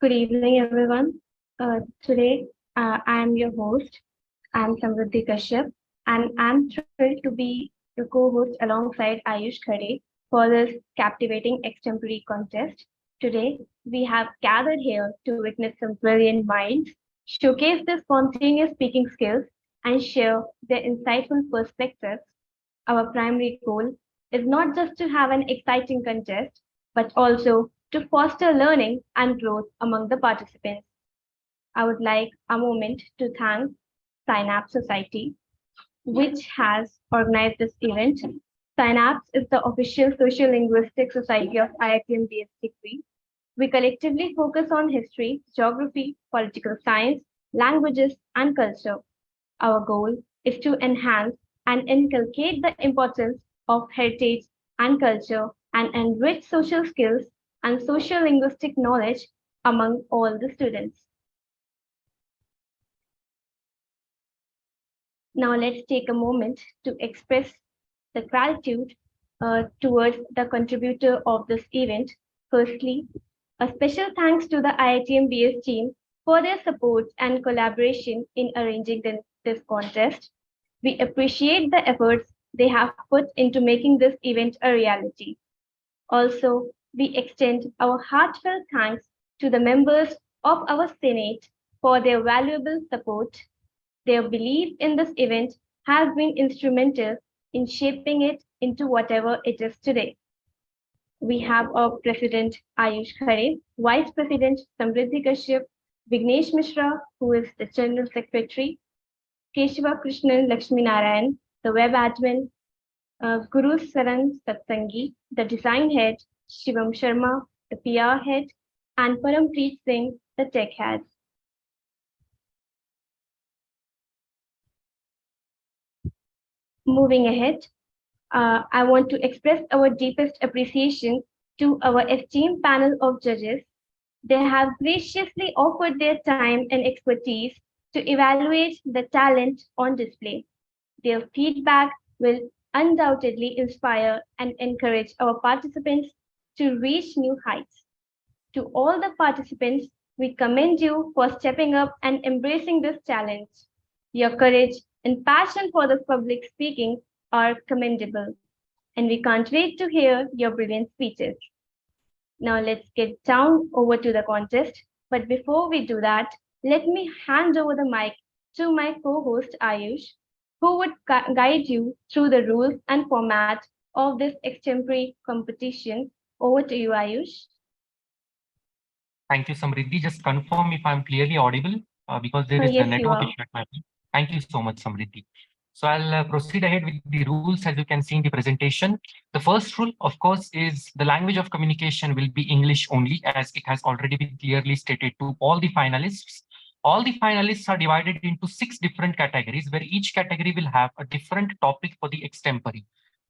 Good evening, everyone. Today, I am your host. I'm Samriddhi Kashyap, and I'm thrilled to be your co-host alongside Ayush Khare for this captivating extempore contest. Today, we have gathered here to witness some brilliant minds, showcase their spontaneous speaking skills, and share their insightful perspectives. Our primary goal is not just to have an exciting contest, but also to foster learning and growth among the participants. I would like a moment to thank Synapse Society, which has organized this event. Synapse is the official Socio-Linguistic Society of IITM degree. We collectively focus on history, geography, political science, languages, and culture. Our goal is to enhance and inculcate the importance of heritage and culture and enrich social skills and social linguistic knowledge among all the students. Now, let's take a moment to express the gratitude towards the contributor of this event. Firstly, a special thanks to the IITM BS team for their support and collaboration in arranging this contest. We appreciate the efforts they have put into making this event a reality. Also, we extend our heartfelt thanks to the members of our Senate for their valuable support. Their belief in this event has been instrumental in shaping it into whatever it is today. We have our President Ayush Khare, Vice President Samriddhi Kashyap, Vignesh Mishra, who is the General Secretary, Keshava Krishnan Lakshmi Narayan, the web admin, Guru Saran Satsangi, the design head, Shivam Sharma, the PR head, and Parampreet Singh, the tech head. Moving ahead, I want to express our deepest appreciation to our esteemed panel of judges. They have graciously offered their time and expertise to evaluate the talent on display. Their feedback will undoubtedly inspire and encourage our participants to reach new heights. To all the participants, we commend you for stepping up and embracing this challenge. Your courage and passion for this public speaking are commendable, and we can't wait to hear your brilliant speeches. Now let's get down over to the contest. But before we do that, let me hand over the mic to my co-host Ayush, who would guide you through the rules and format of this extempore competition. Over to you, Ayush. Thank you, Samriddhi. Just confirm if I'm clearly audible because there is the Yes, you network are. issue at my end. Thank you so much, Samriddhi. So I'll proceed ahead with the rules as you can see in the presentation. The first rule, of course, is the language of communication will be English only, as it has already been clearly stated to all the finalists. All the finalists are divided into 6 different categories, where each category will have a different topic for the extempore.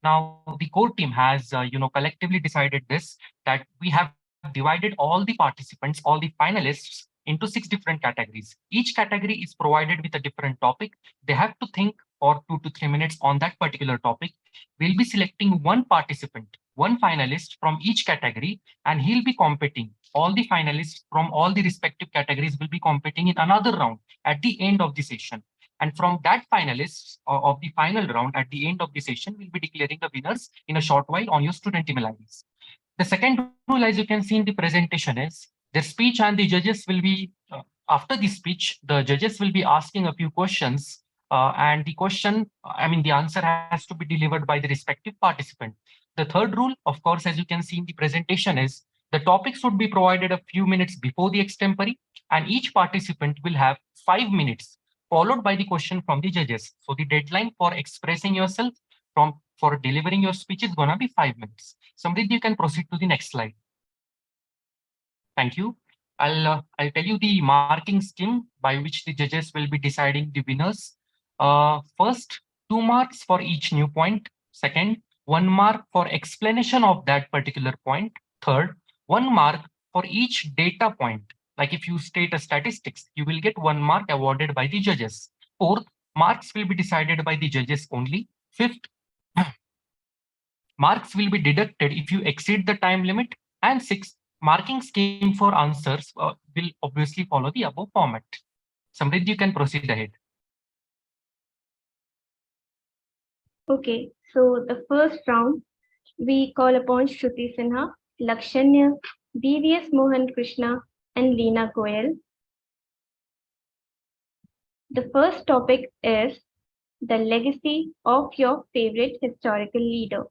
Now, the core team has, collectively decided this, that we have divided all the participants, all the finalists, into 6 different categories. Each category is provided with a different topic. They have to think for 2 to 3 minutes on that particular topic. We'll be selecting one participant, one finalist from each category, and he'll be competing. All the finalists from all the respective categories will be competing in another round at the end of the session. And from that finalists of the final round at the end of the session, we'll be declaring the winners in a short while on your student email IDs. The second rule, as you can see in the presentation, is the speech and the judges will be, after the speech, the judges will be asking a few questions. And the question, the answer has to be delivered by the respective participant. The third rule, of course, as you can see in the presentation, is the topics would be provided a few minutes before the extempore, and each participant will have 5 minutes, followed by the question from the judges. So the deadline for expressing yourself for delivering your speech is gonna be 5 minutes. Samriddhi, you can proceed to the next slide. Thank you. I'll tell you the marking scheme by which the judges will be deciding the winners. First, 2 marks for each new point. Second, 1 mark for explanation of that particular point. Third, 1 mark for each data point. Like if you state a statistics, you will get 1 mark awarded by the judges. Fourth, marks will be decided by the judges only. Fifth, marks will be deducted if you exceed the time limit. And sixth, Marking scheme for answers will obviously follow the above format. Samriddhi, you can proceed ahead. Okay, so the first round, we call upon Shruti Sinha, Lakshanya, BVS Mohan Krishna, and Leena Goyal. The first topic is the legacy of your favorite historical leader.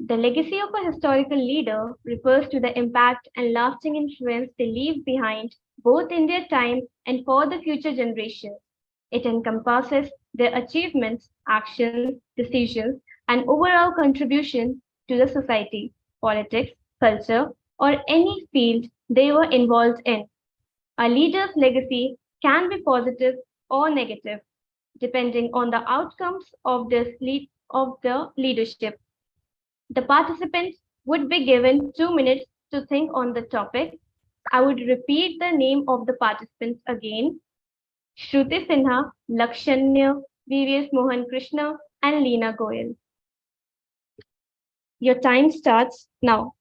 The legacy of a historical leader refers to the impact and lasting influence they leave behind, both in their time and for the future generations. It encompasses their achievements, actions, decisions, and overall contribution to the society, politics, culture, or any field they were involved in. A leader's legacy can be positive or negative, depending on the outcomes of the leadership. The participants would be given 2 minutes to think on the topic. I would repeat the name of the participants again: Shruti Sinha, Lakshanya, VVS Mohan Krishna, and Leena Goyal. Your time starts now.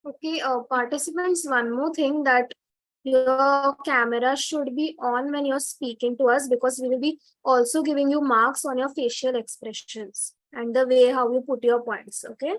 Okay, participants, one more thing that your camera should be on when you're speaking to us, because we will be also giving you marks on your facial expressions and the way how you put your points. Okay.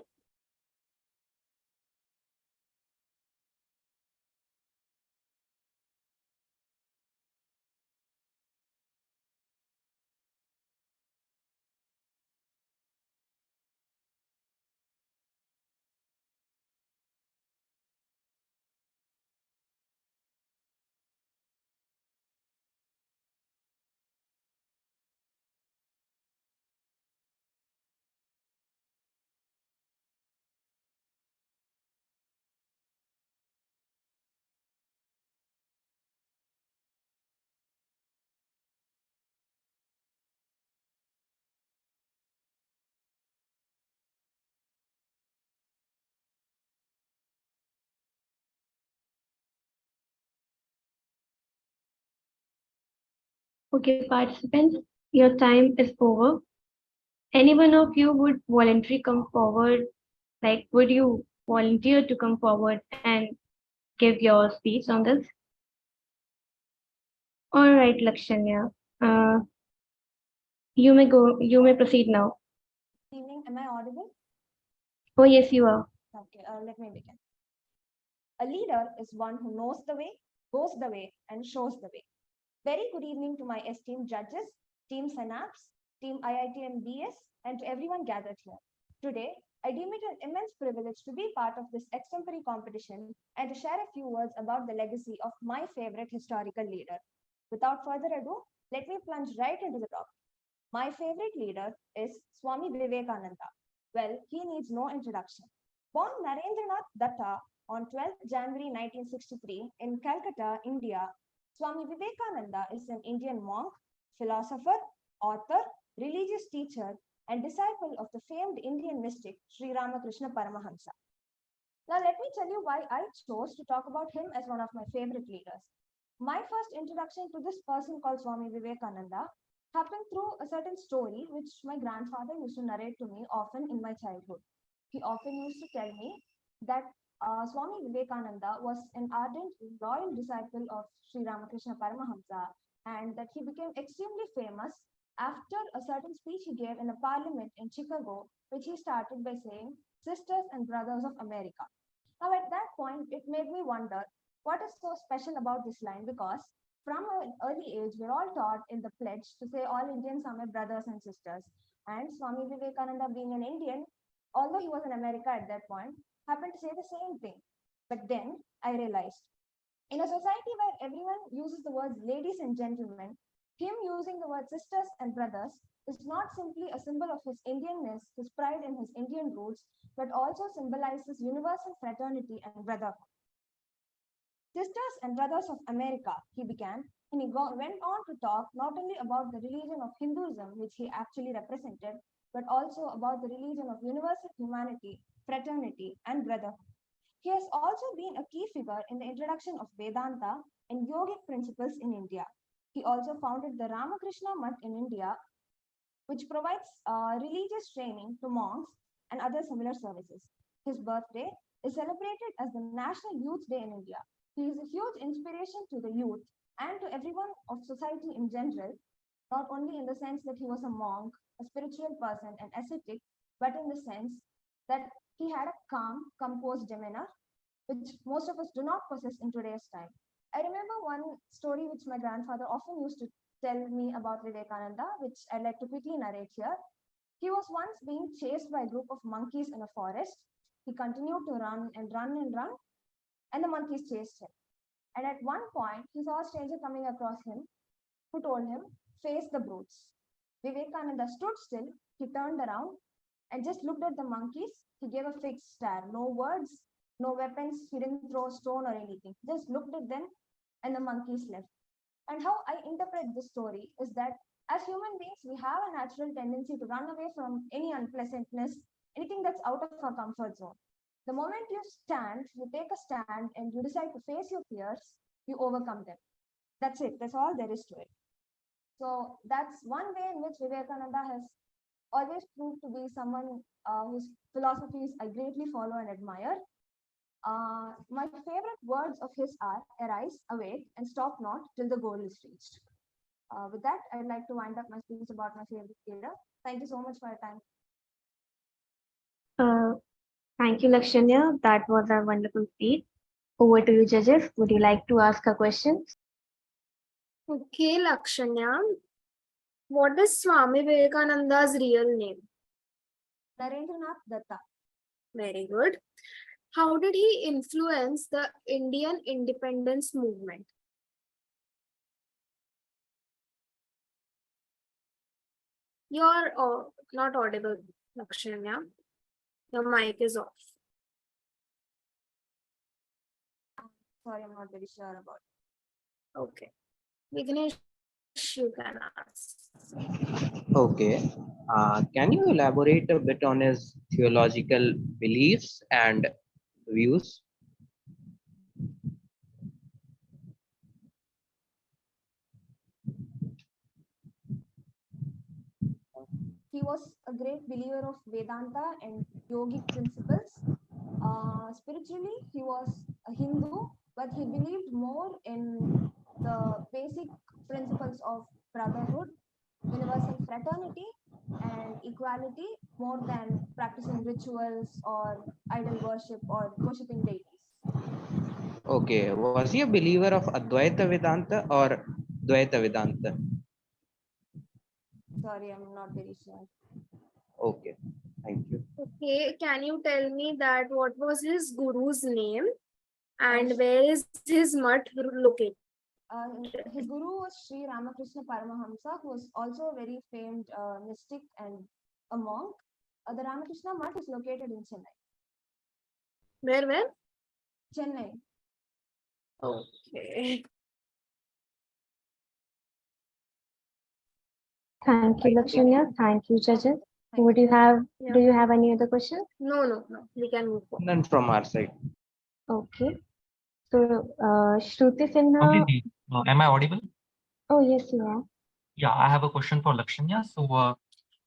Okay, participants, your time is over. Any one of you would voluntarily come forward? Like, would you volunteer to come forward and give your speech on this? All right, Lakshanya. Uh, you may go. You may proceed now. Evening, am I audible? Oh yes, you are. Okay, let me begin. A leader is one who knows the way, goes the way, and shows the way. Very good evening to my esteemed judges, Team Synapse, Team IITM BS, and to everyone gathered here. Today, I deem it an immense privilege to be part of this extempore competition and to share a few words about the legacy of my favorite historical leader. Without further ado, let me plunge right into the topic. My favorite leader is Swami Vivekananda. Well, he needs no introduction. Born Narendranath Datta on 12th January 1963 in Calcutta, India, Swami Vivekananda is an Indian monk, philosopher, author, religious teacher, and disciple of the famed Indian mystic Sri Ramakrishna Paramahansa. Now, let me tell you why I chose to talk about him as one of my favorite leaders. My first introduction to this person called Swami Vivekananda happened through a certain story which my grandfather used to narrate to me often in my childhood. He often used to tell me that Swami Vivekananda was an ardent, loyal disciple of Sri Ramakrishna Paramahamsa, and that he became extremely famous after a certain speech he gave in a parliament in Chicago, which he started by saying, Sisters and Brothers of America. Now, at that point, it made me wonder What is so special about this line? Because from an early age, we're all taught in the pledge to say all Indians are my brothers and sisters. And Swami Vivekananda, being an Indian, although he was in America at that point, happened to say the same thing. But then I realized, in a society where everyone uses the words ladies and gentlemen, him using the word sisters and brothers is not simply a symbol of his Indianness, his pride in his Indian roots, but also symbolizes universal fraternity and brotherhood. Sisters and brothers of America, he began, and he went on to talk not only about the religion of Hinduism, which he actually represented, but also about the religion of universal humanity, fraternity, and brotherhood. He has also been a key figure in the introduction of Vedanta and yogic principles in India. He also founded the Ramakrishna Mutt in India, which provides religious training to monks and other similar services. His birthday is celebrated as the National Youth Day in India. He is a huge inspiration to the youth and to everyone of society in general, not only in the sense that he was a monk, a spiritual person, an ascetic, but in the sense that he had a calm, composed demeanor, which most of us do not possess in today's time. I remember one story which my grandfather often used to tell me about Vivekananda, which I'd like to quickly narrate here. He was once being chased by a group of monkeys in a forest. He continued to run and run and run, and the monkeys chased him. And at one point, he saw a stranger coming across him who told him, "Face the brutes." Vivekananda stood still, he turned around and just looked at the monkeys. He gave a fixed stare, no words, no weapons, he didn't throw a stone or anything. Just looked at them and the monkeys left. And how I interpret this story is that as human beings, we have a natural tendency to run away from any unpleasantness, anything that's out of our comfort zone. The moment you stand, you take a stand and you decide to face your fears, you overcome them. That's it. That's all there is to it. So that's one way in which Vivekananda has always proved to be someone whose philosophies I greatly follow and admire. My favorite words of his are arise, awake, and stop not till the goal is reached. With that, I'd like to wind up my speech about my favorite leader. Thank you so much for your time. Thank you, Lakshanya. That was a wonderful speech. Over to you, judges. Would you like to ask a question? Okay, Lakshanya. What is Swami Vivekananda's real name? Narendranath Datta. Very good. How did he influence the Indian independence movement? You're not audible, Lakshanya. Your mic is off. Sorry, I'm not very sure about it. Okay. Vignesh, you can ask. Okay. Can you elaborate a bit on his theological beliefs and views? He was a great believer of Vedanta and yogic principles. Spiritually, he was a Hindu, but he believed more in the basic principles of brotherhood, universal fraternity, and equality more than practicing rituals or idol worship or worshipping deities. Okay. Was he a believer of Advaita Vedanta or Dvaita Vedanta? Sorry, I'm not very sure. Okay. Thank you. Okay, can you tell me that what was his guru's name and where is his mutt located? His guru was Sri Ramakrishna Paramahamsa, who was also a very famed mystic and a monk. The Ramakrishna Mutt is located in Chennai. Where? Chennai. Okay. Thank you, Lakshanya. Thank you, judges. Would you have? Do you have any other questions? No. We can move forward. None from our side. Okay. So, Shruti Sinha. Completely. Am I audible? Oh, yes, you are. Yeah, I have a question for Lakshanya. So,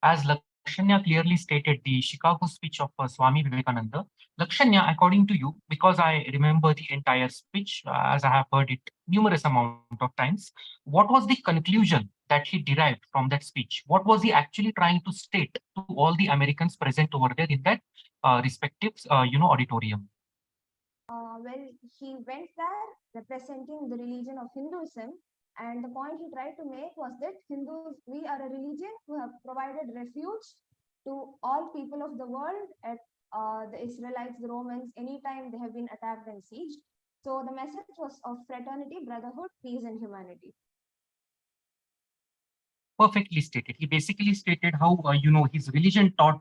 as Lakshanya clearly stated the Chicago speech of Swami Vivekananda, Lakshanya, according to you, because I remember the entire speech, as I have heard it numerous amount of times, what was the conclusion that he derived from that speech? What was he actually trying to state to all the Americans present over there in that respective, auditorium? well, he went there representing the religion of Hinduism. And the point he tried to make was that Hindus, we are a religion who have provided refuge to all people of the world at the Israelites, the Romans, anytime they have been attacked and sieged. So the message was of fraternity, brotherhood, peace, and humanity. Perfectly stated. He basically stated how, his religion taught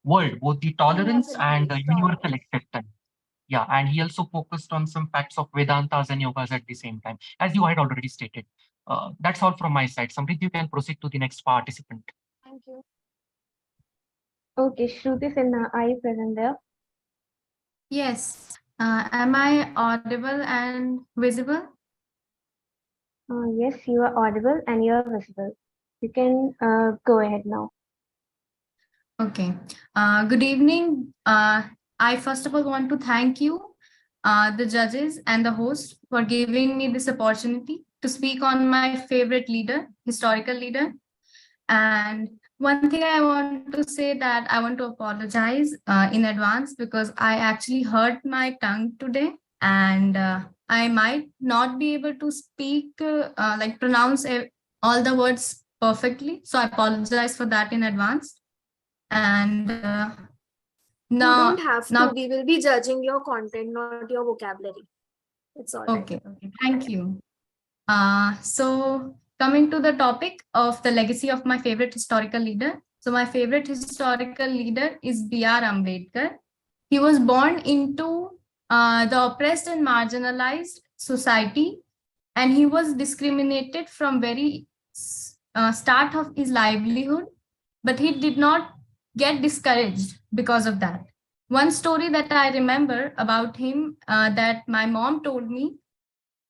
world both the tolerance Universal and peace, universal tolerance. acceptance. Yeah, and he also focused on some facts of Vedantas and yogas at the same time, as you had already stated. That's all from my side. Samrit, you can proceed to the next participant. Thank you. Okay, Shruti Sinha, are you present there? Yes. Am I audible and visible? Yes, you are audible and you are visible. You can go ahead now. Okay. Good evening. I first of all want to thank you, the judges and the host, for giving me this opportunity to speak on my favorite leader, historical leader. And one thing I want to say that I want to apologize in advance because I actually hurt my tongue today, and I might not be able to speak, like pronounce all the words perfectly. So I apologize for that in advance. And You don't have to. now, We will be judging your content, not your vocabulary. It's all right. okay, thank you. So coming to the topic of the legacy of my favorite historical leader. So my favorite historical leader is B.R. Ambedkar. He was born into the oppressed and marginalized society, and he was discriminated from very start of his livelihood, but he did not get discouraged because of that. One story that I remember about him that my mom told me,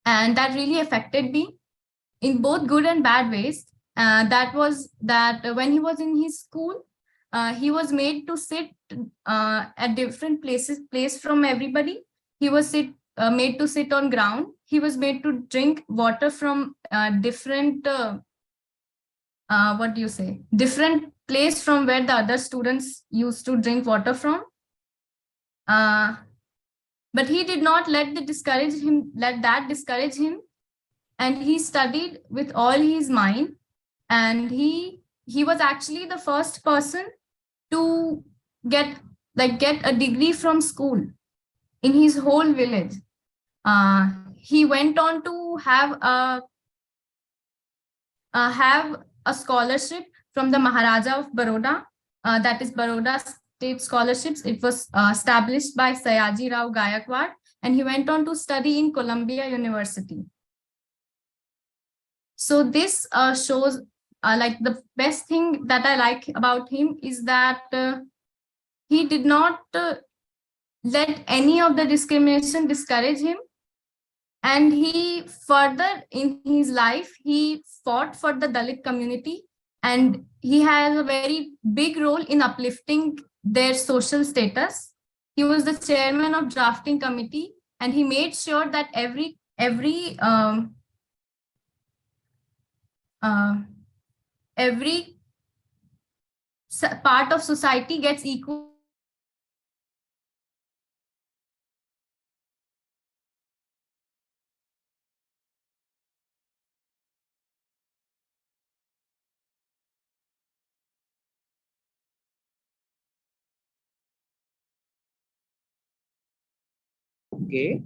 and that really affected me in both good and bad ways. That was that when he was in his school, he was made to sit at different place from everybody. He was made to sit on ground. He was made to drink water from different what do you say, different place from where the other students used to drink water from. uh, but he did not let that discourage him, and he studied with all his mind. And he was actually the first person to get get a degree from school in his whole village. He went on to have a scholarship from the Maharaja of Baroda, that is Baroda State Scholarships. It was established by Sayaji Rao Gayakwad, and he went on to study in Columbia University. So this shows like the best thing that I like about him is that he did not let any of the discrimination discourage him. And he further in his life, he fought for the Dalit community, and he has a very big role in uplifting their social status. He was the chairman of drafting committee, and he made sure that every part of society gets equal. Okay.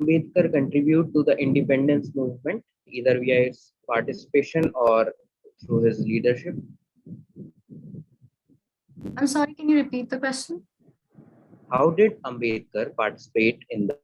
Ambedkar contribute to the independence movement either via its participation or through his leadership? I'm sorry, can you repeat the question? How did Ambedkar participate in the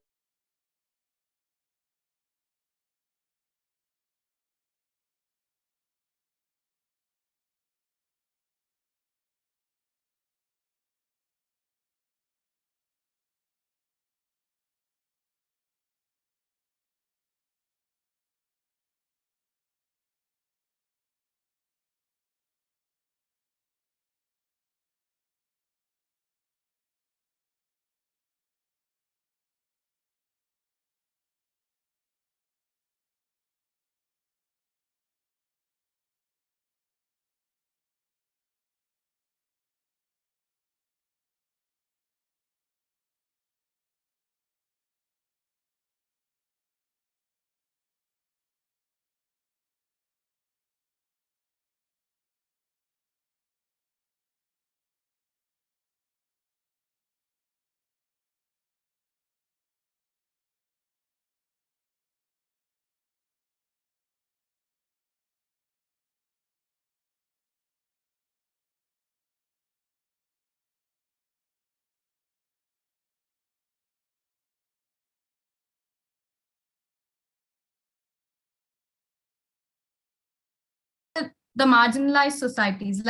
the marginalized societies,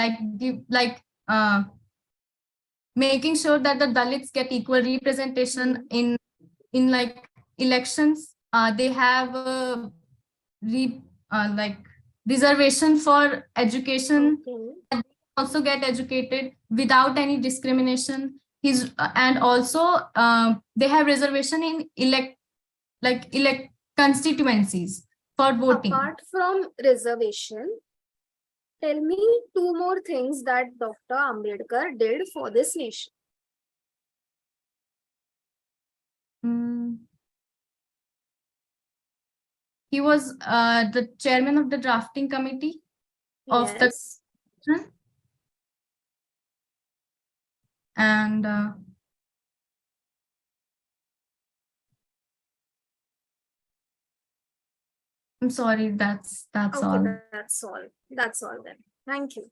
making sure that the Dalits get equal representation in like elections. They have reservation for education, Okay. also get educated without any discrimination. And also they have reservation in elect constituencies for voting. Apart from reservation, tell me two more things that Dr. Ambedkar did for this nation. He was the chairman of the drafting committee of the Yes. Constitution. And I'm sorry, that's Okay, all. that's all. That's all then. Thank you.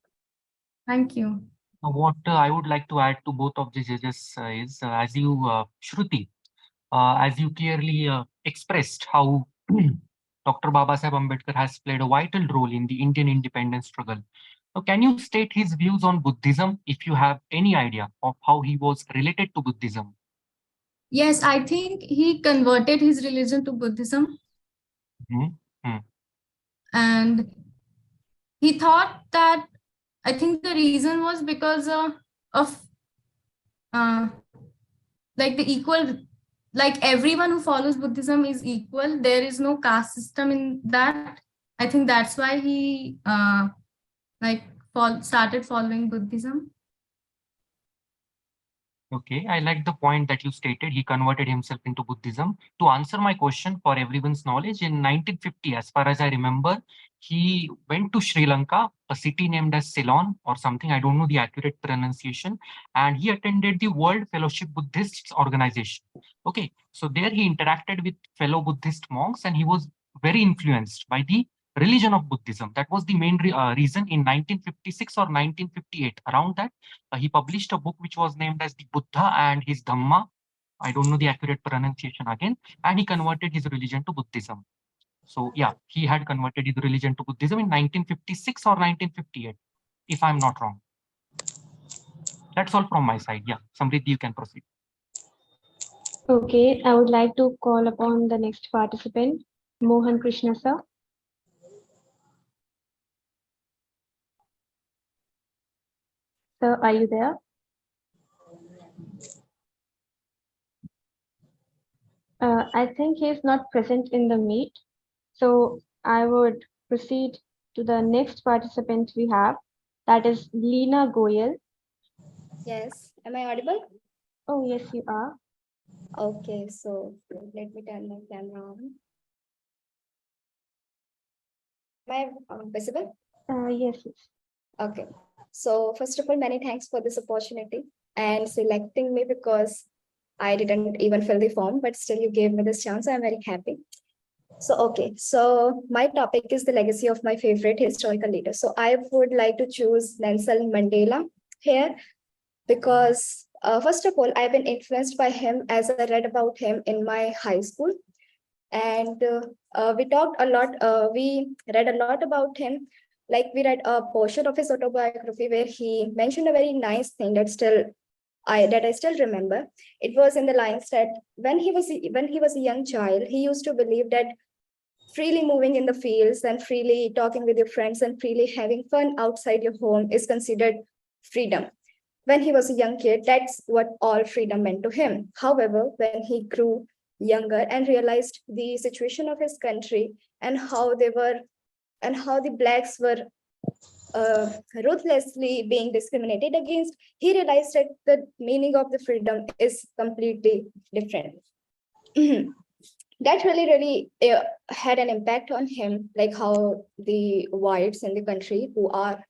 Thank you. What I would like to add to both of the judges is, as you, Shruti, as you clearly expressed how Dr. Babasaheb Ambedkar has played a vital role in the Indian independence struggle. So can you state his views on Buddhism, if you have any idea of how he was related to Buddhism? Yes, I think he converted his religion to Buddhism. And he thought that, I think the reason was because of like the equal, like everyone who follows Buddhism is equal. There is no caste system in that. I think that's why he started following Buddhism. Okay, I like the point that you stated. He converted himself into Buddhism. To answer my question for everyone's knowledge, in 1950, as far as I remember, he went to Sri Lanka, a city named as Ceylon or something. I don't know the accurate pronunciation. And he attended the World Fellowship Buddhists organization. Okay, so there he interacted with fellow Buddhist monks and he was very influenced by the religion of Buddhism. That was the main reason in 1956 or 1958, around that. He published a book which was named as the Buddha and his Dhamma. I don't know the accurate pronunciation again. And he converted his religion to Buddhism. So yeah, he had converted his religion to Buddhism in 1956 or 1958, if I'm not wrong. That's all from my side. Yeah, Samriddhi, you can proceed. Okay, I would like to call upon the next participant, Mohan Krishna sir. Sir, are you there? I think he is not present in the meet. So I would proceed to the next participant we have, that is Leena Goyal. Yes, am I audible? Oh, yes, you are. Okay, so let me turn my camera on. Am I visible? Yes, yes. Okay, so first of all, many thanks for this opportunity and selecting me because I didn't even fill the form, but still you gave me this chance. I'm very happy. So, okay, so my topic is the legacy of my favorite historical leader. So I would like to choose Nelson Mandela here because first of all, I've been influenced by him as I read about him in my high school. And we talked a lot, we read a lot about him. Like we read a portion of his autobiography where he mentioned a very nice thing that I still remember. It was in the lines that when he was a young child, he used to believe that freely moving in the fields and freely talking with your friends and freely having fun outside your home is considered freedom. When he was a young kid, that's what all freedom meant to him. However, when he grew younger and realized the situation of his country and how the blacks were ruthlessly being discriminated against, he realized that the meaning of the freedom is completely different. That really had an impact on him, like how the whites in the country, who are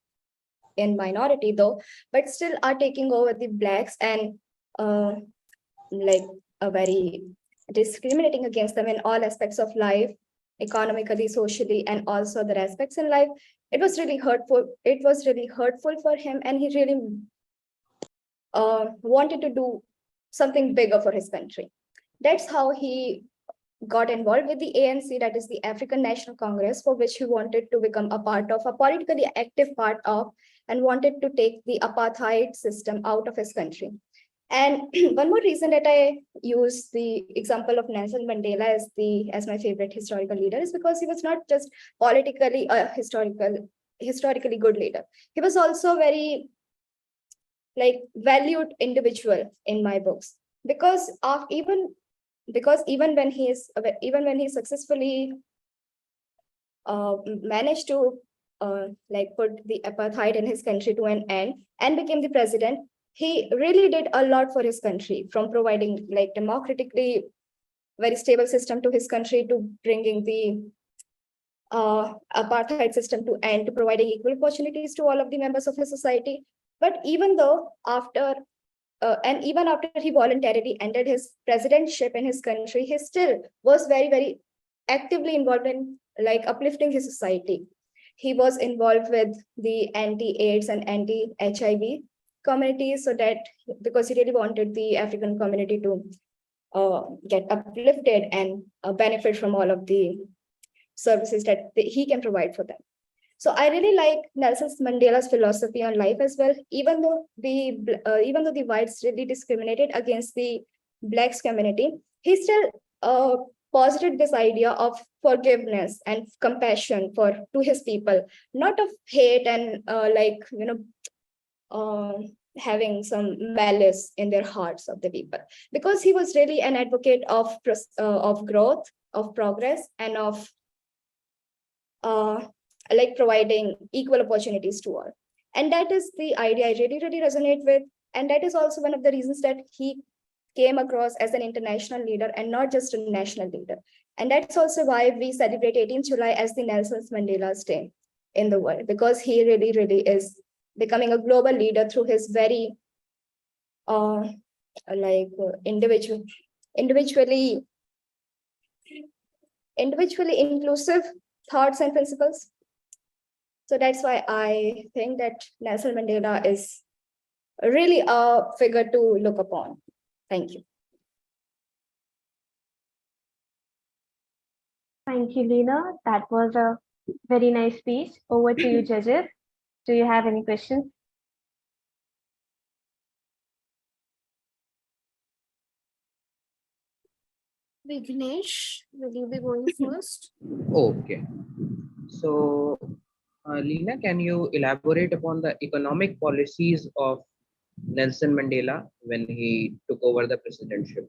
in minority though, but still are taking over the blacks and like a very discriminating against them in all aspects of life, economically, socially, and also other aspects in life. It was really hurtful. It was really hurtful for him, and he really wanted to do something bigger for his country. That's how he got involved with the ANC, that is the African National Congress, for which he wanted to become a part of, a politically active part of, and wanted to take the apartheid system out of his country. And one more reason that I use the example of Nelson Mandela as my favorite historical leader is because he was not just politically a historically good leader. He was also very valued individual in my books, because even when he successfully managed to put the apartheid in his country to an end and became the president, he really did a lot for his country, from providing democratically very stable system to his country, to bringing the apartheid system to end, to providing equal opportunities to all of the members of his society. But even after he voluntarily ended his presidentship in his country, he still was very, very actively involved in uplifting his society. He was involved with the anti-AIDS and anti-HIV communities, so that because he really wanted the African community to get uplifted and benefit from all of the services that he can provide for them. So I really like Nelson Mandela's philosophy on life as well. Even though the whites really discriminated against the Blacks community, he still posited this idea of forgiveness and compassion to his people, not of hate and having some malice in their hearts of the people, because he was really an advocate of growth, of progress, and of providing equal opportunities to all. And that is the idea I really, really resonate with. And that is also one of the reasons that he came across as an international leader and not just a national leader. And that's also why we celebrate 18th July as the Nelson Mandela's Day in the world, because he really, really is becoming a global leader through his very individually inclusive thoughts and principles. So that's why I think that Nelson Mandela is really a figure to look upon. Thank you. Thank you, Leena. That was a very nice speech. Over to you, judges. Do you have any questions? Vignesh, will you be going first? Okay. So, Leena, can you elaborate upon the economic policies of Nelson Mandela when he took over the presidentship?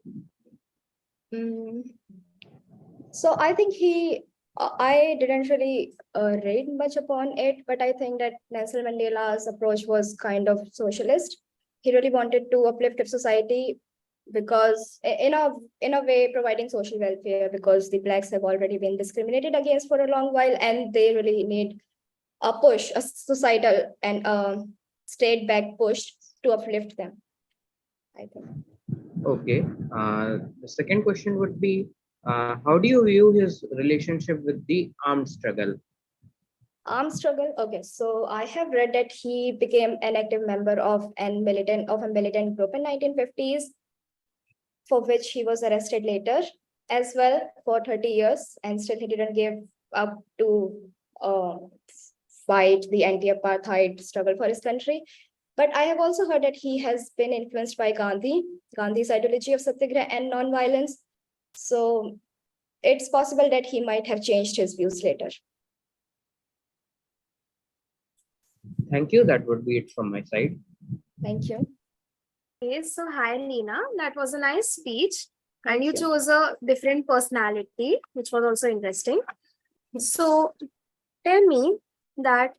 So I think I didn't really read much upon it, but I think that Nelson Mandela's approach was kind of socialist. He really wanted to uplift society, because in a way providing social welfare, because the Blacks have already been discriminated against for a long while, and they really need a push, a societal and state back push to uplift them, I think. Okay. The second question would be, how do you view his relationship with the armed struggle? Armed struggle. Okay, so I have read that he became an active member of a militant group in 1950s, for which he was arrested later as well for 30 years, and still he didn't give up to fight the anti-apartheid struggle for his country. But I have also heard that he has been influenced by Gandhi's ideology of satyagraha and non-violence. So it's possible that he might have changed his views later. Thank you. That would be it from my side. Thank you. Okay, so hi, Leena. That was a nice speech. Thank and you you. chose a different personality, which was also interesting. So tell me that,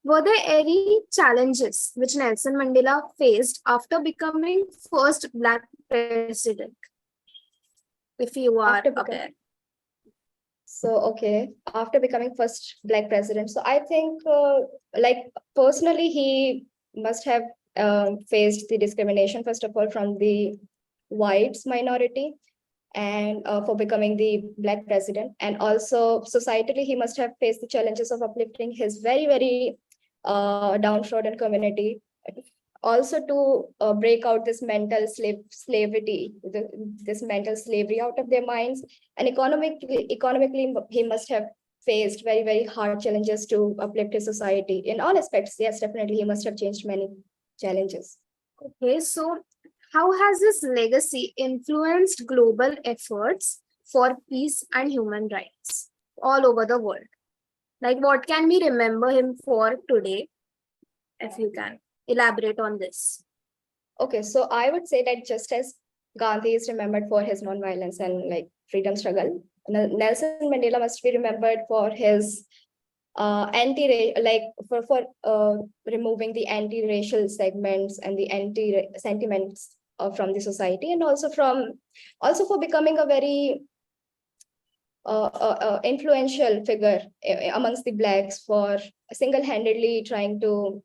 were there any challenges which Nelson Mandela faced after becoming first Black president? If you are aware. So, okay, after becoming first Black president. So I think personally, he must have faced the discrimination, first of all, from the whites minority, and for becoming the Black president. And also societally, he must have faced the challenges of uplifting his very, very downtrodden community also to break out this mental slavery, this mental slavery out of their minds. And economically, he must have faced very, very hard challenges to uplift his society in all aspects. Yes, definitely, he must have changed many challenges. Okay, so how has his legacy influenced global efforts for peace and human rights all over the world? Like, what can we remember him for today, if you can elaborate on this? Okay, so I would say that just as Gandhi is remembered for his non-violence and like freedom struggle, Nelson Mandela must be remembered for his removing the anti-racial segments and the anti-sentiments from the society, and also for becoming a very influential figure amongst the blacks, for single-handedly trying to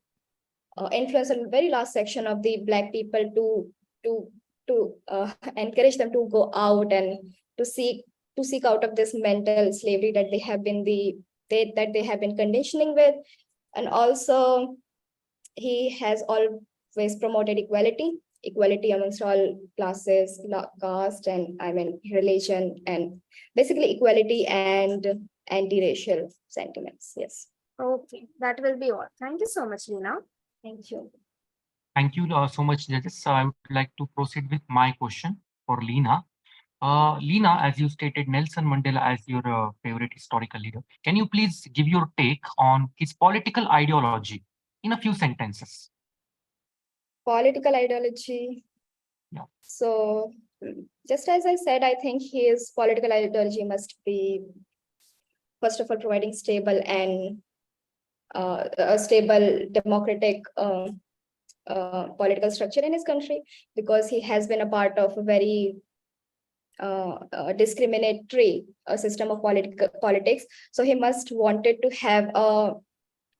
influence a very large section of the black people to encourage them to go out and to seek out of this mental slavery that they have been conditioning with. And also he has always promoted equality amongst all classes, caste, and religion, and basically equality and anti-racial sentiments. Yes. Okay, that will be all. Thank you so much, Lina. Thank you. Thank you so much, judges. So I would like to proceed with my question for Lina. Lina, as you stated Nelson Mandela as your favorite historical leader, can you please give your take on his political ideology in a few sentences? Political ideology. Yeah. So just as I said, I think his political ideology must be, first of all, providing stable and a stable democratic political structure in his country, because he has been a part of a very discriminatory system of politics. So he must wanted to have a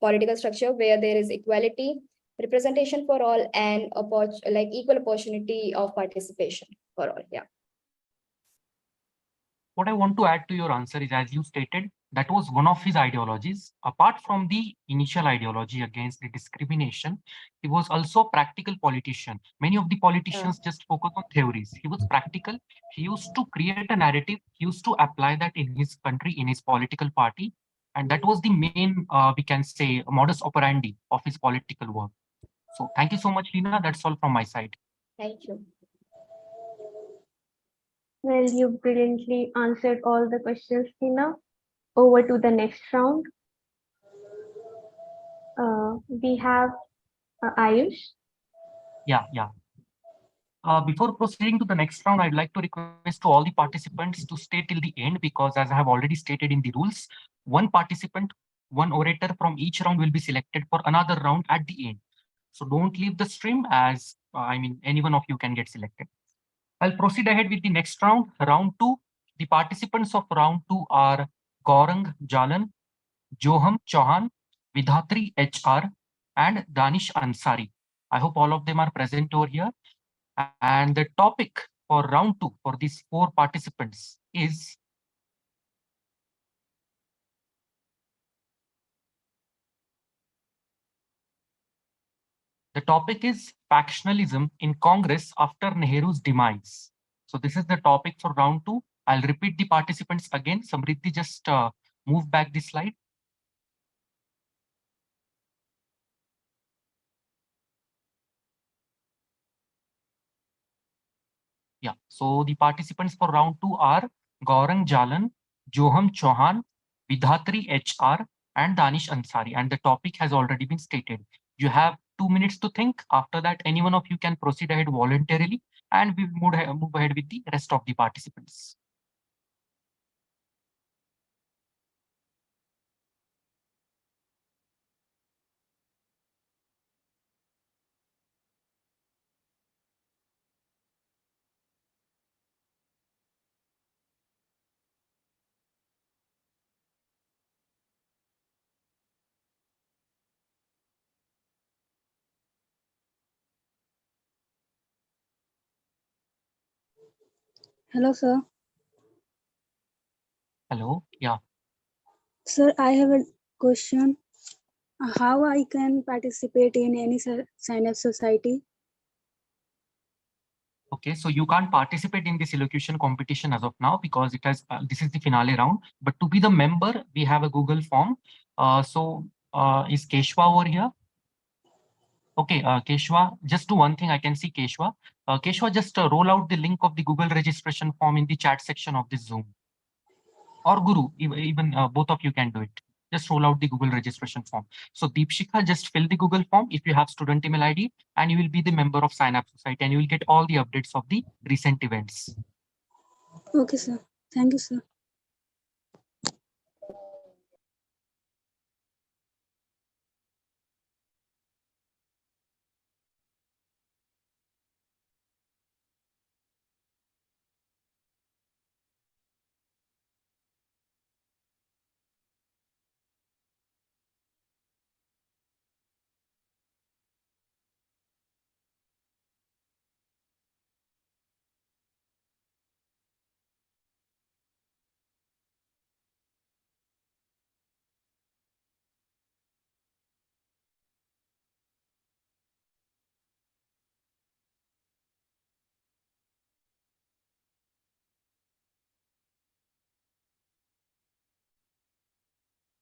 political structure where there is equality, representation for all, and equal opportunity of participation for all. Yeah. What I want to add to your answer is, as you stated, that was one of his ideologies. Apart from the initial ideology against the discrimination, he was also a practical politician. Many of the politicians just focus on theories. He was practical. He used to create a narrative. He used to apply that in his country, in his political party. And that was the main, we can say, modus operandi of his political work. So thank you so much, Lina. That's all from my side. Thank you. Well, you brilliantly answered all the questions, Tina. Over to the next round. We have Ayush. Yeah. Before proceeding to the next round, I'd like to request to all the participants to stay till the end, because as I have already stated in the rules, one participant, one orator from each round will be selected for another round at the end. So don't leave the stream, as any one of you can get selected. I'll proceed ahead with the next round, round 2. The participants of round 2 are Gaurang Jalan, Joham Chauhan, Vidhatri HR, and Danish Ansari. I hope all of them are present over here. And the topic for round 2 for these 4 participants is factionalism in Congress after Nehru's demise. So this is the topic for round 2. I'll repeat the participants again. Samriddhi, just move back the slide. Yeah, so the participants for round 2 are Gaurang Jalan, Joham Chauhan, Vidhatri HR, and Danish Ansari. And the topic has already been stated. You have 2 minutes to think. After that, any one of you can proceed ahead voluntarily, and we will move ahead with the rest of the participants. Hello, sir. Hello, yeah. Sir, I have a question. How I can participate in any Synapse society? Okay, so you can't participate in this elocution competition as of now because it has this is the finale round. But to be the member, we have a Google form. Is Keshwa over here? Okay, Keshwa, just do one thing. I can see Keshwa. Keshwa, just roll out the link of the Google registration form in the chat section of this Zoom. Or Guru, even both of you can do it. Just roll out the Google registration form. So Deepshikha, just fill the Google form if you have student email ID, and you will be the member of Synapse Society, and you will get all the updates of the recent events. Okay, sir. Thank you, sir.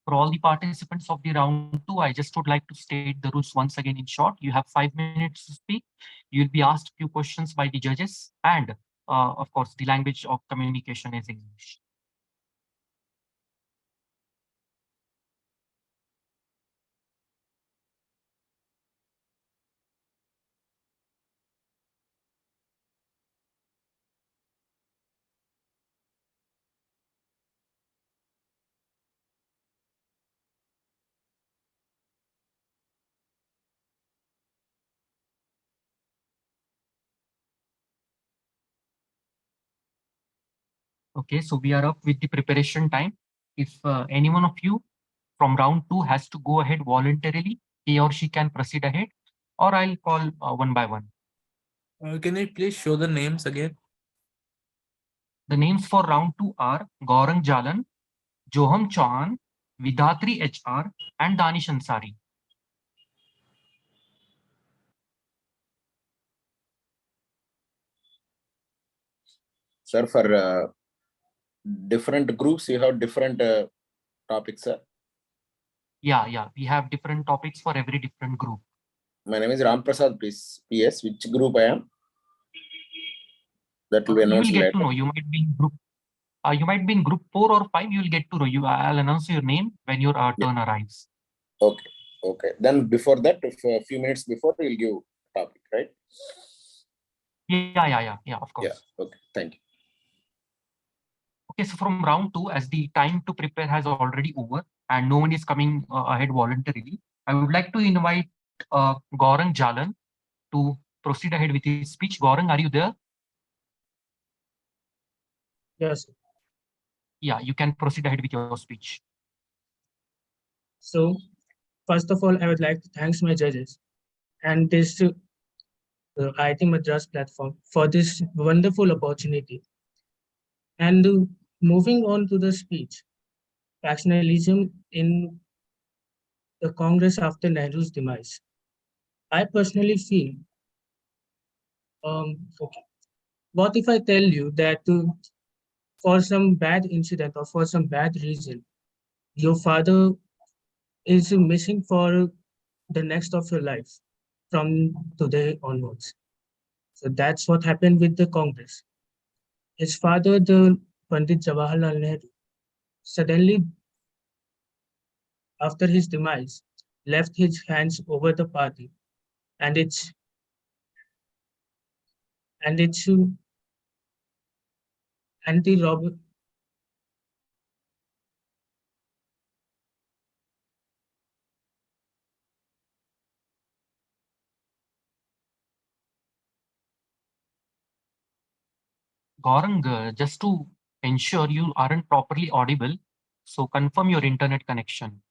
For all the participants of the round 2, I just would like to state the rules once again in short. You have 5 minutes to speak. You'll be asked a few questions by the judges, and of course, the language of communication is English. Okay, so we are up with the preparation time. If any one of you from round 2 has to go ahead voluntarily, he or she can proceed ahead, or I'll call one by one. Can you please show the names again? The names for round 2 are Gaurang Jalan, Joham Chauhan, Vidatri HR, and Danish Ansari. Sir, for different groups, you have different topics, sir. Yeah, we have different topics for every different group. My name is Ram Prasad, please. PS, which group I am? That will be You will announced get later. to know. You might be in group. You might be in group 4 or 5. You will get to know. I'll announce your name when your turn arrives. Okay. Then before that, if a few minutes before, you'll give topic, right? Yeah, of course. Yeah. Okay. Thank you. Okay, so from round 2, as the time to prepare has already over and no one is coming ahead voluntarily, I would like to invite Gaurang Jalan to proceed ahead with his speech. Gaurang, are you there? Yes. Yeah, you can proceed ahead with your speech. So, first of all, I would like to thank my judges and this IIT Madras platform for this wonderful opportunity. And moving on to the speech, factionalism in the Congress after Nehru's demise. I personally feel, okay, what if I tell you that for some bad incident or for some bad reason, your father is missing for the next of your life from today onwards. So that's what happened with the Congress. His father, the Pandit Jawaharlal Nehru, suddenly, after his demise, left his hands over the party, and its anti-Robert. Gaurang, just to ensure you aren't properly audible, so confirm your internet connection.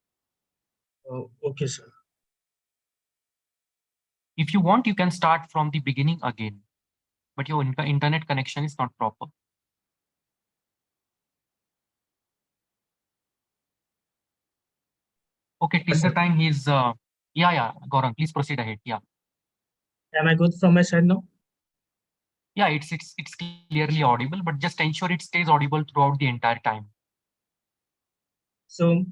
Oh, okay, sir. If you want, you can start from the beginning again, but your internet connection is not proper. Okay, till the time he's yeah, Gaurang, please proceed ahead. Yeah. Am I good from my side now? Yeah, it's clearly audible, but just ensure it stays audible throughout the entire time. So,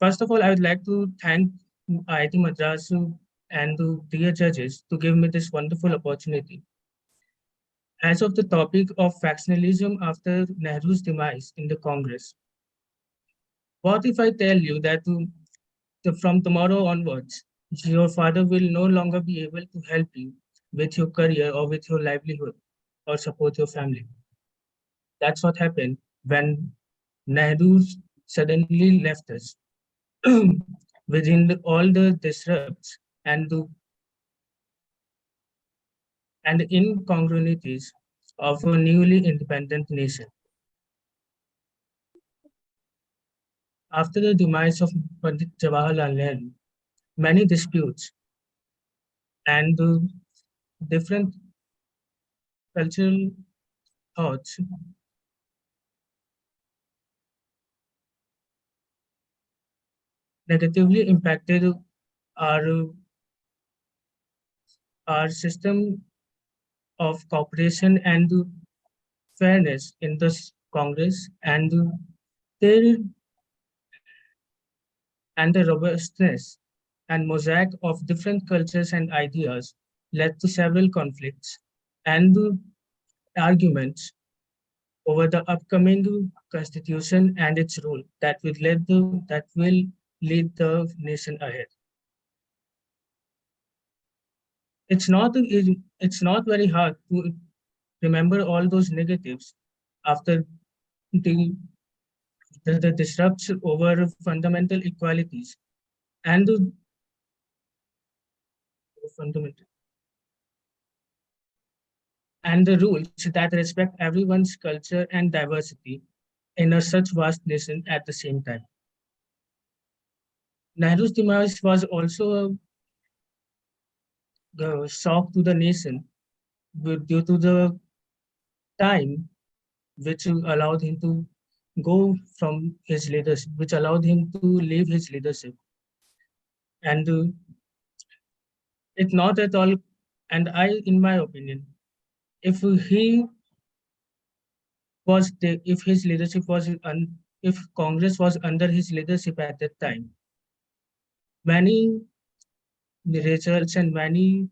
first of all, I would like to thank IIT Madras and the dear judges to give me this wonderful opportunity. As of the topic of factionalism after Nehru's demise in the Congress, what if I tell you that from tomorrow onwards, your father will no longer be able to help you with your career or with your livelihood or support your family? That's what happened when Nehru suddenly left us. Within all the disrupts and and incongruities of a newly independent nation. After the demise of Pandit Jawaharlal Nehru, many disputes and different cultural thoughts negatively impacted our, our system of cooperation and fairness in the Congress, and there and the robustness and mosaic of different cultures and ideas led to several conflicts and arguments over the upcoming constitution and its rule that will lead the nation ahead. It's not very hard to remember all those negatives after the the disrupts over fundamental equalities and the fundamental and the rules that respect everyone's culture and diversity in a such vast nation at the same time. Nehru's demise was also a shock to the nation due to the time which allowed him to go from his leadership, which allowed him to leave his leadership. And it's not at all, and in my opinion, if if his leadership was, if Congress was under his leadership at that time, many results and many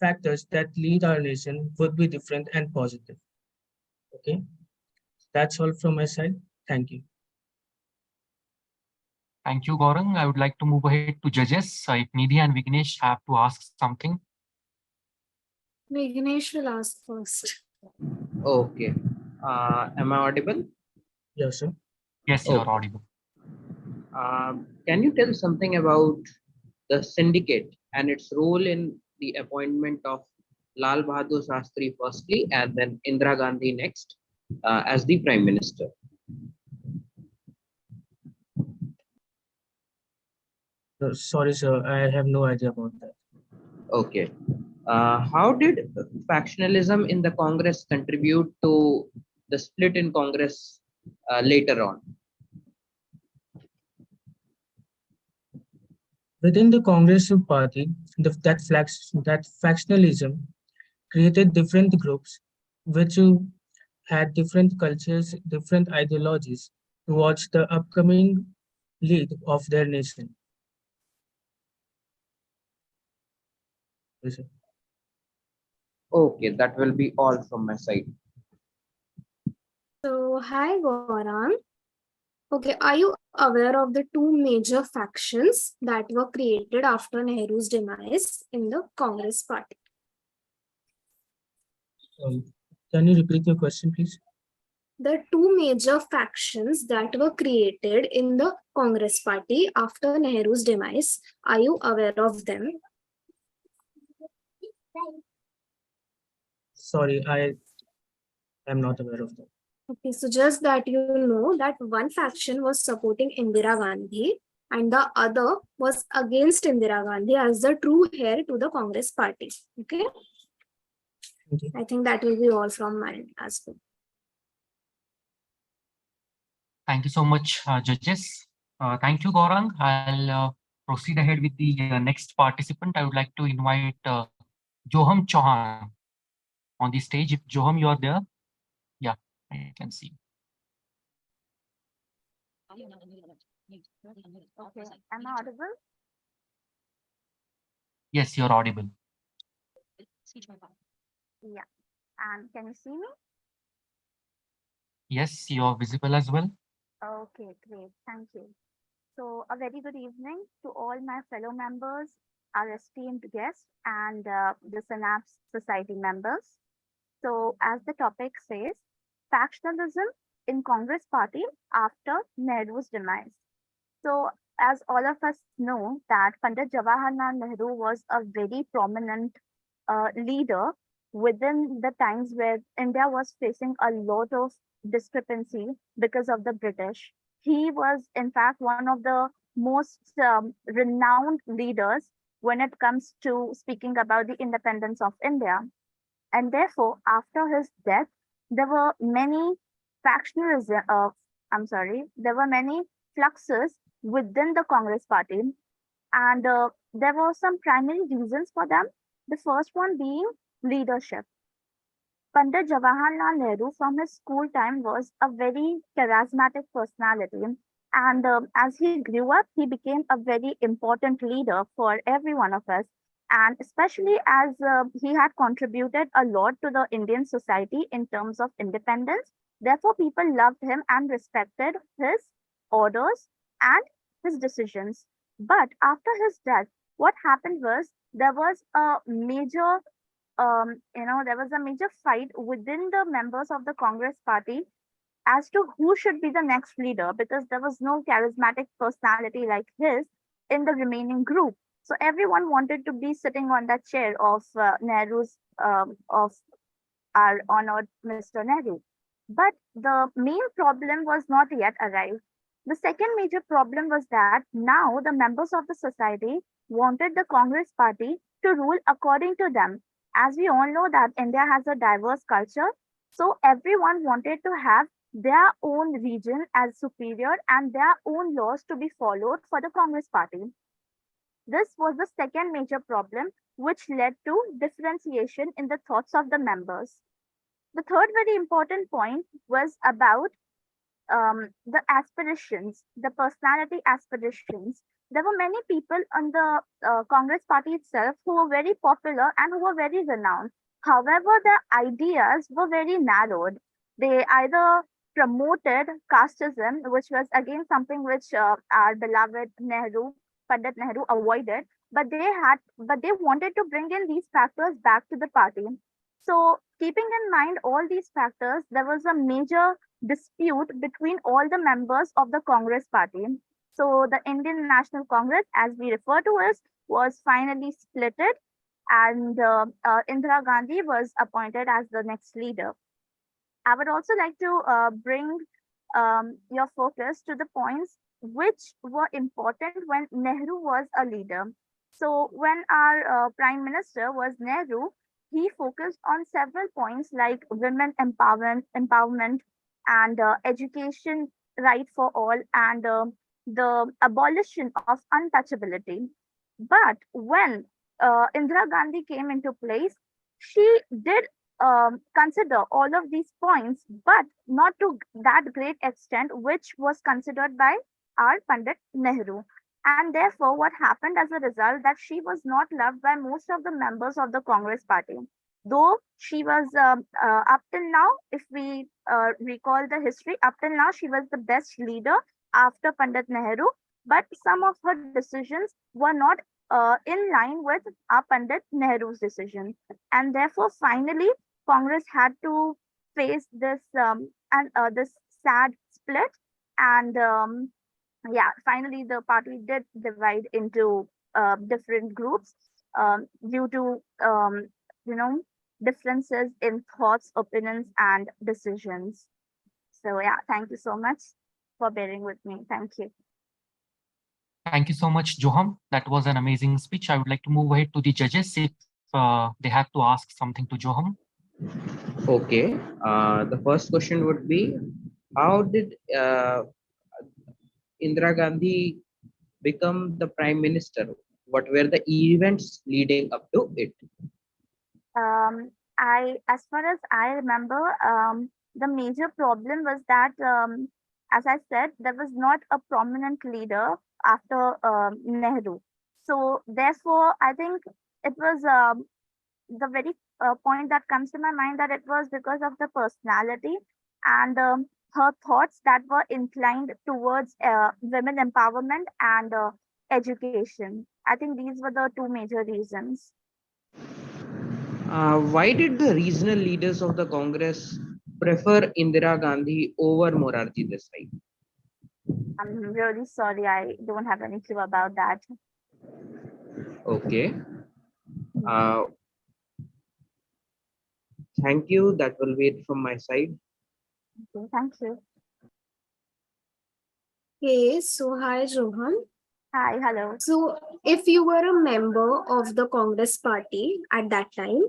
factors that lead our nation would be different and positive. Okay, that's all from my side. Thank you. Thank you, Gaurang. I would like to move ahead to judges. If Nidhi and Vignesh have to ask something. Vignesh will ask first. Okay. Am I audible? Yes, sir. Yes, you are audible. Can you tell something about the syndicate and its role in the appointment of Lal Bahadur Shastri firstly and then Indira Gandhi next as the Prime Minister? Sorry, sir, I have no idea about that. Okay. How did factionalism in the Congress contribute to the split in Congress later on? Within the Congress party, that factionalism created different groups which had different cultures, different ideologies towards the upcoming lead of their nation. Yes, sir. Okay, that will be all from my side. So, hi, Gaurang. Okay, are you aware of the two major factions that were created after Nehru's demise in the Congress party? Can you repeat your question, please? The two major factions that were created in the Congress party after Nehru's demise, are you aware of them? Sorry, I am not aware of that. Okay, so just that you know that one faction was supporting Indira Gandhi and the other was against Indira Gandhi as the true heir to the Congress party. Okay. I think that will be all from mine as well. Thank you so much, judges. Thank you, Gaurang. I'll proceed ahead with the next participant. I would like to invite Joham Chauhan on the stage. If Joham, you are there? Yeah, I can see. Okay, am I audible? Yes, you're audible. Yeah. And can you see me? Yes, you're visible as well. Okay, great. Thank you. So, a very good evening to all my fellow members, our esteemed guests, and the Synapse Society members. So, as the topic says, factionalism in Congress Party after Nehru's demise. So, as all of us know, that Pandit Jawaharlal Nehru was a very prominent leader within the times where India was facing a lot of discrepancy because of the British. He was, in fact, one of the most renowned leaders when it comes to speaking about the independence of India. And therefore, after his death, there were many factionalism, there were many fluxes within the Congress party, and there were some primary reasons for them. The first one being leadership. Pandit Jawaharlal Nehru, from his school time, was a very charismatic personality. And as he grew up, he became a very important leader for every one of us. And especially as he had contributed a lot to the Indian society in terms of independence. Therefore, people loved him and respected his orders and his decisions. But after his death, what happened was there was a major there was a major fight within the members of the Congress party as to who should be the next leader because there was no charismatic personality like his in the remaining group. So everyone wanted to be sitting on that chair of of our honored Mr. Nehru. But the main problem was not yet arrived. The second major problem was that now the members of the society wanted the Congress party to rule according to them. As we all know that India has a diverse culture, so everyone wanted to have their own region as superior and their own laws to be followed for the Congress party. This was the second major problem which led to differentiation in the thoughts of the members. The third very important point was about the aspirations, the personality aspirations. There were many people on the Congress party itself who were very popular and who were very renowned. However, their ideas were very narrowed. They either promoted casteism, which was again something which our beloved Pandit Nehru avoided, but they wanted to bring in these factors back to the party. So, keeping in mind all these factors, there was a major dispute between all the members of the Congress party. So the Indian National Congress, as we refer to it, was finally splitted and Indira Gandhi was appointed as the next leader. I would also like to bring your focus to the points which were important when Nehru was a leader. So when our Prime Minister was Nehru, he focused on several points like women empowerment and education right for all and the abolition of untouchability. But when Indira Gandhi came into place, she did consider all of these points, but not to that great extent, which was considered by our Pandit Nehru. And therefore, what happened as a result that she was not loved by most of the members of the Congress party. Though she was up till now, if we recall the history, up till now she was the best leader after Pandit Nehru, but some of her decisions were not in line with our Pandit Nehru's decision, and therefore finally Congress had to face this this sad split, and finally the party did divide into different groups due to differences in thoughts, opinions, and decisions. So yeah, thank you so much for bearing with me. Thank you. Thank you so much, Joham. That was an amazing speech. I would like to move ahead to the judges if they have to ask something to Joham. Okay. The first question would be, how did Indira Gandhi become the prime minister? What were the events leading up to it? As far as I remember, the major problem was that, as I said, there was not a prominent leader after Nehru. So therefore, I think it was the very point that comes to my mind, that it was because of the personality and her thoughts that were inclined towards women empowerment and education. I think these were the two major reasons. Why did the regional leaders of the Congress prefer Indira Gandhi over Morarji Desai? I'm really sorry, I don't have any clue about that. Okay. Uh, thank you. That will wait from my side. Okay, thank you. Okay, so hi Rohan. Hi, hello. So if you were a member of the Congress party at that time,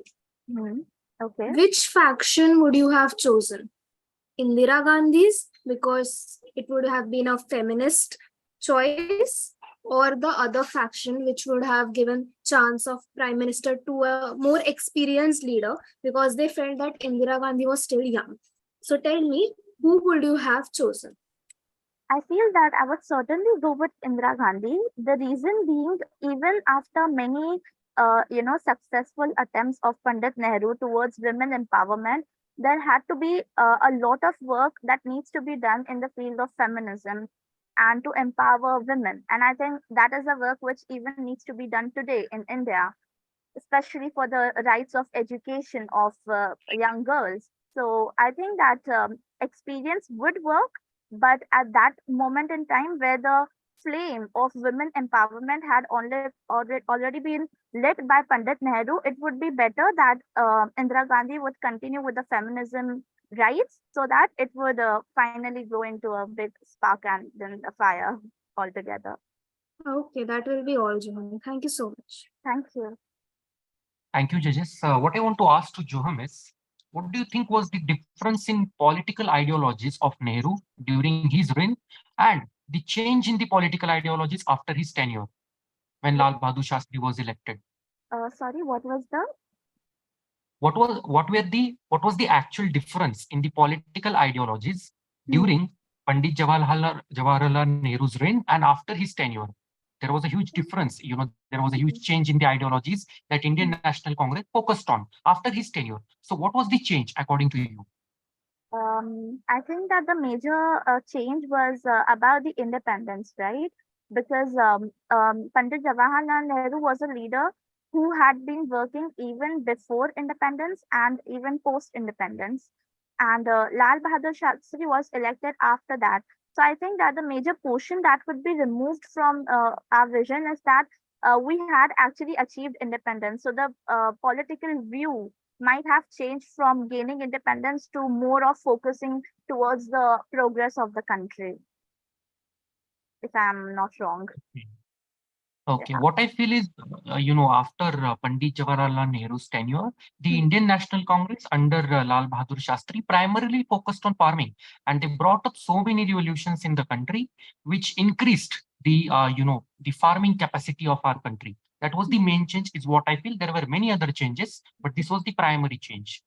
Okay. which faction would you have chosen? Indira Gandhi's, because it would have been a feminist choice, or the other faction which would have given chance of prime minister to a more experienced leader, because they felt that Indira Gandhi was still young. So tell me, who would you have chosen? I feel that I would certainly go with Indira Gandhi. The reason being, even after many, successful attempts of Pandit Nehru towards women empowerment, there had to be a lot of work that needs to be done in the field of feminism and to empower women. And I think that is a work which even needs to be done today in India, especially for the rights of education of young girls. So I think that experience would work, but at that moment in time where the flame of women empowerment had already been lit by Pandit Nehru, it would be better that Indira Gandhi would continue with the feminism rights so that it would finally grow into a big spark and then a fire altogether. Okay, that will be all, Johan. Thank you so much. Thank you. Thank you, judges. What I want to ask to Joham is, what do you think was the difference in political ideologies of Nehru during his reign and the change in the political ideologies after his tenure when Lal Bahadur Shastri was elected? Sorry, what was the? What was the actual difference in the political ideologies during Pandit Jawaharlal Nehru's reign and after his tenure? There was a huge difference. There was a huge change in the ideologies that Indian National Congress focused on after his tenure. So what was the change according to you? I think that the major change was about the independence, right? Because Pandit Jawaharlal Nehru was a leader who had been working even before independence and even post independence. And Lal Bahadur Shastri was elected after that. So I think that the major portion that would be removed from our vision is that we had actually achieved independence. So the political view might have changed from gaining independence to more of focusing towards the progress of the country, if I'm not wrong. Okay, what I feel is, after Pandit Jawaharlal Nehru's tenure, the Indian National Congress under Lal Bahadur Shastri primarily focused on farming, and they brought up so many revolutions in the country, which increased the, the farming capacity of our country. That was the main change, is what I feel. There were many other changes, but this was the primary change.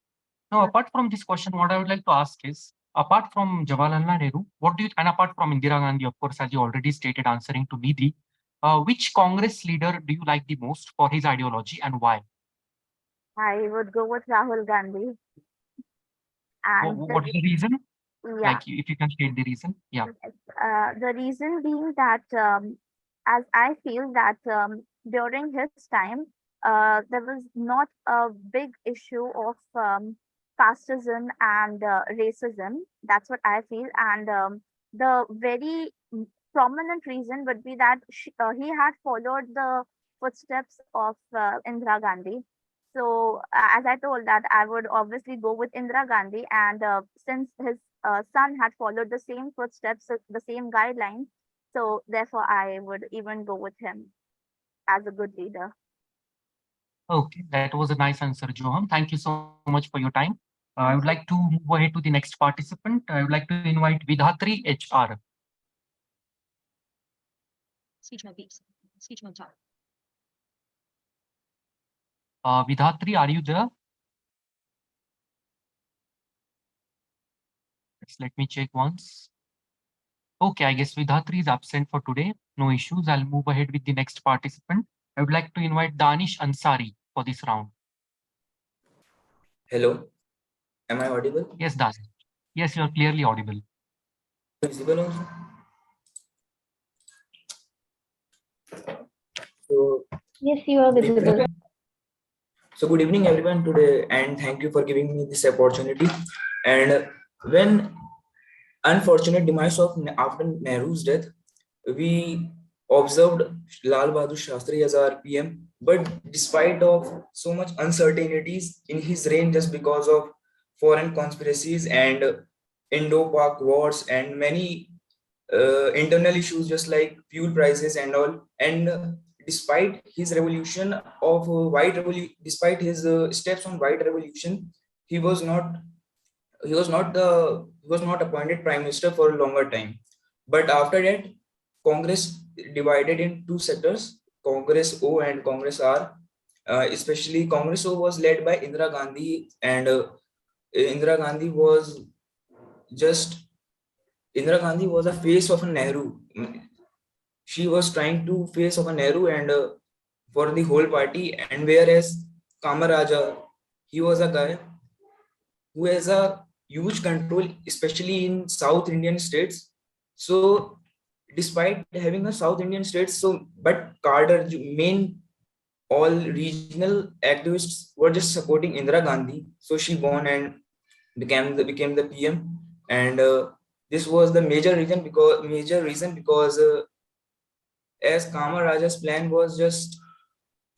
Now, apart from this question, what I would like to ask is, apart from Jawaharlal Nehru, and apart from Indira Gandhi, of course, as you already stated, answering to Nidhi, which Congress leader do you like the most for his ideology and why? I would go with Rahul Gandhi. And What is the reason? Yeah. Like, if you can state the reason. Yeah. The reason being that, as I feel that during his time, there was not a big issue of casteism and racism. That's what I feel. And the very prominent reason would be that he had followed the footsteps of Indira Gandhi. So, as I told that, I would obviously go with Indira Gandhi, and since his son had followed the same footsteps, the same guidelines, so therefore I would even go with him as a good leader. Okay, that was a nice answer, Joham. Thank you so much for your time. I would like to move ahead to the next participant. I would like to invite Vidhatri HR. Vidhatri, are you there? Let me check once. Okay, I guess Vidhatri is absent for today. No issues. I'll move ahead with the next participant. I would like to invite Danish Ansari for this round. Hello, am I audible? Yes, Danish. Yes, you are clearly audible. Visible also? So, Yes, you are good visible. evening. So good evening everyone today, and thank you for giving me this opportunity. And when unfortunate demise of after Nehru's death, we observed Lal Bahadur Shastri as our PM. But despite of so much uncertainties in his reign, just because of foreign conspiracies and Indo-Pak wars and many internal issues, just like fuel prices and all, and despite his revolution of despite his steps on white revolution, he was not he was not appointed prime minister for a longer time. But after that, Congress divided in two sectors, Congress O and Congress R. Especially Congress O was led by Indira Gandhi, and Indira Gandhi was just Indira Gandhi was a face of a Nehru. She was trying to face of a Nehru and for the whole party. And whereas Kamaraja, he was a guy who has a huge control, especially in South Indian states. So, despite having a South Indian states, but Carter, main all regional activists were just supporting Indira Gandhi. So she won and became the PM. And this was the major reason because as Kamaraja's plan was just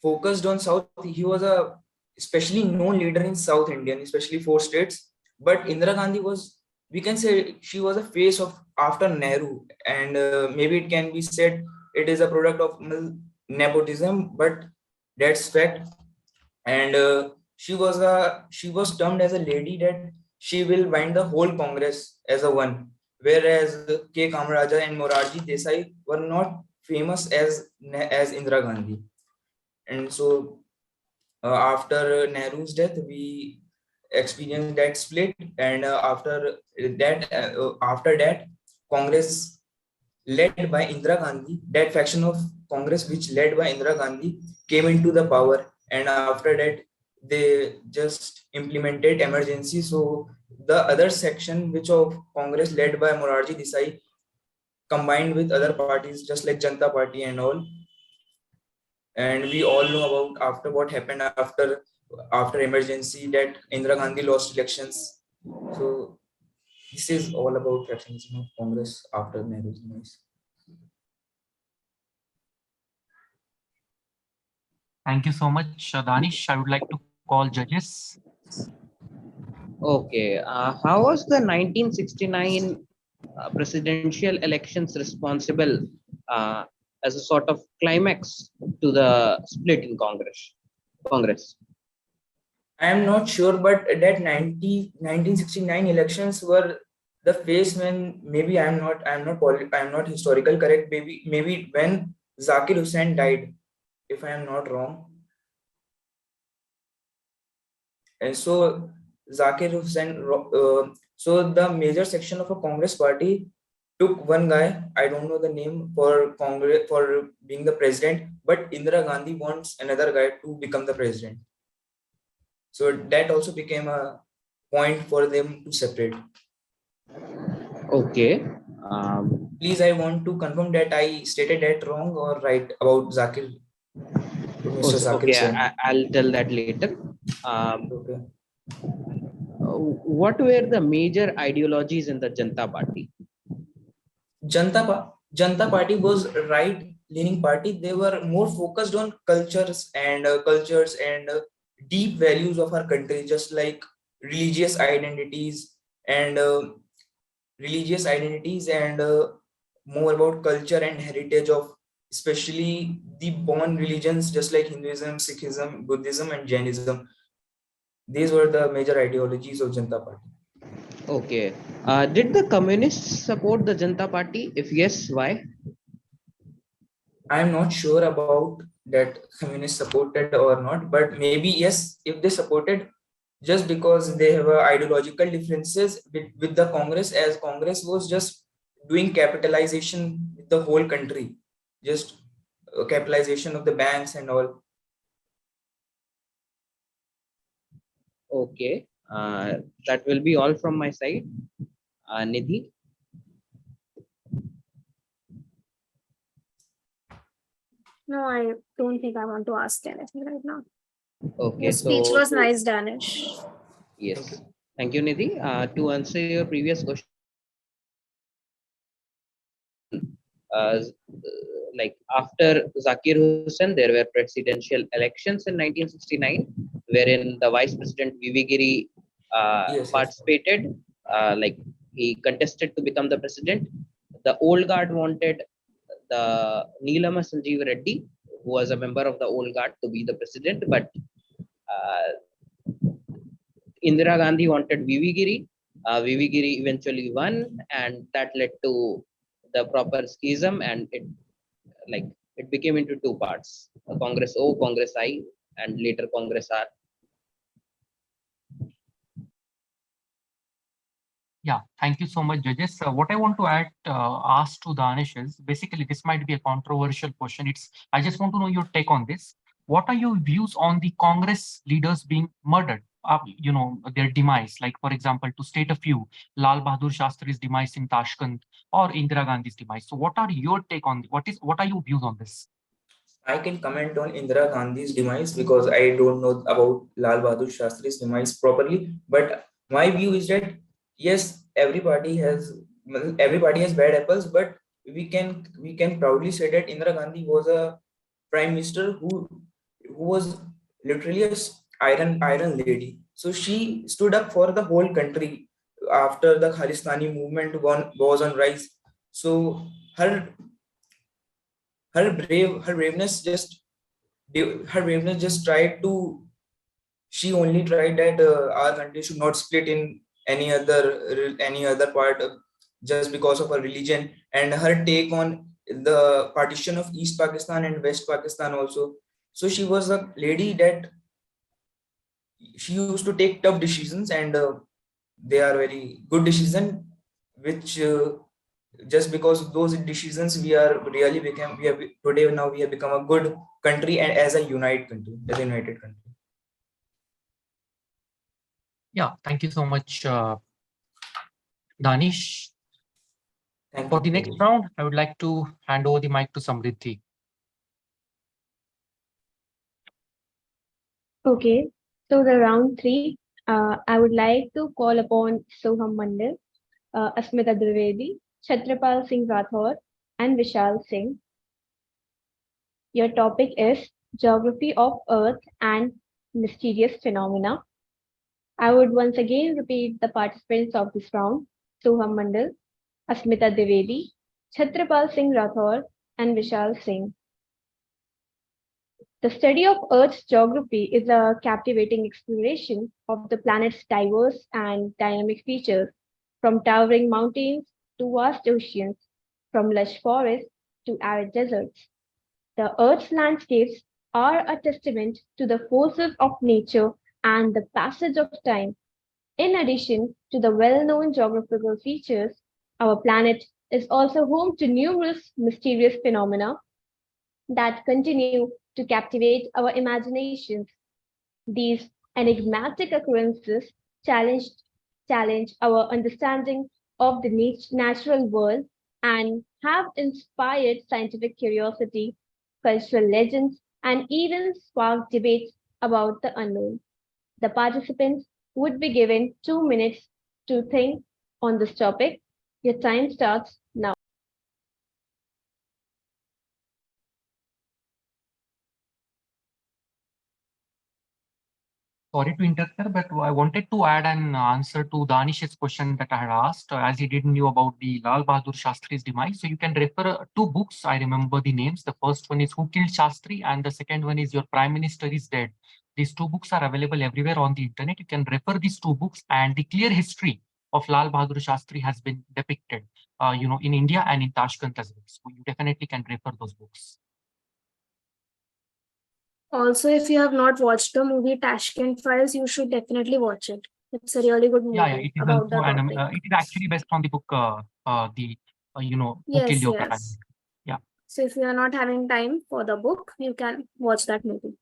focused on South, he was a especially known leader in South Indian, especially four states. But Indira Gandhi was, we can say, she was a face of after Nehru, and maybe it can be said it is a product of nepotism, but that's fact. And she was termed as a lady that she will bind the whole Congress as a one, whereas K. Kamaraja and Morarji Desai were not famous as Indira Gandhi. And so after Nehru's death, we experienced that split, and after that, Congress led by Indira Gandhi, that faction of Congress which led by Indira Gandhi came into the power, and after that they just implemented emergency. So the other section which of Congress led by Morarji Desai combined with other parties just like Janata Party and all, and we all know about after what happened after emergency, that Indira Gandhi lost elections. So this is all about fractionalism of Congress after Nehru's demise. Thank you so much, Danish. I would like to call judges. Okay, how was the 1969 presidential elections responsible as a sort of climax to the split in Congress? I am not sure, but that 1969 elections were the phase when maybe I'm not historical correct. Maybe when Zakir Hussain died, if I am not wrong. And so Zakir Hussain, so the major section of a Congress party took one guy, I don't know the name, for Congress for being the president, but Indira Gandhi wants another guy to become the president. So that also became a point for them to separate. Okay. Please, I want to confirm that I stated that wrong or right about Zakir. Mr. Zakir Okay, Hussain. I'll tell that later. Okay. What were the major ideologies in the Janata Party? Janata Party was right-leaning party. They were more focused on cultures and deep values of our country, just like religious identities and more about culture and heritage of especially the born religions, just like Hinduism, Sikhism, Buddhism, and Jainism. These were the major ideologies of Janata Party. Okay. Did the communists support the Janata Party? If yes, why? I'm not sure about that communists supported or not, but maybe yes, if they supported, just because they have ideological differences with the Congress, as Congress was just doing capitalization with the whole country, just capitalization of the banks and all. Okay, that will be all from my side. Nidhi. No, I don't think I want to ask anything right now. Okay, Your speech so was nice, Danish. yes, thank you, Nidhi. To answer your previous question, like after Zakir Hussain, there were presidential elections in 1969, wherein the Vice President VV Giri participated. Like he contested to become the president. The old guard wanted the Neelama Sanjeev Reddy, who was a member of the old guard, to be the president, but Indira Gandhi wanted VV Giri. VV Giri eventually won, and that led to the proper schism, and it became into two parts: Congress O, Congress I, and later Congress R. Yeah, thank you so much, judges. What I want to ask to Danish is basically this might be a controversial question. I just want to know your take on this. What are your views on the Congress leaders being murdered? Their demise. Like for example, to state a few, Lal Bahadur Shastri's demise in Tashkent or Indira Gandhi's demise. So, what are your take on what are your views on this? I can comment on Indira Gandhi's demise because I don't know about Lal Bahadur Shastri's demise properly. But my view is that yes, everybody has bad apples, but we can proudly say that Indira Gandhi was a prime minister who was literally a iron lady. So she stood up for the whole country after the Khalistani movement was on rise. So her her braveness just tried to she only tried that our country should not split in any other part just because of her religion, and her take on the partition of East Pakistan and West Pakistan also. So she was a lady that she used to take tough decisions, and they are very good decisions, which just because of those decisions we have today now we have become a good country and as a united country. Yeah, thank you so much, Danish. For the next round, I would like to hand over the mic to Samriddhi. Okay, so the round three, I would like to call upon Soham Mandal, Asmita Dwivedi, Chhatrapal Singh Rathore, and Vishal Singh. Your topic is Geography of Earth and Mysterious Phenomena. I would once again repeat the participants of this round: Soham Mandal, Asmita Dwivedi, Chhatrapal Singh Rathore, and Vishal Singh. The study of Earth's geography is a captivating exploration of the planet's diverse and dynamic features, from towering mountains to vast oceans, from lush forests to arid deserts. The Earth's landscapes are a testament to the forces of nature and the passage of time. In addition to the well-known geographical features, our planet is also home to numerous mysterious phenomena that continue to captivate our imaginations. These enigmatic occurrences challenge our understanding of the natural world and have inspired scientific curiosity, cultural legends, and even sparked debates about the unknown. The participants would be given 2 minutes to think on this topic. Your time starts now. Sorry to interfere, but I wanted to add an answer to Danish's question that I had asked, as he didn't know about the Lal Bahadur Shastri's demise. So you can refer two books. I remember the names. The first one is Who Killed Shastri, and the second one is Your Prime Minister is Dead. These two books are available everywhere on the internet. You can refer these two books, and the clear history of Lal Bahadur Shastri has been depicted, in India and in Tashkent as well. So you definitely can refer those books. Also, if you have not watched the movie Tashkent Files, you should definitely watch it. It's a really good movie Yeah, it is about the also, and topic. it is actually based on the book, Who Killed Yes, Your yes. Parents. Yeah. So if you are not having time for the book, you can watch that movie.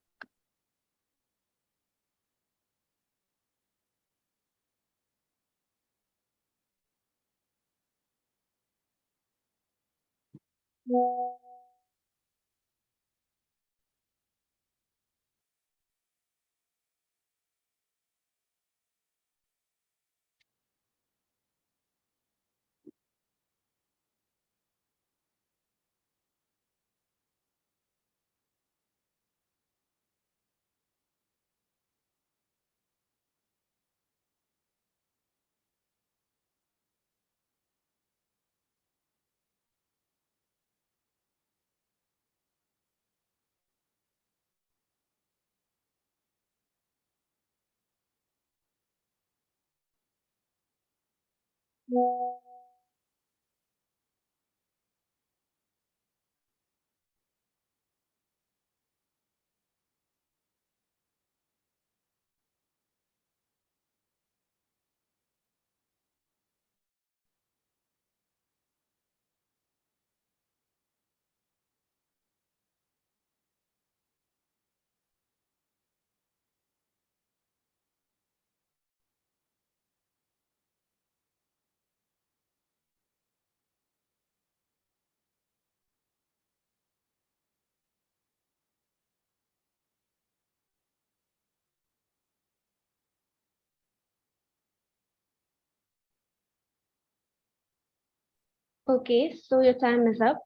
Okay, so your time is up.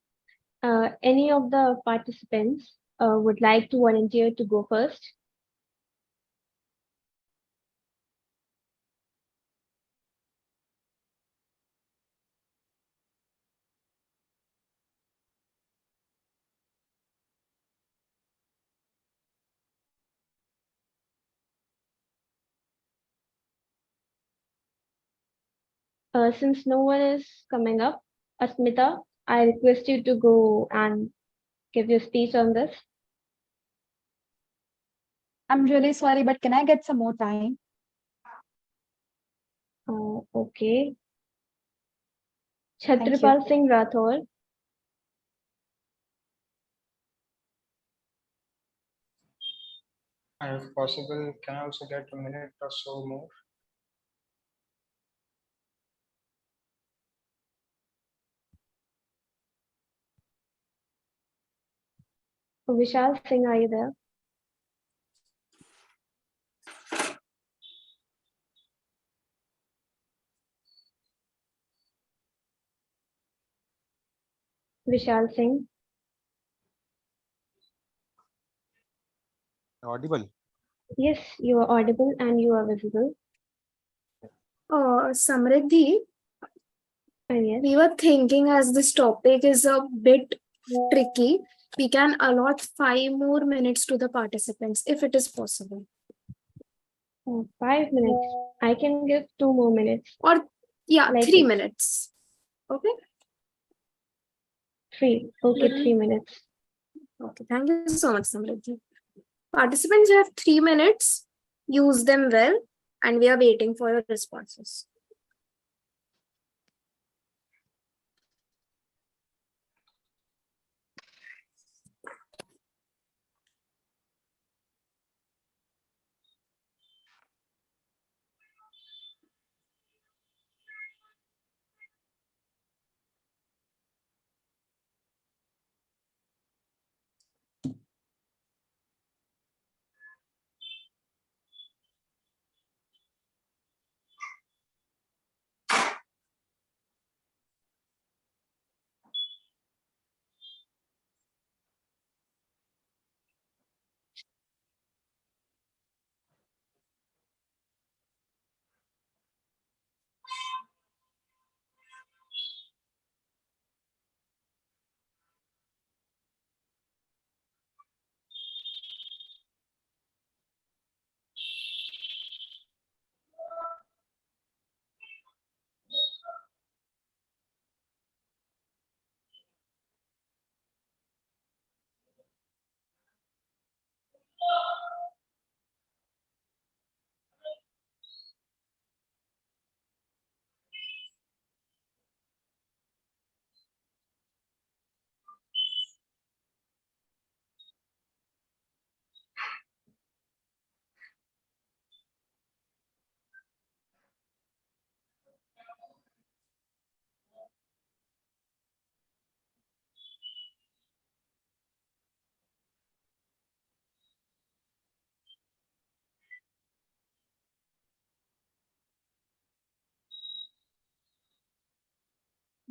Any of the participants would like to volunteer to go first? Since no one is coming up, Asmita, I request you to go and give your speech on this. I'm really sorry, but can I get some more time? Okay. Thank you. Chhatrapal Singh Rathore. If possible, can I also get a minute or so more? Vishal Singh, are you there? Vishal Singh. Audible? Yes, you are audible and you are visible. Samriddhi, Yes. we were thinking as this topic is a bit tricky, we can allot 5 more minutes to the participants if it is possible. 5 minutes. I can give 2 more minutes. Or yeah, Like 3 it. minutes. Okay. 3. Okay, 3 minutes. Okay, thank you so much, Samriddhi. Participants have 3 minutes. Use them well, and we are waiting for your responses.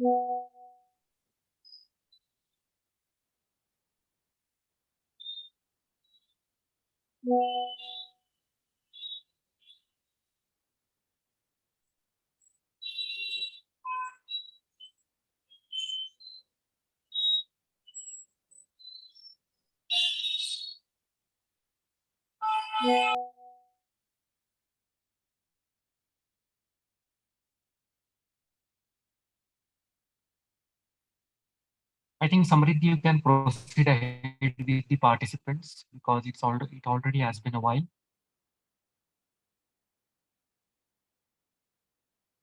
I think Samriddhi, you can proceed ahead with the participants because it already has been a while.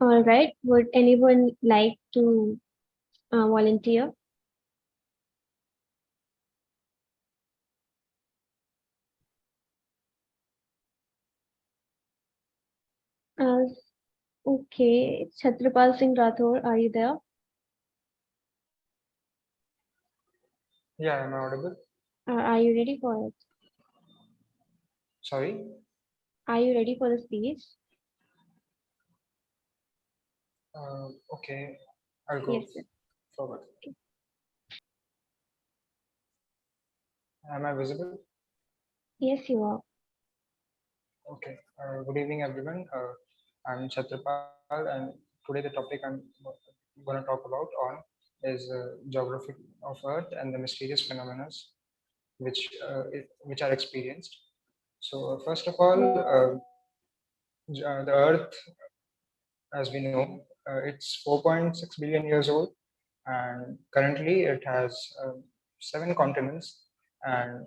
All right. Would anyone like to volunteer? Uh, okay. Chhatrapal Singh Rathore, are you there? Yeah, am I audible? Are you ready for it? Sorry. Are you ready for the speech? Okay, I'll go Yes, sir. forward. Am I visible? Yes, you are. Okay. Good evening, everyone. I'm Chhatrapal, and today the topic I'm going to talk about on is geography of Earth and the mysterious phenomena which are experienced. So, first of all, the Earth, as we know, it's 4.6 billion years old, and currently it has 7 continents, and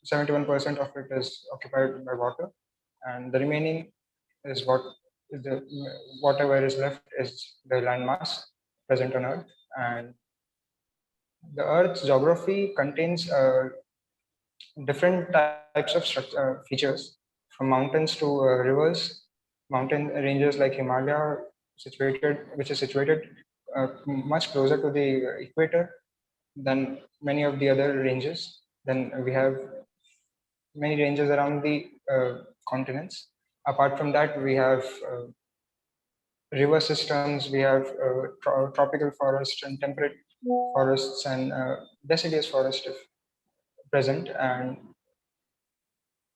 71% of it is occupied by water, and the remaining is whatever is left is the landmass present on Earth. And the Earth's geography contains different types of features, from mountains to rivers, mountain ranges like Himalaya, which is situated much closer to the equator than many of the other ranges. Then we have many ranges around the continents. Apart from that, we have river systems, we have tropical forests and temperate forests and deciduous forest if present. And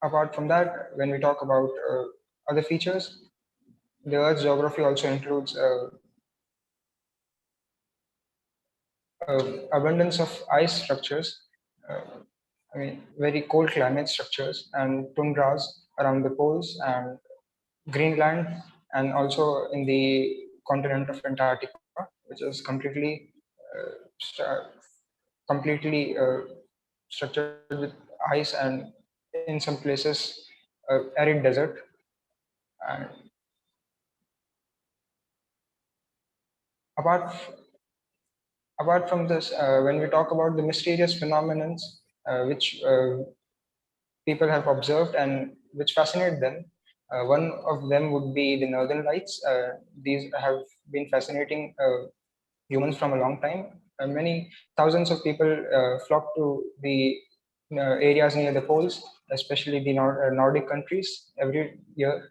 apart from that, when we talk about other features, the Earth's geography also includes abundance of ice structures, very cold climate structures and tundras around the poles and Greenland, and also in the continent of Antarctica, which is completely structured with ice and in some places arid desert. And apart apart from this, when we talk about the mysterious phenomenons which people have observed and which fascinate them, one of them would be the Northern Lights. These have been fascinating humans from a long time. Many thousands of people flock to the areas near the poles, especially the Nordic countries, every year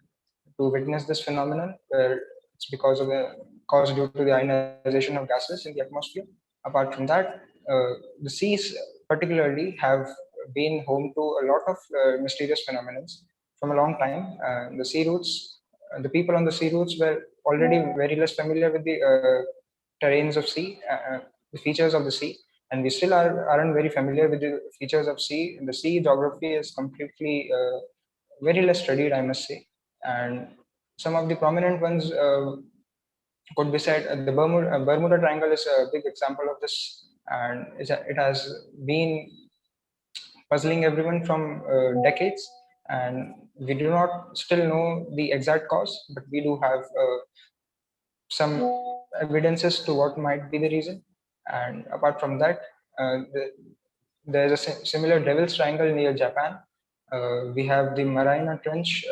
to witness this phenomenon, where it's because of the cause due to the ionization of gases in the atmosphere. Apart from that, the seas particularly have been home to a lot of mysterious phenomena from a long time. The sea routes, the people on the sea routes were already very less familiar with the terrains of sea, the features of the sea, and we still aren't very familiar with the features of sea. The sea geography is completely very less studied, I must say. And some of the prominent ones could be said. The Bermuda Triangle is a big example of this, and it has been puzzling everyone from decades. And we do not still know the exact cause, but we do have some evidences to what might be the reason. And apart from that, there's a similar Devil's Triangle near Japan. We have the Mariana Trench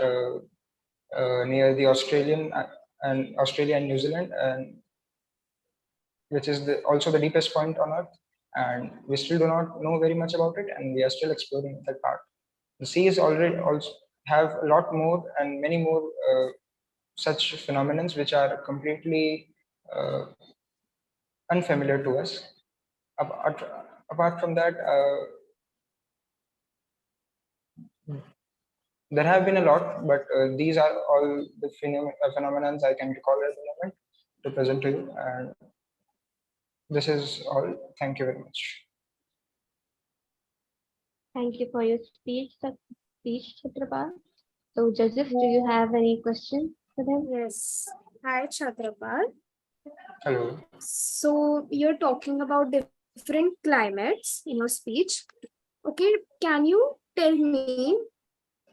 near the Australia and New Zealand, and which is also the deepest point on Earth. And we still do not know very much about it, and we are still exploring that part. The seas already also have a lot more and many more such phenomena which are completely unfamiliar to us. Apart from that, there have been a lot, but these are all the phenomena I can recall at the moment to present to you. And this is all. Thank you very much. Thank you for your speech, Chhatrapal. So, judges, do you have any questions for them? Yes. Hi, Chhatrapal. Hello. So you're talking about different climates in your speech. Okay, can you tell me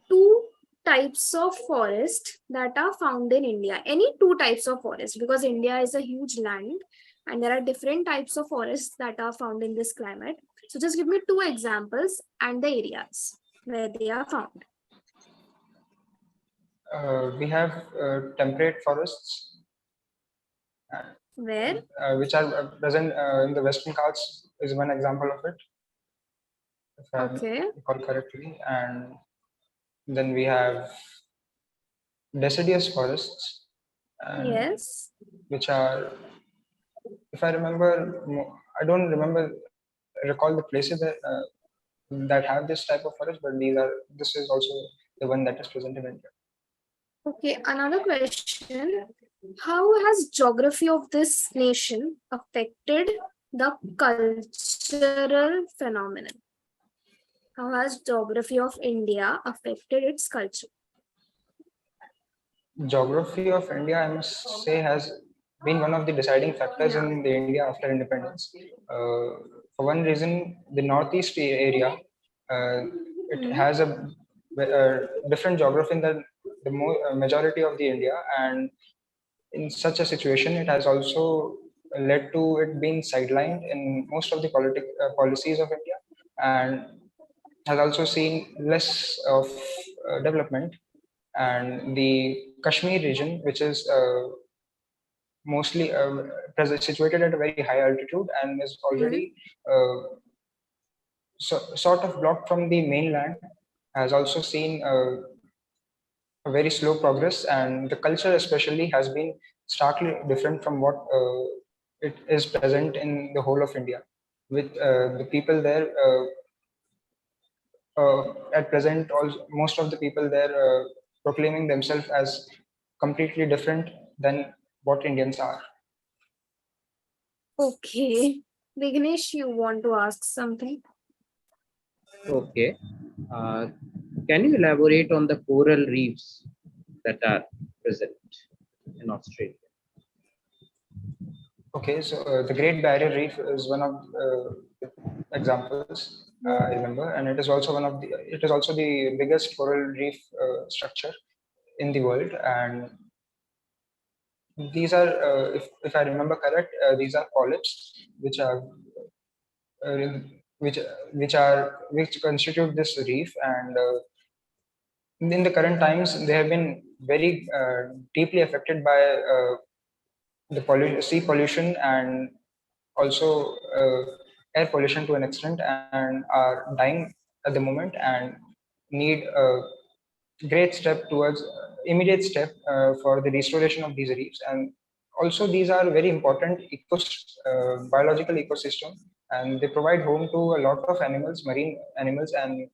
two types of forest that are found in India? Any two types of forest, because India is a huge land and there are different types of forests that are found in this climate. So just give me two examples and the areas where they are found. We have temperate forests, Where? which are present in the Western Ghats is one example of it, if I recall correctly. And then we have deciduous forests, Yes, which are, if I remember, I don't recall the places that have this type of forest, but this is also the one that is present in India. okay, another question. How has geography of this nation affected the cultural phenomenon? How has geography of India affected its culture? Geography of India, I must say, has been one of the deciding factors in the India after independence. For one reason, the northeast area, it has a different geography than the majority of the India, and in such a situation, it has also led to it being sidelined in most of the policies of India, and has also seen less of development. And the Kashmir region, which is mostly situated at a very high altitude and is already sort of blocked from the mainland, has also seen a very slow progress, and the culture especially has been starkly different from what it is present in the whole of India, with the people there at present, also most of the people there proclaiming themselves as completely different than what Indians are. Okay. Vignesh, you want to ask something? Okay. Can you elaborate on the coral reefs that are present in Australia? Okay, so the Great Barrier Reef is one of the examples I remember, and it is also the biggest coral reef structure in the world. And these are, if I remember correct, these are polyps uh, which constitute this reef, and in the current times they have been very deeply affected by the sea pollution and also air pollution to an extent, and are dying at the moment, and need a great step towards immediate step for the restoration of these reefs. And also these are very important biological ecosystem, and they provide home to a lot of animals, marine animals, and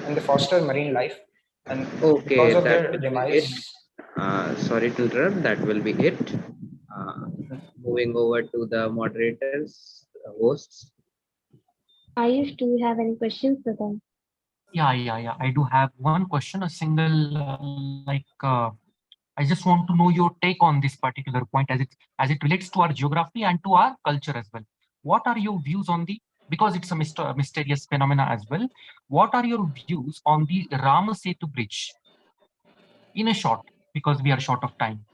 they foster marine life. And Okay, because of that their will be demise, it. Sorry to interrupt. That will be it. Moving over to the moderators, hosts. Ayush, do you have any questions for them? Yeah. I do have one question, a single I just want to know your take on this particular point as it relates to our geography and to our culture as well. What are your views on because it's a mysterious phenomena as well. What are your views on the Rama Setu Bridge? In a short, because we are short of time.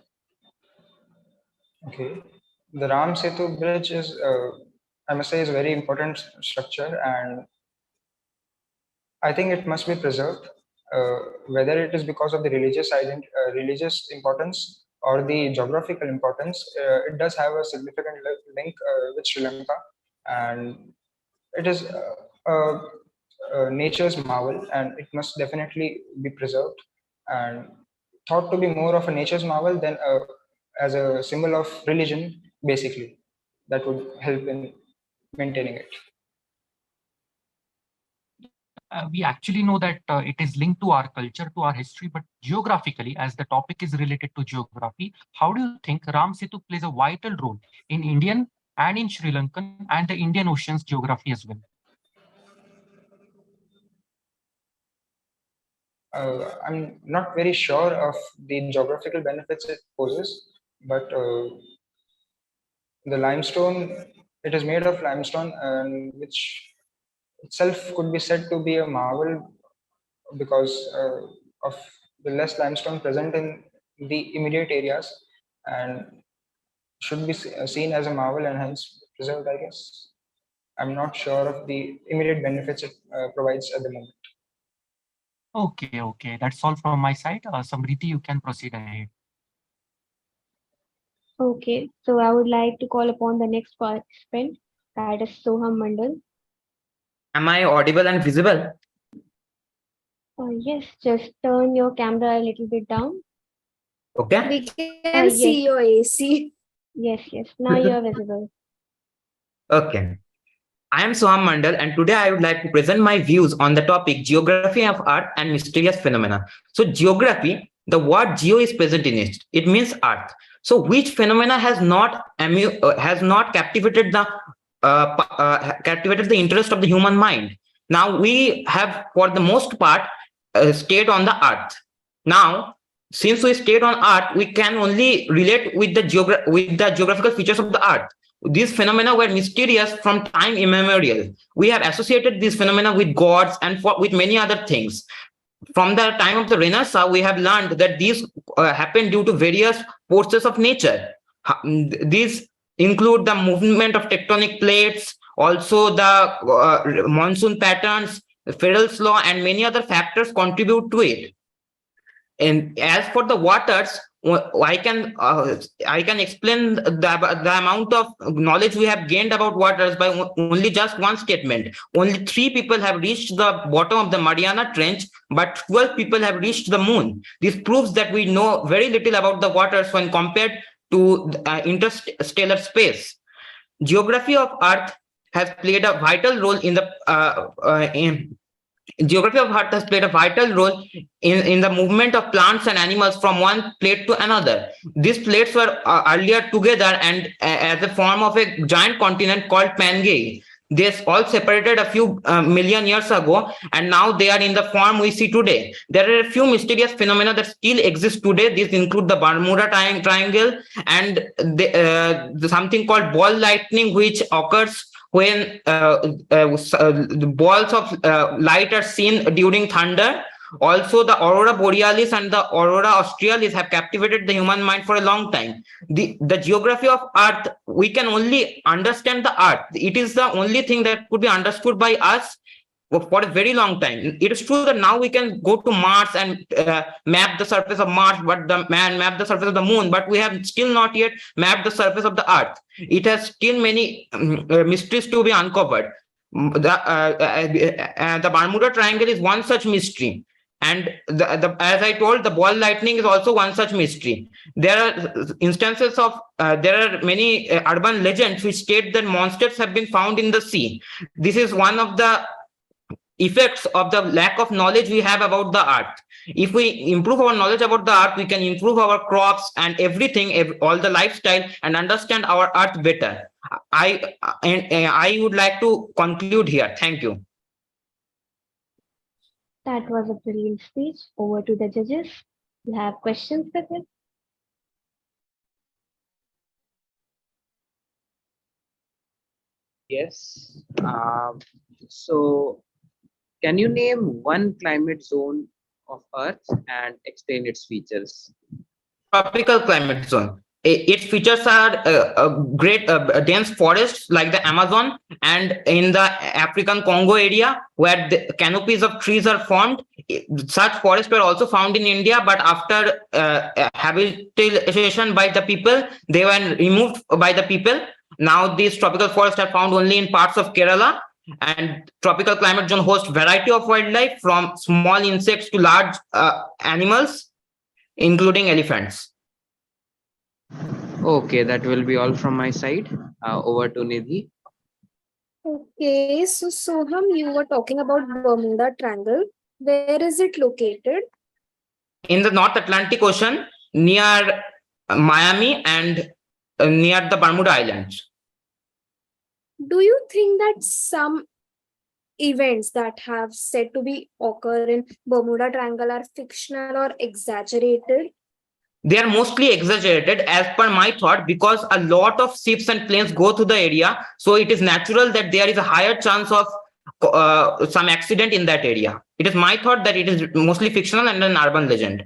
okay, the Ram Setu bridge is, I must say, is a very important structure, and I think it must be preserved, whether it is because of the religious importance or the geographical importance. It does have a significant link with Sri Lanka, and it is nature's marvel, and it must definitely be preserved and thought to be more of a nature's marvel than as a symbol of religion, basically. that would help in maintaining it. We actually know that it is linked to our culture, to our history, but geographically, as the topic is related to geography, how do you think Ram Setu plays a vital role in Indian and in Sri Lankan and the Indian Ocean's geography as well? I'm not very sure of the geographical benefits it poses, but the limestone, it is made of limestone, and which itself could be said to be a marvel because of the less limestone present in the immediate areas, and should be seen as a marvel and hence preserved, I guess. I'm not sure of the immediate benefits it provides at the moment. Okay, that's all from my side. Samriti, you can proceed ahead. Okay, so I would like to call upon the next participant, that is Soham Mandal. Am I audible and visible? Yes, just turn your camera a little bit down. Okay. We can see your AC. Yes, now you are visible. Okay. I am Soham Mandal, and today I would like to present my views on the topic Geography of Earth and Mysterious Phenomena. So, geography, the word geo is present in it. It means Earth. So, which phenomena has not captivated the interest of the human mind? Now, we have, for the most part, stayed on the Earth. Now, since we stayed on Earth, we can only relate with the geographical features of the Earth. These phenomena were mysterious from time immemorial. We have associated these phenomena with gods and with many other things. From the time of the Renaissance, we have learned that these happen due to various forces of nature. These include the movement of tectonic plates, also the monsoon patterns, Farrell's law, and many other factors contribute to it. And as for the waters, I can explain the amount of knowledge we have gained about waters by only just one statement. Only 3 people have reached the bottom of the Mariana Trench, but 12 people have reached the moon. This proves that we know very little about the waters when compared to interstellar space. Geography of Earth has played a vital role in the Geography of Earth has played a vital role in the movement of plants and animals from one plate to another. These plates were earlier together and as a form of a giant continent called Pangaea. They all separated a few million years ago, and now they are in the form we see today. There are a few mysterious phenomena that still exist today. These include the Bermuda Triangle and something called ball lightning, which occurs when the balls of light are seen during thunder. Also, the aurora borealis and the aurora australis have captivated the human mind for a long time. The geography of Earth, we can only understand the Earth. It is the only thing that could be understood by us for a very long time. It is true that now we can go to Mars and map the surface of Mars, but map the surface of the moon, but we have still not yet mapped the surface of the Earth. It has still many mysteries to be uncovered. The Bermuda Triangle is one such mystery. And as I told, the ball lightning is also one such mystery. There are instances of, there are many urban legends which state that monsters have been found in the sea. This is one of the effects of the lack of knowledge we have about the Earth. If we improve our knowledge about the Earth, we can improve our crops and everything, all the lifestyle, and understand our Earth better. I would like to conclude here. Thank you. That was a brilliant speech. Over to the judges. You have questions, Kapil? Yes. So, can you name one climate zone of Earth and explain its features? Tropical climate zone. Its features are great dense forests like the Amazon and in the African Congo area where the canopies of trees are formed. Such forests were also found in India, but after habitation by the people, they were removed by the people. Now these tropical forests are found only in parts of Kerala, and tropical climate zone hosts variety of wildlife from small insects to large animals, including elephants. Okay, that will be all from my side. Over to Nidhi. Okay, so Soham, you were talking about Bermuda Triangle. Where is it located? In the North Atlantic Ocean, near Miami and near the Bermuda Islands. Do you think that some events that have said to be occur in Bermuda Triangle are fictional or exaggerated? They are mostly exaggerated as per my thought, because a lot of ships and planes go through the area. So it is natural that there is a higher chance of some accident in that area. It is my thought that it is mostly fictional and an urban legend.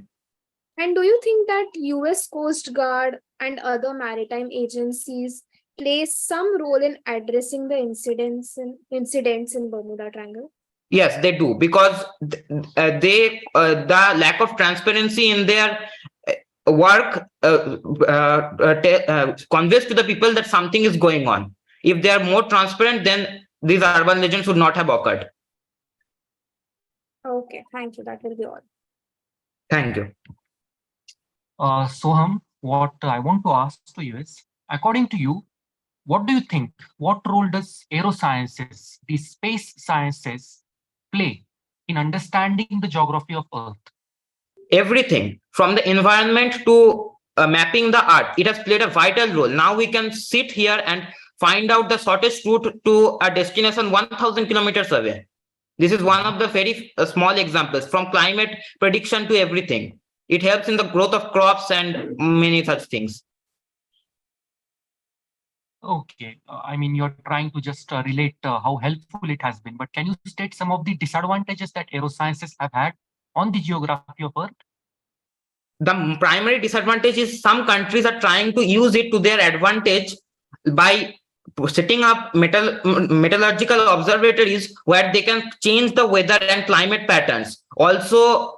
And do you think that US Coast Guard and other maritime agencies play some role in addressing the incidents in Bermuda Triangle? Yes, they do, because the lack of transparency in their work conveys to the people that something is going on. If they are more transparent, then these urban legends would not have occurred. Okay, thank you. That will be all. Thank you. Soham, what I want to ask to you is, according to you, what do you think? What role does aerosciences, the space sciences, play in understanding the geography of Earth? Everything from the environment to mapping the Earth, it has played a vital role. Now we can sit here and find out the shortest route to a destination 1,000 kilometers away. This is one of the very small examples, from climate prediction to everything. It helps in the growth of crops and many such things. Okay, I mean, you're trying to just relate how helpful it has been, but can you state some of the disadvantages that aerosciences have had on the geography of Earth? The primary disadvantage is some countries are trying to use it to their advantage by setting up metallurgical observatories where they can change the weather and climate patterns. Also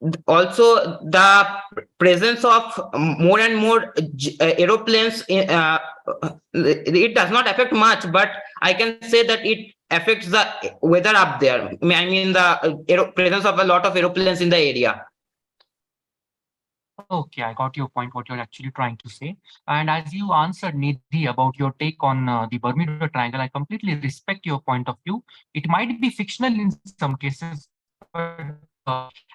the presence of more and more aeroplanes it does not affect much, but I can say that it affects the weather up there. I mean the presence of a lot of aeroplanes in the area. Okay, I got your point, what you're actually trying to say. And as you answered, Nidhi, about your take on the Bermuda Triangle, I completely respect your point of view. It might be fictional in some cases, but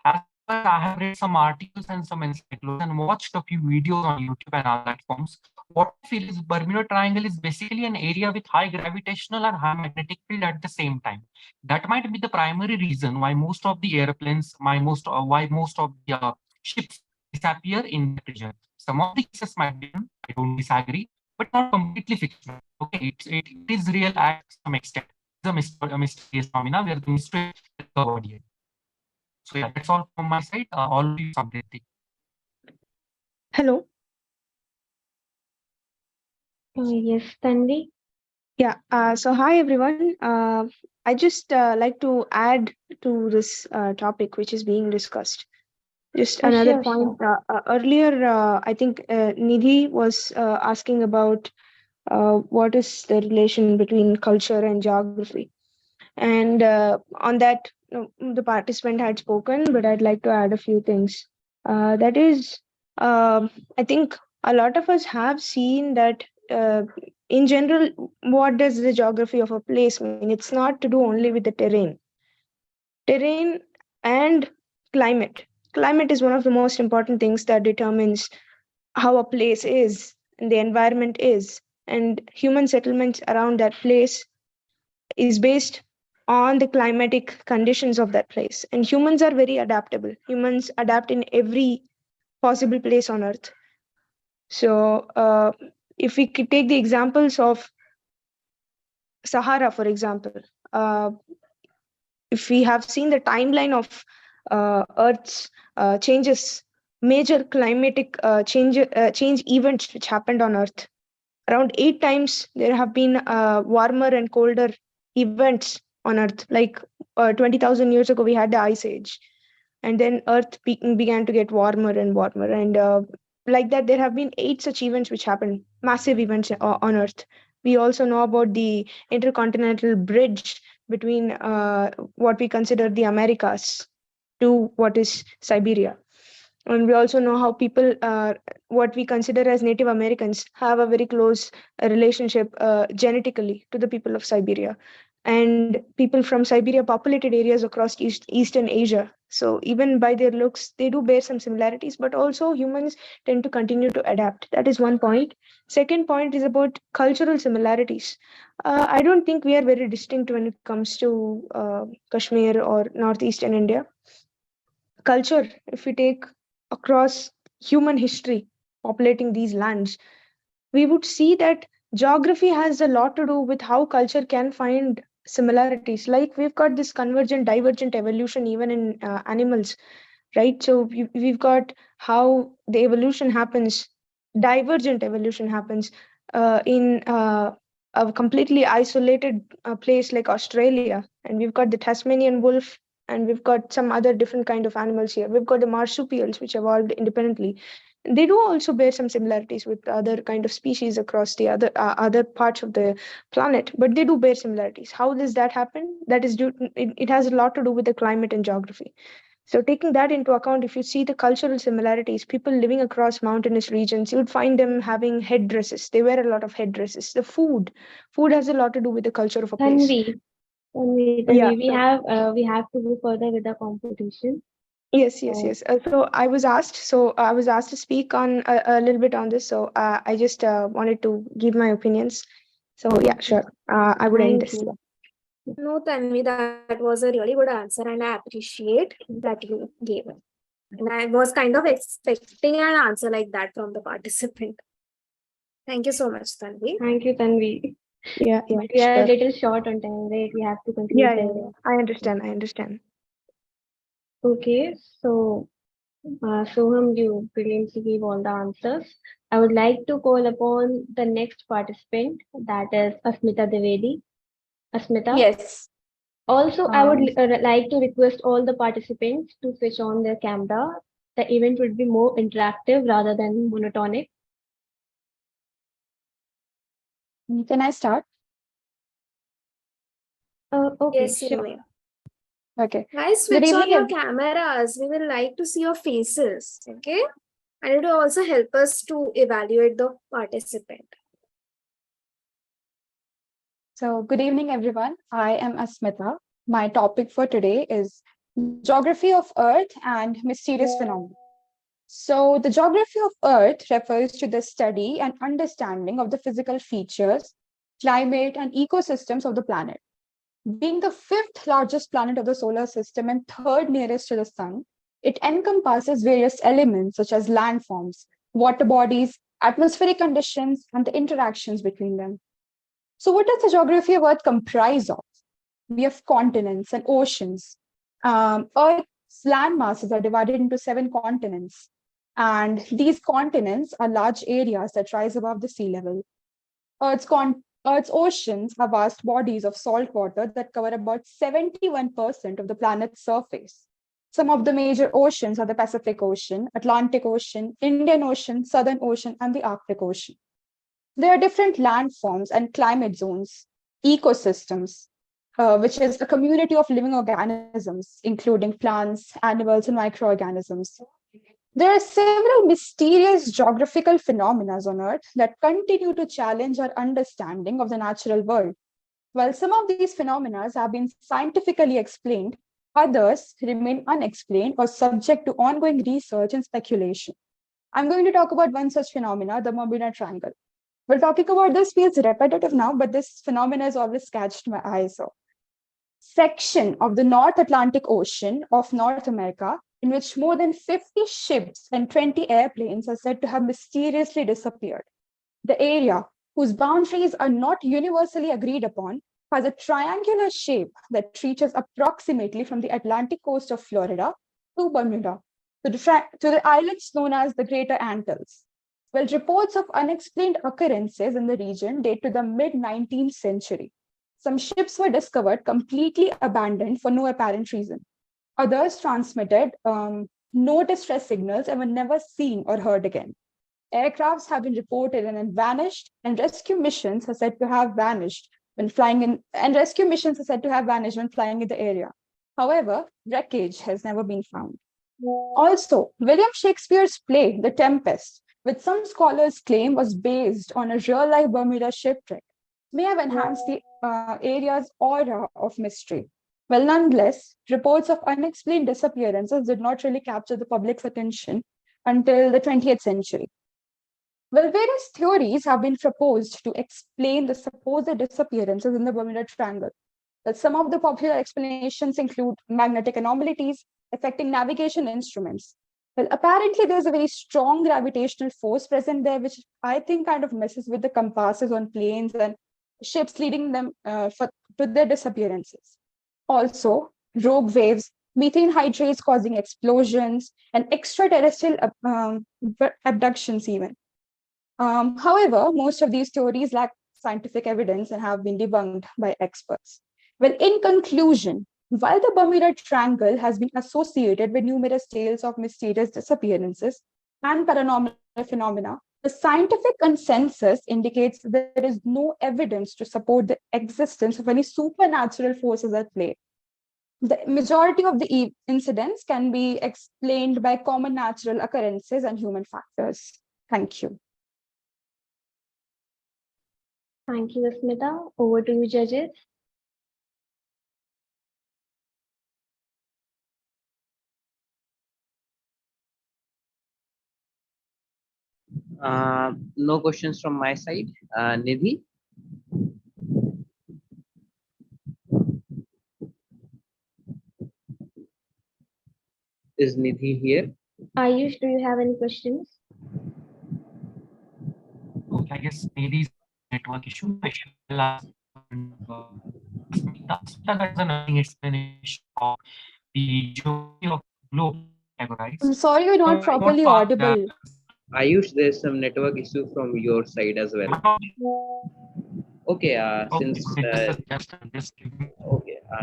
as I have read some articles and some encyclopedias and watched a few videos on YouTube and other platforms, what I feel is Bermuda Triangle is basically an area with high gravitational and high magnetic field at the same time. That might be the primary reason why most of the airplanes, why most of the ships disappear in that region. Some of the cases might be, I don't disagree, but not completely fictional. Okay, it is real at some extent. It's a mysterious phenomena where the mystery is covered yet. So yeah, that's all from my side. All of you, Samriti. Hello. Yes, Tanvi. Yeah. So hi everyone. I just like to add to this topic which is being discussed. Just another Sure, point. sure. Earlier, I think Nidhi was asking about what is the relation between culture and geography. And on that, the participant had spoken, but I'd like to add a few things. That is, I think a lot of us have seen that in general, what does the geography of a place mean? It's not to do only with the terrain and climate. Climate is one of the most important things that determines how a place is and the environment is, and human settlements around that place is based on the climatic conditions of that place. And humans are very adaptable. Humans adapt in every possible place on earth. So if we could take the examples of Sahara, for example, if we have seen the timeline of Earth's changes, major climatic change events which happened on Earth, around 8 times there have been warmer and colder events on Earth. Like 20,000 years ago, we had the Ice Age, and then Earth began to get warmer and warmer, and like that, there have been 8 such events which happened, massive events on Earth. We also know about the intercontinental bridge between what we consider the Americas to what is Siberia. And we also know how people, what we consider as Native Americans, have a very close relationship genetically to the people of Siberia. And people from Siberia populated areas across Eastern Asia. So even by their looks, they do bear some similarities, but also humans tend to continue to adapt. That is one point. Second point is about cultural similarities. I don't think we are very distinct when it comes to Kashmir or Northeastern India. Culture, if we take across human history populating these lands, we would see that geography has a lot to do with how culture can find similarities. Like we've got this convergent divergent evolution even in animals, right? So we've got how the evolution happens, divergent evolution happens in a completely isolated place like Australia, and we've got the Tasmanian wolf, and we've got some other different kind of animals here. We've got the marsupials, which evolved independently. They do also bear some similarities with other kind of species across the other parts of the planet, but they do bear similarities. How does that happen? That is due. It has a lot to do with the climate and geography. So taking that into account, if you see the cultural similarities, people living across mountainous regions, you would find them having headdresses. They wear a lot of headdresses. The food has a lot to do with the culture of a place. Tanvi, we have to go further with the competition. Yes. So I was asked. So I was asked to speak on a little bit on this. So I just wanted to give my opinions. So yeah, sure. I would end this. No, Tanvi, that was a really good answer, and I appreciate that you gave it. And I was kind of expecting an answer like that from the participant. Thank you so much, Tanvi. Thank you, Tanvi. Yeah. But we are a little short on time, right? We have to conclude. Yeah. I understand. Okay, so Soham, you brilliantly gave all the answers. I would like to call upon the next participant, that is Asmita Dwivedi. Asmita? Yes. Also, I would like to request all the participants to switch on their camera. The event would be more interactive rather than monotonic. Can I start? Okay, Yes, you sure. may. Okay. Guys, Good switch on evening, your cameras. We will like to see your faces. Okay. And it will also help us to evaluate the participant. So, good evening, everyone. I am Asmita. My topic for today is geography of Earth and mysterious phenomena. So, the geography of Earth refers to the study and understanding of the physical features, climate, and ecosystems of the planet. Being the fifth largest planet of the solar system and third nearest to the sun, it encompasses various elements such as landforms, water bodies, atmospheric conditions, and the interactions between them. So, what does the geography of Earth comprise of? We have continents and oceans. Earth's land masses are divided into 7 continents. And these continents are large areas that rise above the sea level. Earth's oceans are vast bodies of salt water that cover about 71% of the planet's surface. Some of the major oceans are the Pacific Ocean, Atlantic Ocean, Indian Ocean, Southern Ocean, and the Arctic Ocean. There are different landforms and climate zones, ecosystems, which is a community of living organisms, including plants, animals, and microorganisms. There are several mysterious geographical phenomena on Earth that continue to challenge our understanding of the natural world. While some of these phenomena have been scientifically explained, others remain unexplained or subject to ongoing research and speculation. I'm going to talk about one such phenomena, the Bermuda Triangle. Well, talking about this feels repetitive now, but this phenomena has always catched my eye. So, section of the North Atlantic Ocean of North America, in which more than 50 ships and 20 airplanes are said to have mysteriously disappeared. The area, whose boundaries are not universally agreed upon, has a triangular shape that reaches approximately from the Atlantic coast of Florida to Bermuda, to the islands known as the Greater Antilles. Well, reports of unexplained occurrences in the region date to the mid-19th century. Some ships were discovered completely abandoned for no apparent reason. Others transmitted no distress signals and were never seen or heard again. Aircrafts have been reported and then vanished, and rescue missions are said to have vanished when flying in, and rescue missions are said to have vanished when flying in the area. However, wreckage has never been found. Also, William Shakespeare's play, The Tempest, which some scholars claim was based on a real life Bermuda shipwreck, may have enhanced the area's aura of mystery. Well, nonetheless, reports of unexplained disappearances did not really capture the public's attention until the 20th century. Well, various theories have been proposed to explain the supposed disappearances in the Bermuda Triangle. But some of the popular explanations include magnetic anomalies affecting navigation instruments. Well, apparently there's a very strong gravitational force present there, which I think kind of messes with the compasses on planes and ships, leading them to their disappearances. Also, rogue waves, methane hydrates causing explosions, and extraterrestrial abductions even. However, most of these theories lack scientific evidence and have been debunked by experts. Well, in conclusion, while the Bermuda Triangle has been associated with numerous tales of mysterious disappearances and paranormal phenomena, the scientific consensus indicates that there is no evidence to support the existence of any supernatural forces at play. The majority of the incidents can be explained by common natural occurrences and human factors. Thank you. Thank you, Asmita. Over to you, judges. No questions from my side. Nidhi? Is Nidhi here? Ayush, do you have any questions? Okay, I guess Nidhi's network issue. I shall ask Smita an explanation of the geography of globe categorized. I'm sorry, you're not properly audible. Ayush, there's some network issue from your side as well. Okay,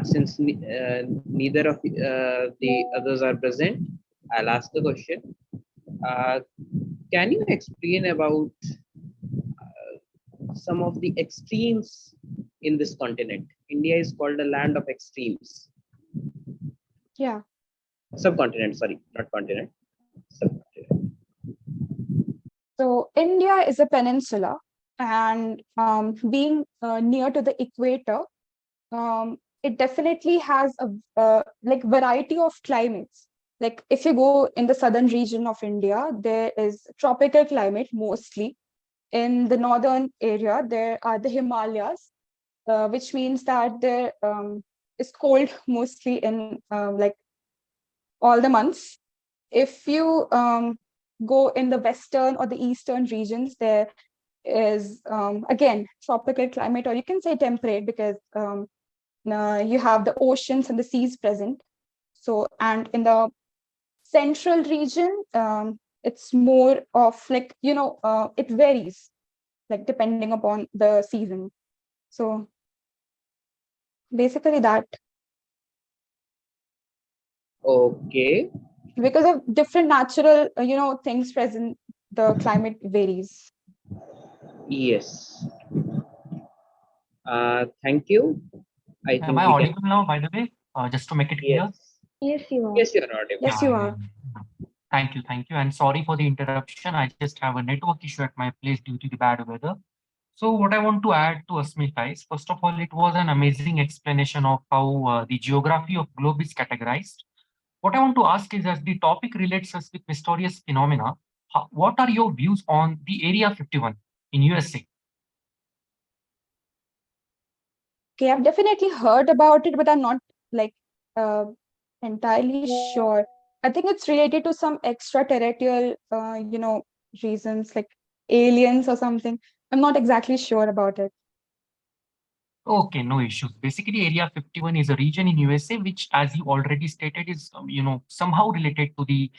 since neither of the others are present, I'll ask the question. Can you explain about some of the extremes in this continent? India is called a land of extremes. Yeah. Subcontinent, sorry, not continent. Subcontinent. So India is a peninsula, and being near to the equator, it definitely has a like variety of climates. Like if you go in the southern region of India, there is tropical climate mostly. In the northern area, there are the Himalayas, which means that there is cold mostly in like all the months. If you go in the western or the eastern regions, there is again tropical climate, or you can say temperate, because you have the oceans and the seas present. So, and in the central region, it's more of like, it varies, like depending upon the season. So basically that. Okay. Because of different natural, things present, the climate varies. Yes. Thank you. Am I audible now, by the way? Just to make it clear. Yes, you are. Yes, you are audible. Yes, you are. Thank you. And sorry for the interruption. I just have a network issue at my place due to the bad weather. So what I want to add to Asmita is, first of all, it was an amazing explanation of how the geography of globe is categorized. What I want to ask is, as the topic relates us with mysterious phenomena, what are your views on the Area 51 in USA? Okay, I've definitely heard about it, but I'm not like entirely sure. I think it's related to some extraterrestrial, reasons, like aliens or something. I'm not exactly sure about it. Okay, no issues. Basically, Area 51 is a region in USA, which, as you already stated, is somehow related to the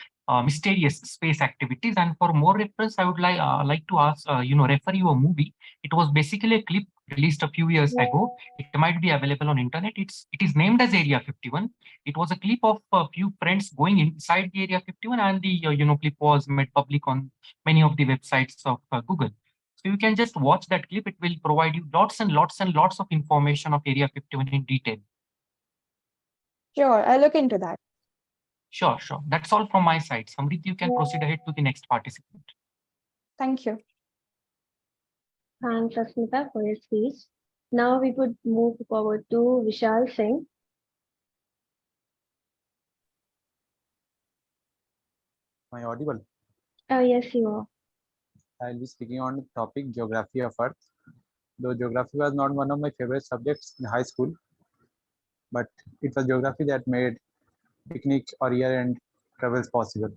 mysterious space activities. And for more reference, I would like to ask, refer you a movie. It was basically a clip released a few years ago. It might be available on internet. It is named as Area 51. It was a clip of a few friends going inside the Area 51, and the clip was made public on many of the websites of Google. So you can just watch that clip. It will provide you lots and lots and lots of information of Area 51 in detail. Sure, I'll look into that. Sure, sure. That's all from my side. Samrit, you can proceed ahead to the next participant. Thank you. Thanks, Asmita, for your speech. Now we would move forward to Vishal Singh. Am I audible? Yes, you are. I'll be speaking on the topic geography of Earth. Though geography was not one of my favorite subjects in high school, but it was geography that made picnic or year-end travels possible.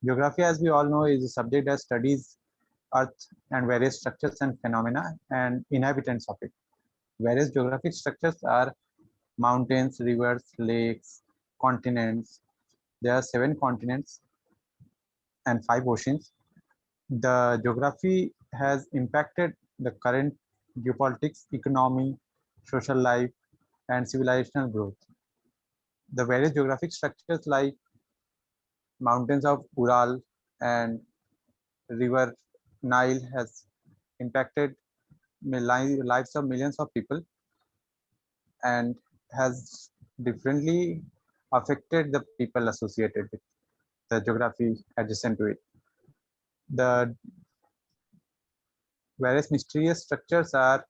Geography, as we all know, is a subject that studies Earth and various structures and phenomena and inhabitants of it. Various geographic structures are mountains, rivers, lakes, continents. There are 7 continents and 5 oceans. The geography has impacted the current geopolitics, economy, social life, and civilizational growth. The various geographic structures like mountains of Ural and river Nile has impacted lives of millions of people and has differently affected the people associated with the geography adjacent to it. The various mysterious structures are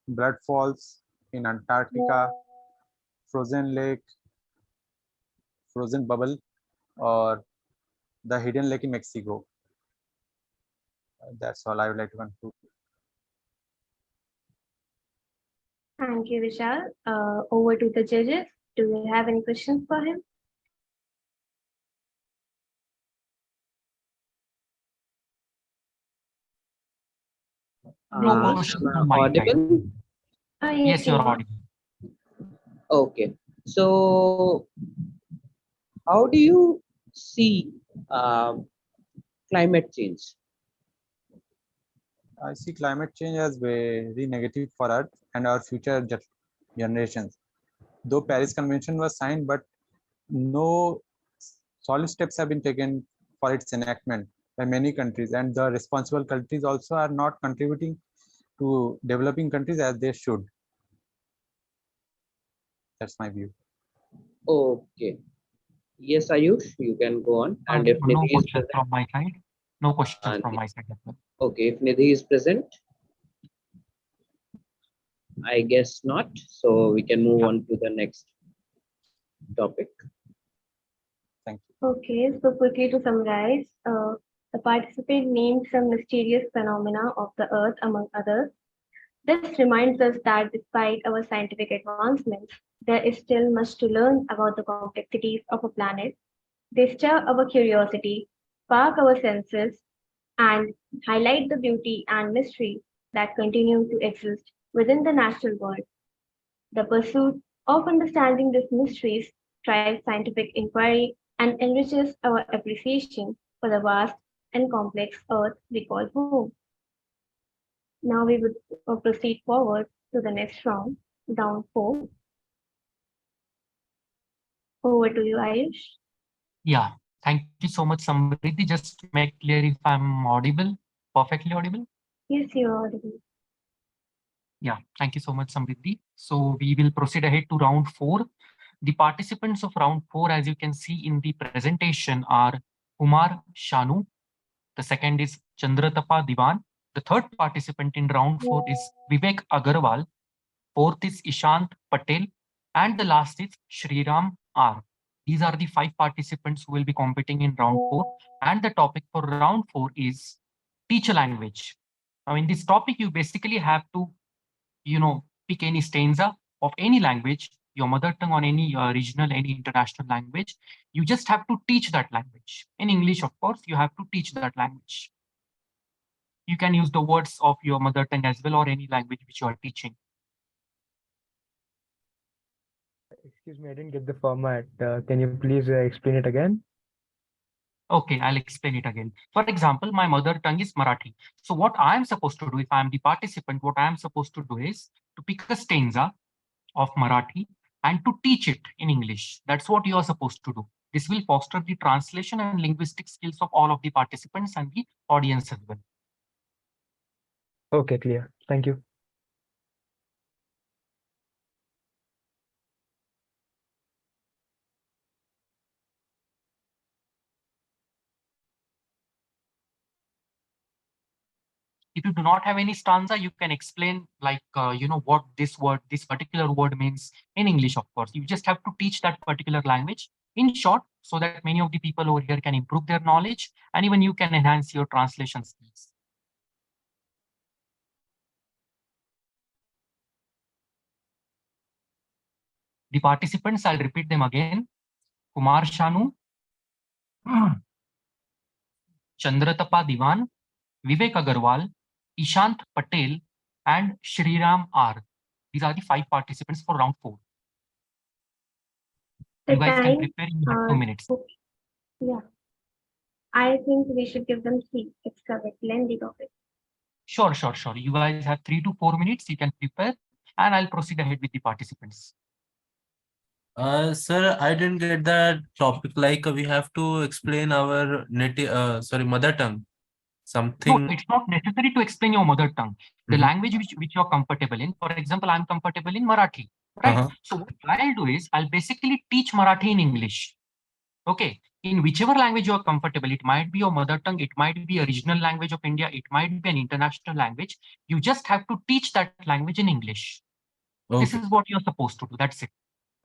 blood falls in Antarctica, frozen lake, frozen bubble, or the hidden lake in Mexico. That's all I would like to conclude. Thank you, Vishal. Over to the judges. Do you have any questions for him? No question Am I from my side. audible? Yes, you you're are. audible. Okay. So, how do you see climate change? I see climate change as very negative for Earth and our future generations. Though Paris Convention was signed, but no solid steps have been taken for its enactment by many countries, and the responsible countries also are not contributing to developing countries as they should. That's my view. Okay. Yes, Ayush, you can go on. And if No Nidhi is questions present, from my side. No questions and from my side as well. okay, if Nidhi is present, I guess not. So we can move on to the next topic. Thank you. Okay, so quickly to summarize, the participant named some mysterious phenomena of the Earth, among others. This reminds us that despite our scientific advancements, there is still much to learn about the complexities of a planet. They stir our curiosity, spark our senses, and highlight the beauty and mystery that continue to exist within the natural world. The pursuit of understanding these mysteries drives scientific inquiry and enriches our appreciation for the vast and complex earth we call home. Now we would proceed forward to the next round, round 4. Over to you, Ayush. Yeah, thank you so much, Samriddhi. Just make clear if I'm audible, perfectly audible. Yes, you are audible. Yeah, thank you so much, Samriddhi. So we will proceed ahead to round 4. The participants of round 4, as you can see in the presentation, are Kumar Shanu. The second is Chandratapa Diwan. The third participant in round 4 is Vivek Agarwal. Fourth is Ishant Patel. And the last is Shriram R. These are the 5 participants who will be competing in round 4. And the topic for round 4 is teach a language. Now, in this topic, you basically have to, pick any stanza of any language, your mother tongue on any regional, any international language. You just have to teach that language. In English, of course, you have to teach that language. You can use the words of your mother tongue as well or any language which you are teaching. Excuse me, I didn't get the format. Can you please explain it again? Okay, I'll explain it again. For example, my mother tongue is Marathi. So what I am supposed to do, if I am the participant, what I am supposed to do is to pick a stanza of Marathi and to teach it in English. That's what you are supposed to do. This will foster the translation and linguistic skills of all of the participants and the audience as well. Okay, clear. Thank you. you do not have any stanza, you can explain like, what this particular word means in English, of course. You just have to teach that particular language in short, so that many of the people over here can improve their knowledge, and even you can enhance your translation skills. The participants, I'll repeat them again. Kumar Shanu, Chandratapa Diwan, Vivek Agarwal, Ishant Patel, and Shriram R. These are the 5 participants for round 4. The You guys can time, prepare, you have 2 minutes. yeah. I think we should give them 3. It's a bit lengthy topic. Sure. You guys have 3 to 4 minutes. You can prepare, and I'll proceed ahead with the participants. Sir, I didn't get that topic. Like we have to explain our mother tongue. Something. No, it's not necessary to explain your mother tongue. The language which you're comfortable in. For example, I'm comfortable in Marathi, right? So what I'll do is I'll basically teach Marathi in English. Okay, in whichever language you are comfortable, it might be your mother tongue, it might be a regional language of India, it might be an international language. You just have to teach that language in English. Okay. This is what you're supposed to do. That's it.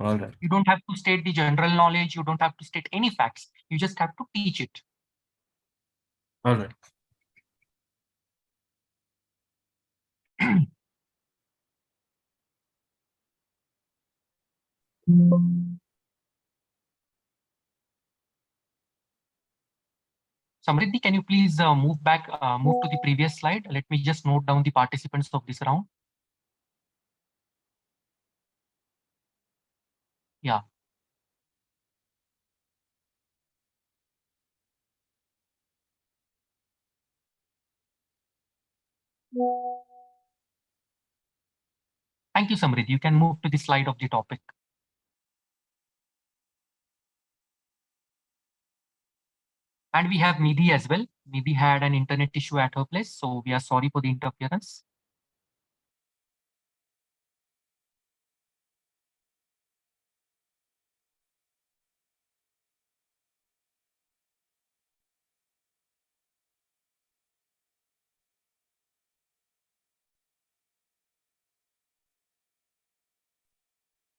All right. You don't have to state the general knowledge. You don't have to state any facts. You just have to teach it. All right. Samriddhi, can you please move to the previous slide? Let me just note down the participants of this round. Yeah. Thank you, Samriddhi. You can move to the slide of the topic. And we have Nidhi as well. Nidhi had an internet issue at her place, so we are sorry for the interference.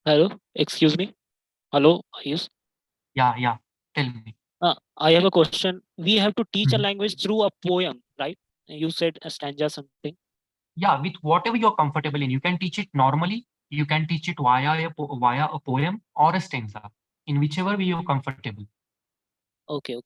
Hello, excuse me. Hello, yes. Yeah. Tell me. I have a question. We have to teach a language through a poem, right? You said a stanza something. Yeah, with whatever you're comfortable in. You can teach it normally. You can teach it via a poem or a stanza, in whichever way you're comfortable. Okay.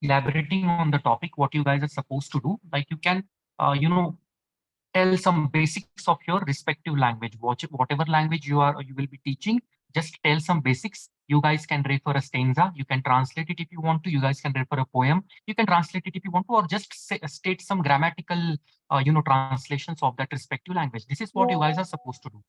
Elaborating on the topic, what you guys are supposed to do, like you can, tell some basics of your respective language. Whatever language you will be teaching, just tell some basics. You guys can refer a stanza. You can translate it if you want to. You guys can refer a poem. You can translate it if you want to, or just state some grammatical, translations of that respective language. This is what you guys are supposed to do.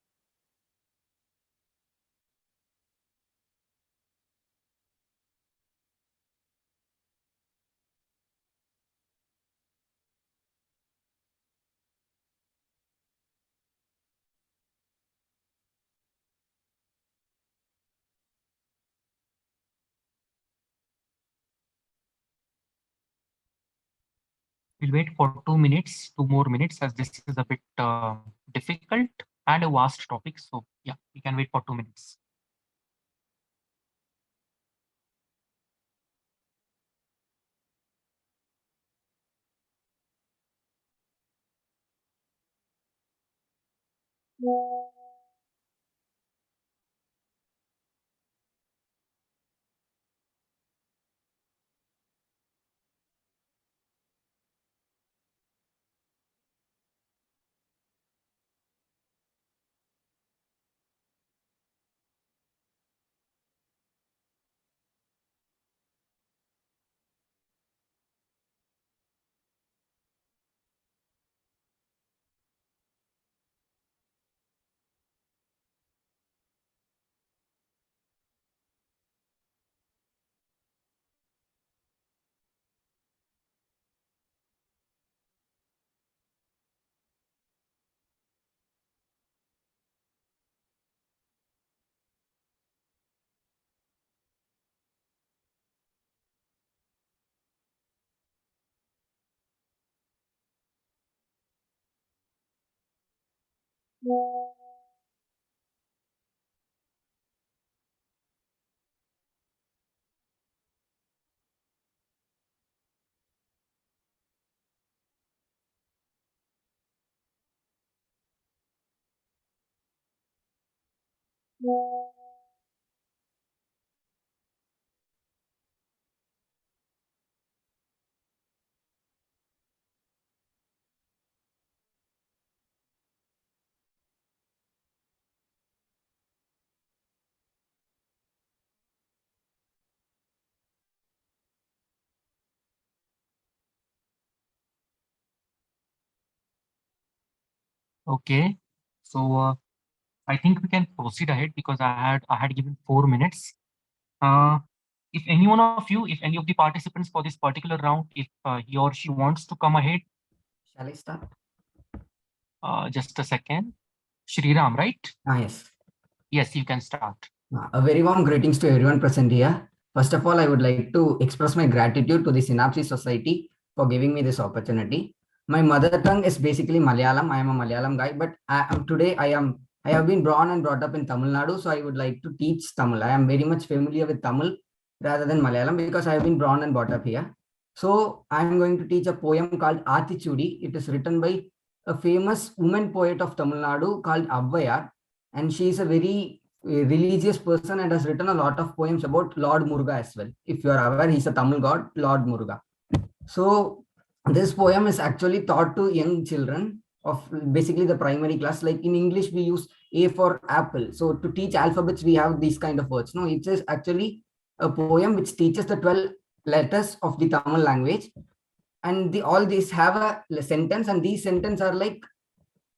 We'll wait for 2 minutes, 2 more minutes, as this is a bit difficult and a vast topic. So yeah, we can wait for 2 minutes. Okay, so I think we can proceed ahead because I had given 4 minutes. If any one of you, if any of the participants for this particular round, if he or she wants to come ahead, Shall I start? just a second. Shriram, right? Yes. Yes, you can start. A very warm greetings to everyone present here. First of all, I would like to express my gratitude to the Synapse Society for giving me this opportunity. My mother tongue is basically Malayalam. I am a Malayalam guy, but I have been born and brought up in Tamil Nadu, so I would like to teach Tamil. I am very much familiar with Tamil rather than Malayalam because I have been born and brought up here. So I am going to teach a poem called Atichudi. It is written by a famous woman poet of Tamil Nadu called Avvayar, and she is a very religious person and has written a lot of poems about Lord Muruga as well. If you are aware, he's a Tamil god, Lord Muruga. So this poem is actually taught to young children of basically the primary class. Like in English, we use A for apple. So to teach alphabets, we have these kind of words. No, it is actually a poem which teaches the 12 letters of the Tamil language. And all these have a sentence, and these sentences are like,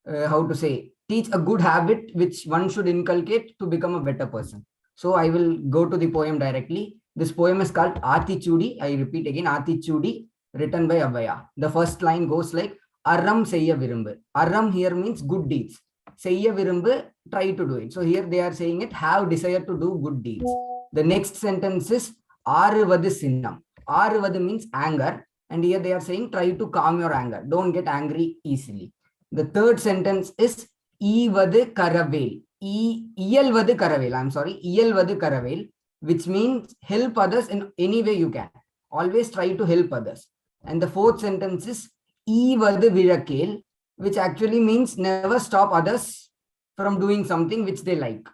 how to say, teach a good habit which one should inculcate to become a better person. So I will go to the poem directly. This poem is called Atichudi. I repeat again, Atichudi, written by Avvaya. The first line goes like, Aram Seyya Virumbu. Aram here means good deeds. Seyya Virumbu, try to do it. So here they are saying it, have desire to do good deeds. The next sentence is Aruvadu Sinnam. Aruvadu means anger. And here they are saying, try to calm your anger. Don't get angry easily. The third sentence is Ivadu Karavel. Iyalvadu Karavel. I'm sorry. Iyalvadu Karavel, which means help others in any way you can. Always try to help others. And the fourth sentence is Ivadu Virakel, which actually means never stop others from doing something which they like.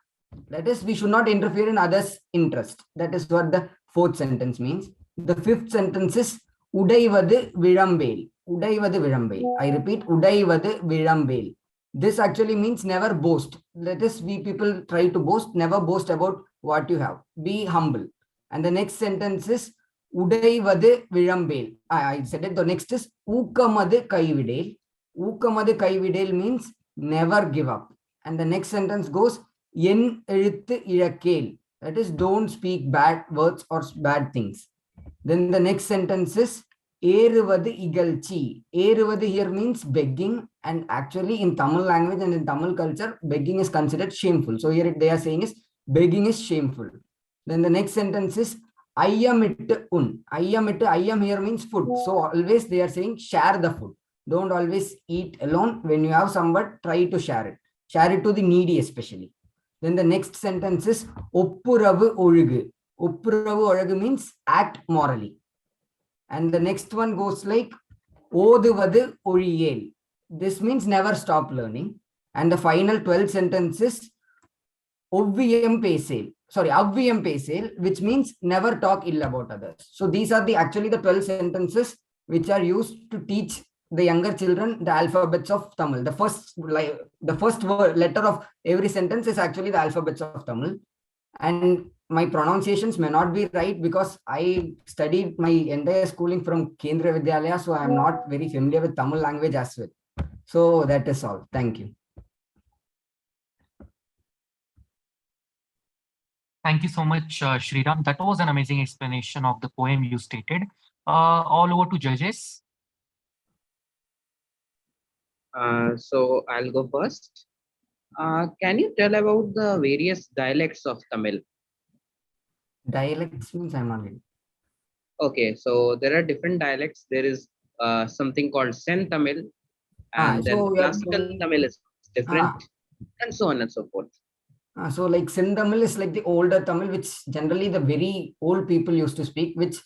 That is, we should not interfere in others' interest. That is what the fourth sentence means. The fifth sentence is Udaivadu Virambel. Udaivadu Virambel. I repeat, Udaivadu Virambel. This actually means never boast. That is, we people try to boast, never boast about what you have. Be humble. And the next sentence is Udaivadu Virambel. I said it. The next is Ukamadu Kaividel. Ukamadu Kaividel means never give up. And the next sentence goes Yen Elithu Irakel. That is, don't speak bad words or bad things. Then the next sentence is Eruvadu Igalchi. Eruvadu here means begging, and actually in Tamil language and in Tamil culture, begging is considered shameful. So here they are saying is begging is shameful. Then the next sentence is Ayyamittu un. Ayyam here means food. So always they are saying share the food. Don't always eat alone. When you have somebody, try to share it. Share it to the needy especially. Then the next sentence is Oppuravu Olugu. Oppuravu Olugu means act morally. And the next one goes like Oduvadu Oliyel. This means never stop learning. And the final 12 sentences Ovviyam Pesel. Sorry, Avviyam Pesel, which means never talk ill about others. So these are actually the 12 sentences which are used to teach the younger children the alphabets of Tamil. The first letter of every sentence is actually the alphabets of Tamil. And my pronunciations may not be right because I studied my entire schooling from Kendriya Vidyalaya, so I am not very familiar with Tamil language as well. So that is all. Thank you. Thank you so much, Shriram. That was an amazing explanation of the poem you stated. All over to judges. So I'll go first. Can you tell about the various dialects of Tamil? Dialects means I'm not getting. Okay, so there are different dialects. There is something called Sen Tamil, and then classical Tamil is different. and so on and so forth. So like Sin Tamil is like the older Tamil, which generally the very old people used to speak, which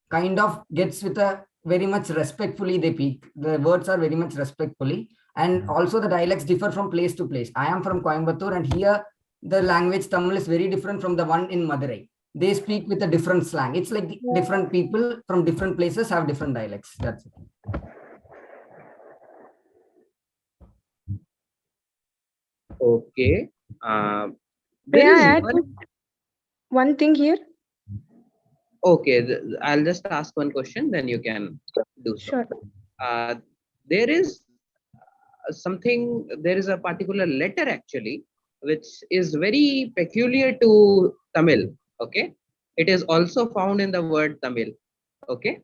kind of gets with a very much respectfully they speak. The words are very much respectfully. And also the dialects differ from place to place. I am from Coimbatore, and here the language Tamil is very different from the one in Madurai. They speak with a different slang. It's like the different people from different places have different dialects. That's it. Okay. May There I is add one. one thing here? Okay, I'll just ask one question, then you can do so. Sure. There is something, there is a particular letter actually, which is very peculiar to Tamil. Okay. It is also found in the word Tamil. Okay.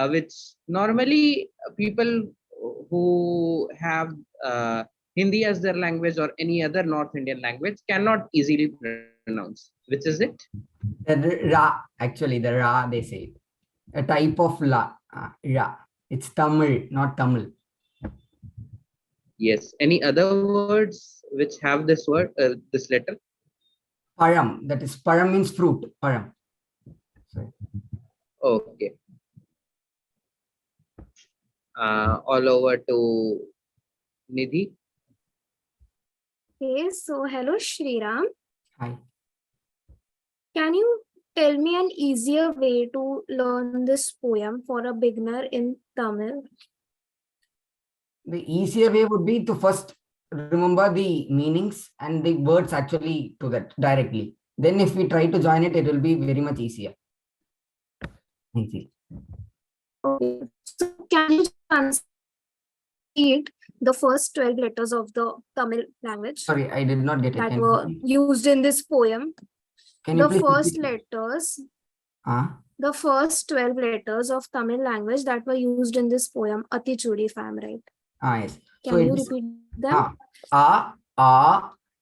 Which normally people who have Hindi as their language or any other North Indian language cannot easily pronounce. Which is it? The Ra, actually, the Ra, they say. A type of La, Ra. It's Tamil, not Tamil. Yes. Any other words which have this word, this letter? Param, that is, Param means fruit, Param. Sorry. Okay. All over to Nidhi. Okay, so hello Shriram. Hi. Can you tell me an easier way to learn this poem for a beginner in Tamil? The easier way would be to first remember the meanings and the words actually to that directly. Then if we try to join it, it will be very much easier. Easy. Okay, so can you read the first 12 letters of the Tamil language? Sorry, I did not get it. That were used in this poem. Can you The please first repeat? letters, the first 12 letters of Tamil language that were used in this poem, Ati Chudi, if I'm right. Yes. Can you repeat them?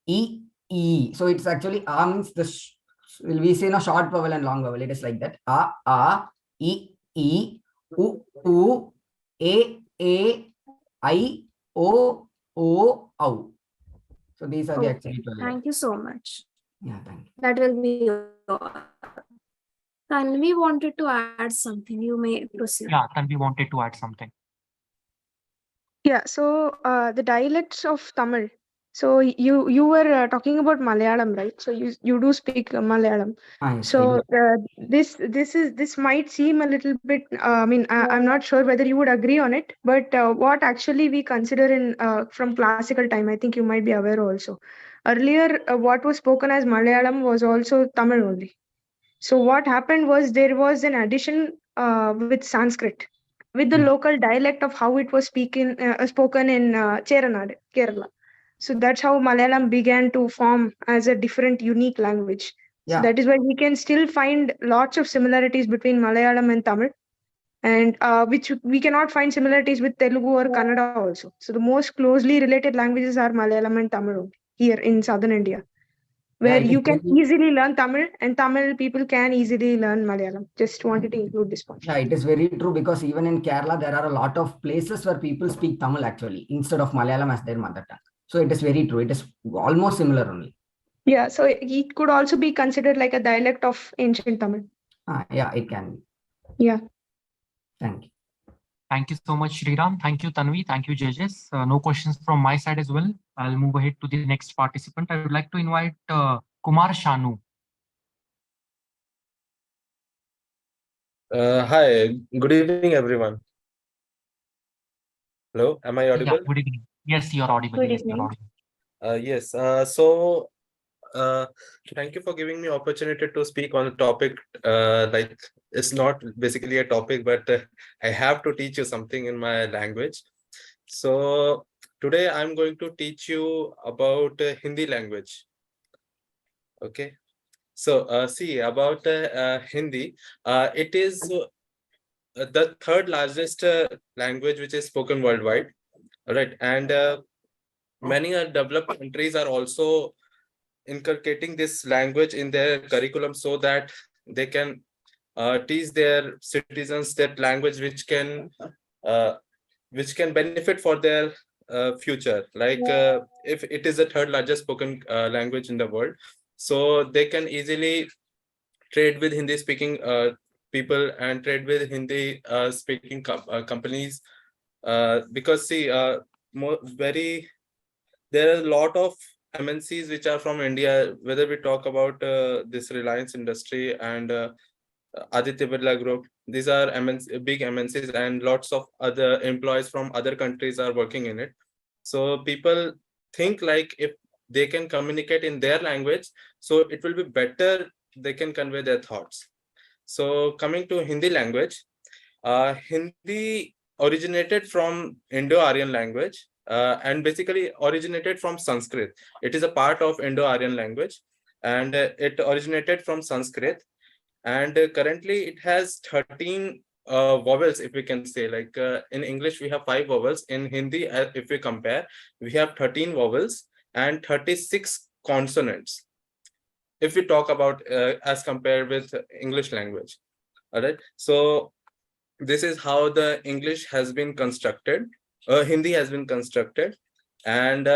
E, E. So it's actually A means the, will we say no short vowel and long vowel. It is like that. E, U, A, I, O, Au. So these are the actually 12 letters. Thank you so much. Yeah, thank you. That will be all. Tanvi wanted to add something. You may proceed. Yeah, Tanvi wanted to add something. Yeah, so the dialects of Tamil. So you were talking about Malayalam, right? So you do speak Malayalam. Yes, So this might seem a little bit. I mean, I'm not sure whether you would agree on it, but what actually we consider in from classical time, I think you might be aware also. Earlier, what was spoken as Malayalam was also Tamil only. So what happened was there was an addition with Sanskrit, with the local dialect of how it was spoken in Cheranad, Kerala. So that's how Malayalam began to form as a different, unique language. So Yeah. that is why we can still find lots of similarities between Malayalam and Tamil, and which we cannot find similarities with Telugu or Kannada also. So the most closely related languages are Malayalam and Tamil here in southern India, where you can easily learn Tamil and Tamil people can easily learn Malayalam. Just wanted to include this point. Yeah, it is very true, because even in Kerala, there are a lot of places where people speak Tamil actually instead of Malayalam as their mother tongue. So it is very true. It is almost similar only. Yeah, so it could also be considered like a dialect of ancient Tamil. Yeah, it can be. Yeah. Thank you. Thank you so much, Sriram. Thank you, Tanvi. Thank you, judges. No questions from my side as well. I'll move ahead to the next participant. I would like to invite Kumar Shanu. Hi, good evening, everyone. Hello, am I audible? Yeah, good evening. Yes, you're audible. Good Yes, you're evening. audible. Yes. Thank you for giving me opportunity to speak on a topic. Like it's not basically a topic, but I have to teach you something in my language. So today I'm going to teach you about Hindi language. Okay. So see about Hindi. It is the third largest language which is spoken worldwide. All right, and many developed countries are also inculcating this language in their curriculum so that they can teach their citizens that language which can benefit for their future, like if it is the third largest spoken language in the world, so they can easily trade with Hindi speaking people and trade with Hindi speaking companies, because see, there are a lot of MNCs which are from India, whether we talk about this Reliance industry and Aditya Birla Group. These are big MNCs, and lots of other employees from other countries are working in it. So people think like if they can communicate in their language, so it will be better, they can convey their thoughts. So coming to Hindi language, Hindi originated from Indo-Aryan language, and basically originated from Sanskrit. It is a part of Indo-Aryan language, and it originated from Sanskrit. And currently it has 13 vowels, if we can say. Like in English, we have 5 vowels. In Hindi, if we compare, we have 13 vowels and 36 consonants, if we talk about as compared with English language. All right. So this is how the English has been constructed, Hindi has been constructed. And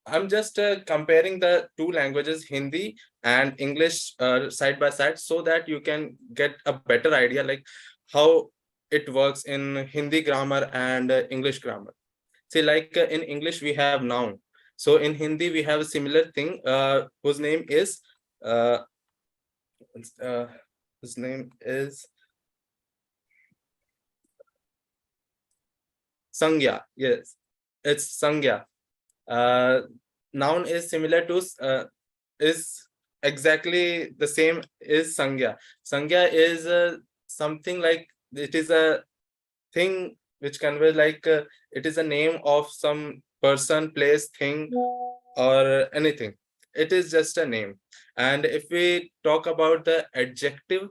I'm just comparing the two languages, Hindi and English, side by side, so that you can get a better idea like how it works in Hindi grammar and English grammar. See, like in English we have noun. So in Hindi we have a similar thing, whose name is Sangya. Yes, it's Sangya. Noun is similar to is exactly the same is Sangya. Sangya is something like, it is a thing which conveys like it is a name of some person, place, thing, or anything. It is just a name. And if we talk about the adjective,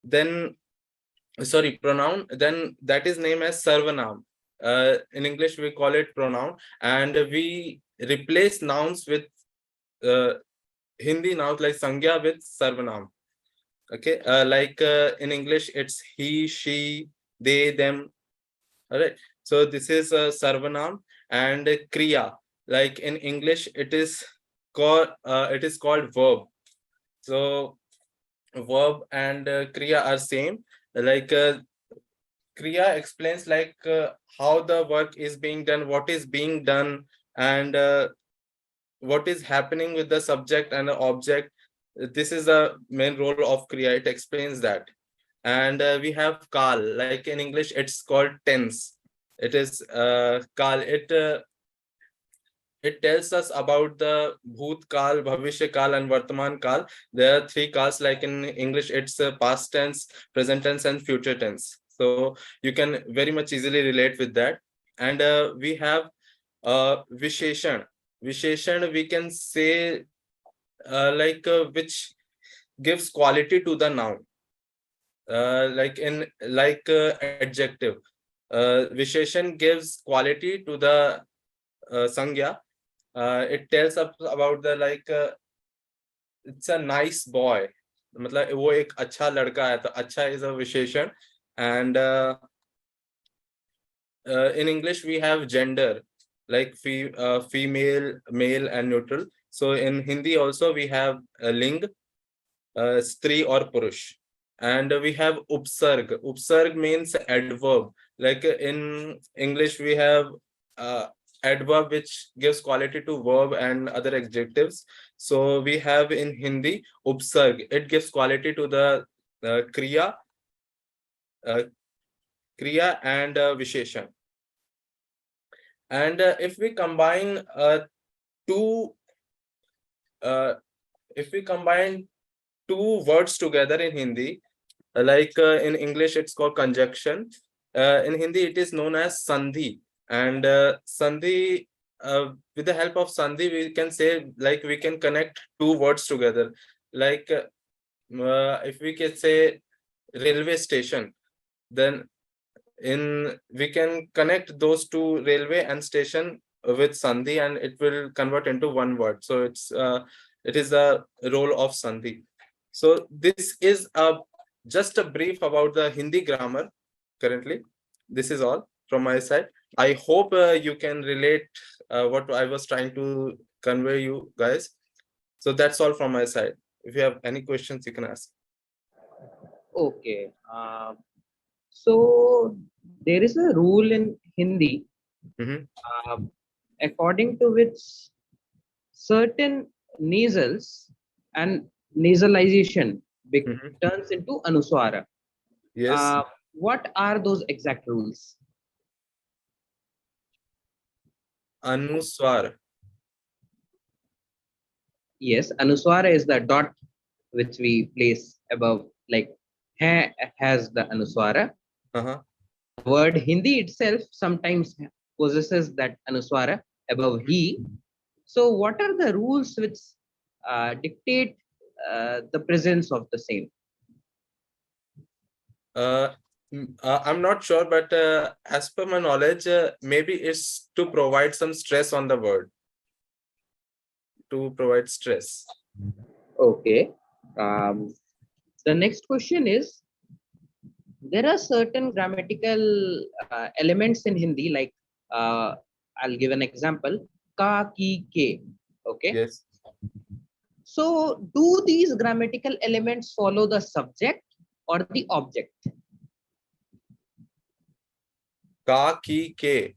then pronoun, then that is named as Sarvanam. In English we call it pronoun, and we replace nouns with Hindi nouns like Sangya with Sarvanam. Okay, like in English it's he, she, they, them. All right, so this is Sarvanam. And Kriya, like in English it is called verb. So verb and Kriya are same. Like Kriya explains like how the work is being done, what is being done, and what is happening with the subject and the object. This is the main role of Kriya. It explains that. And we have Kal, like in English it's called tense. It is Kal. It tells us about the Bhoot Kal, Bhavishya Kal, and Vartaman Kal. There are 3 Kals, like in English it's past tense, present tense, and future tense. So you can very much easily relate with that. And we have Visheshan. Visheshan, we can say like which gives quality to the noun, like in adjective. Visheshan gives quality to the Sangya. It tells us about the like it's a nice boy, मतलब वो एक अच्छा लड़का है, तो अच्छा is a विशेषण. And in English we have gender, like female, male, and neutral. So in Hindi also we have ling, stri or purush. And we have upsarg. Upsarg means adverb. Like in English we have adverb which gives quality to verb and other adjectives. So we have in Hindi upsarg. It gives quality to the kriya and visheshan. And if we combine two words together in Hindi, like in English it's called conjunction. In Hindi it is known as sandhi. And sandhi, with the help of sandhi we can say like we can connect 2 words together. Like if we can say railway station, then we can connect those 2, railway and station, with sandhi, and it will convert into 1 word. So it is the role of sandhi. So this is just a brief about the Hindi grammar currently. This is all. from my side. I hope you can relate what I was trying to convey you guys. So that's all from my side. If you have any questions, you can ask. Okay. So there is a rule in Hindi, according to which certain nasals and nasalization turns into anuswara. Yes. What are those exact rules? Anuswar. Yes, anuswara is the dot which we place above, like ha has the anuswara. The word Hindi itself sometimes possesses that anuswara above he. So what are the rules which dictate the presence of the same? I'm not sure, but as per my knowledge, maybe it's to provide some stress on the word. To provide stress. Okay. The next question is, there are certain grammatical elements in Hindi, like I'll give an example, ka, ki, ke. Okay. Yes. So do these grammatical elements follow the subject or the object? Ka, ki, ke.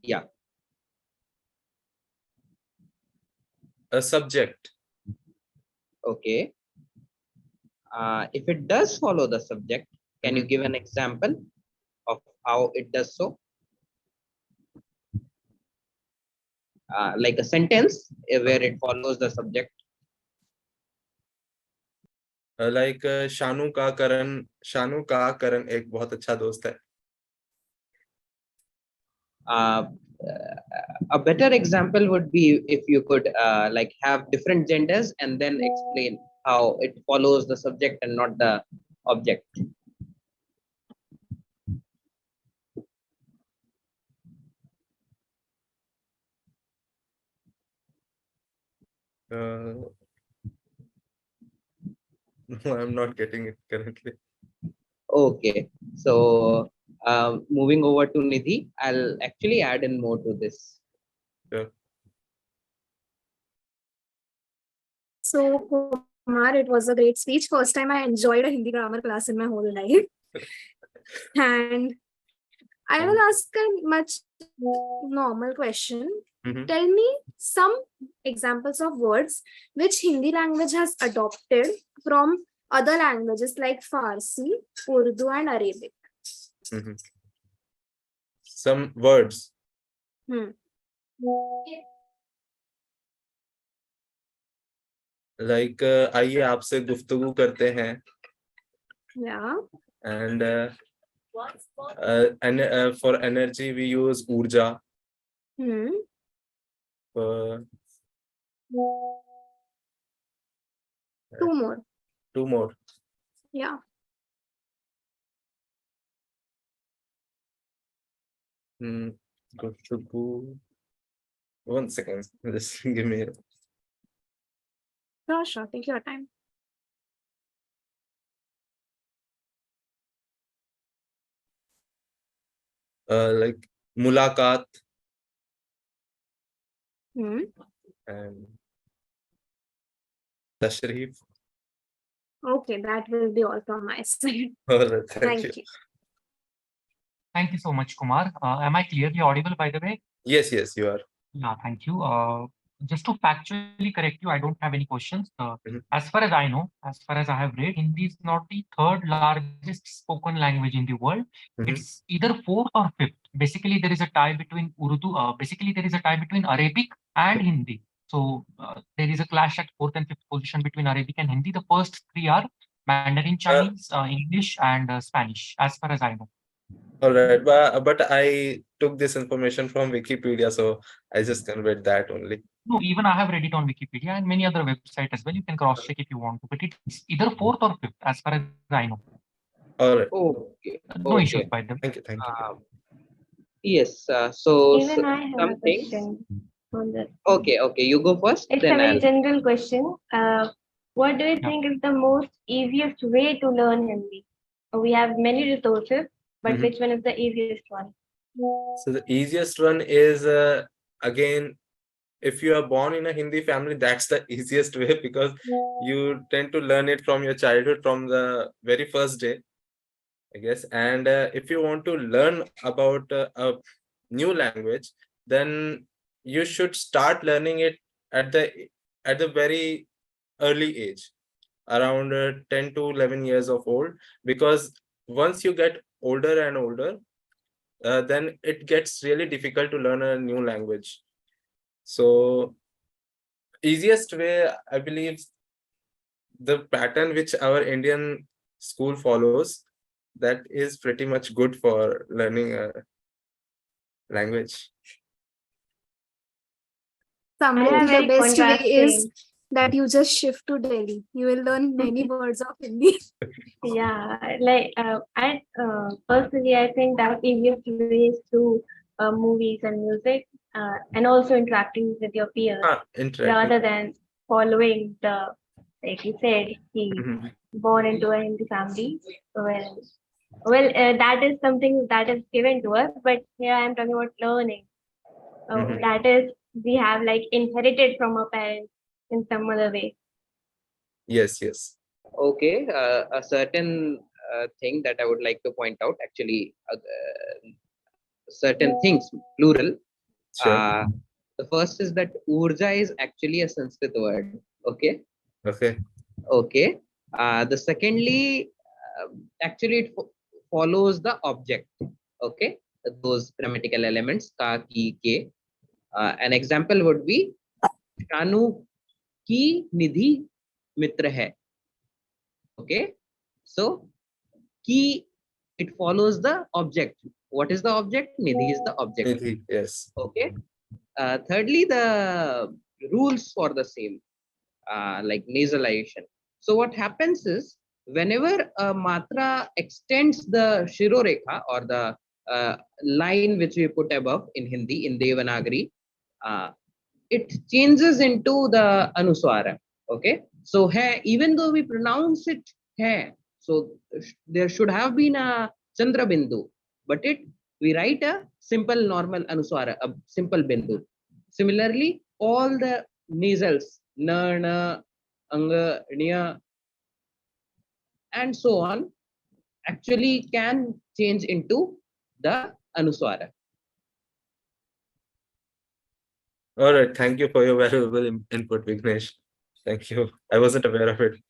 Yeah. A subject. Okay. If it does follow the subject, can you give an example of how it does so? Like a sentence where it follows the subject. Like Shanu ka Karan एक बहुत अच्छा दोस्त है. A better example would be if you could like have different genders and then explain how it follows the subject and not the object. No, I'm not getting it currently. Okay, so moving over to Nidhi, I'll actually add in more to this. Sure. So, Kumar, it was a great speech. First time I enjoyed a Hindi grammar class in my whole life. And I will ask a much normal question. Tell me some examples of words which Hindi language has adopted from other languages like Farsi, Urdu, and Arabic. Some words. Like आइए आपसे गुफ्तगू करते हैं. Yeah. And for energy we use urja. Two more. Two more. Yeah. Guftagoo. 1 second. Just give me. Sure. Take your time. Like mulaqat. And tashrif. Okay, that will be all from my side. All right, thank you. Thank you so much, Kumar. Am I clearly audible, by the way? Yes, you are. Yeah, thank you. Just to factually correct you, I don't have any questions. As far as I know, as far as I have read, Hindi is not the third largest spoken language in the world. It's either fourth or fifth. Basically, there is a tie between Urdu. Basically, there is a tie between Arabic and Hindi. So there is a clash at fourth and fifth position between Arabic and Hindi. The first three are Mandarin Chinese, English, and Spanish, as far as I know. All right, but I took this information from Wikipedia, so I just conveyed that only. No, even I have read it on Wikipedia and many other websites as well. You can cross check if you want to, but it's either fourth or fifth, as far as I know. All right. Okay. No issues by them. Thank you. Yes. So Even I have some a things. question on that. Okay. You go first. It's then a very I'll... general question. What do you think is the most easiest way to learn Hindi? We have many resources. but Mhm. which one is the easiest one? So the easiest one is again, if you are born in a Hindi family, that's the easiest way because you tend to learn it from your childhood, from the very first day, I guess. And if you want to learn about a new language, then you should start learning it at the very early age, around 10 to 11 years of old, because once you get older and older, then it gets really difficult to learn a new language. So easiest way, I believe, the pattern which our Indian school follows, that is pretty much good for learning a language. Samriti, the very best way is contrasting. that you just shift to Delhi. You will learn many words of Hindi. Yeah, like personally, I think that easiest way is through movies and music, and also interacting with your peers, Interacting. rather than following the, like you said, he Mhm. born into a Hindi family. That is something that is given to us, but here I am talking about learning. Mhm. That is, we have like inherited from our parents in some other way. Yes, yes. Okay, a certain thing that I would like to point out, actually, certain things, plural. Sure. The first is that urja is actually a Sanskrit word. Okay. Okay. Okay. The secondly, actually, it follows the object. Okay. Those grammatical elements, ka, ki, ke. An example would be Shanu ki nidhi mitra hai. Okay. So, ki, it follows the object. What is the object? Nidhi is the object. Nidhi, yes. Okay. Thirdly, the rules for the same, like nasalization. So what happens is, whenever a matra extends the shirorekha, or the line which we put above in Hindi, in Devanagari, it changes into the anuswara. Okay. So hai, even though we pronounce it hai, so there should have been a chandra bindu, but we write a simple normal anuswara, a simple bindu. Similarly, all the nasals, na, na, anga, nya, and so on, actually can change into the anuswara. All right. Thank you for your valuable input, Vignesh. Thank you. I wasn't aware of it.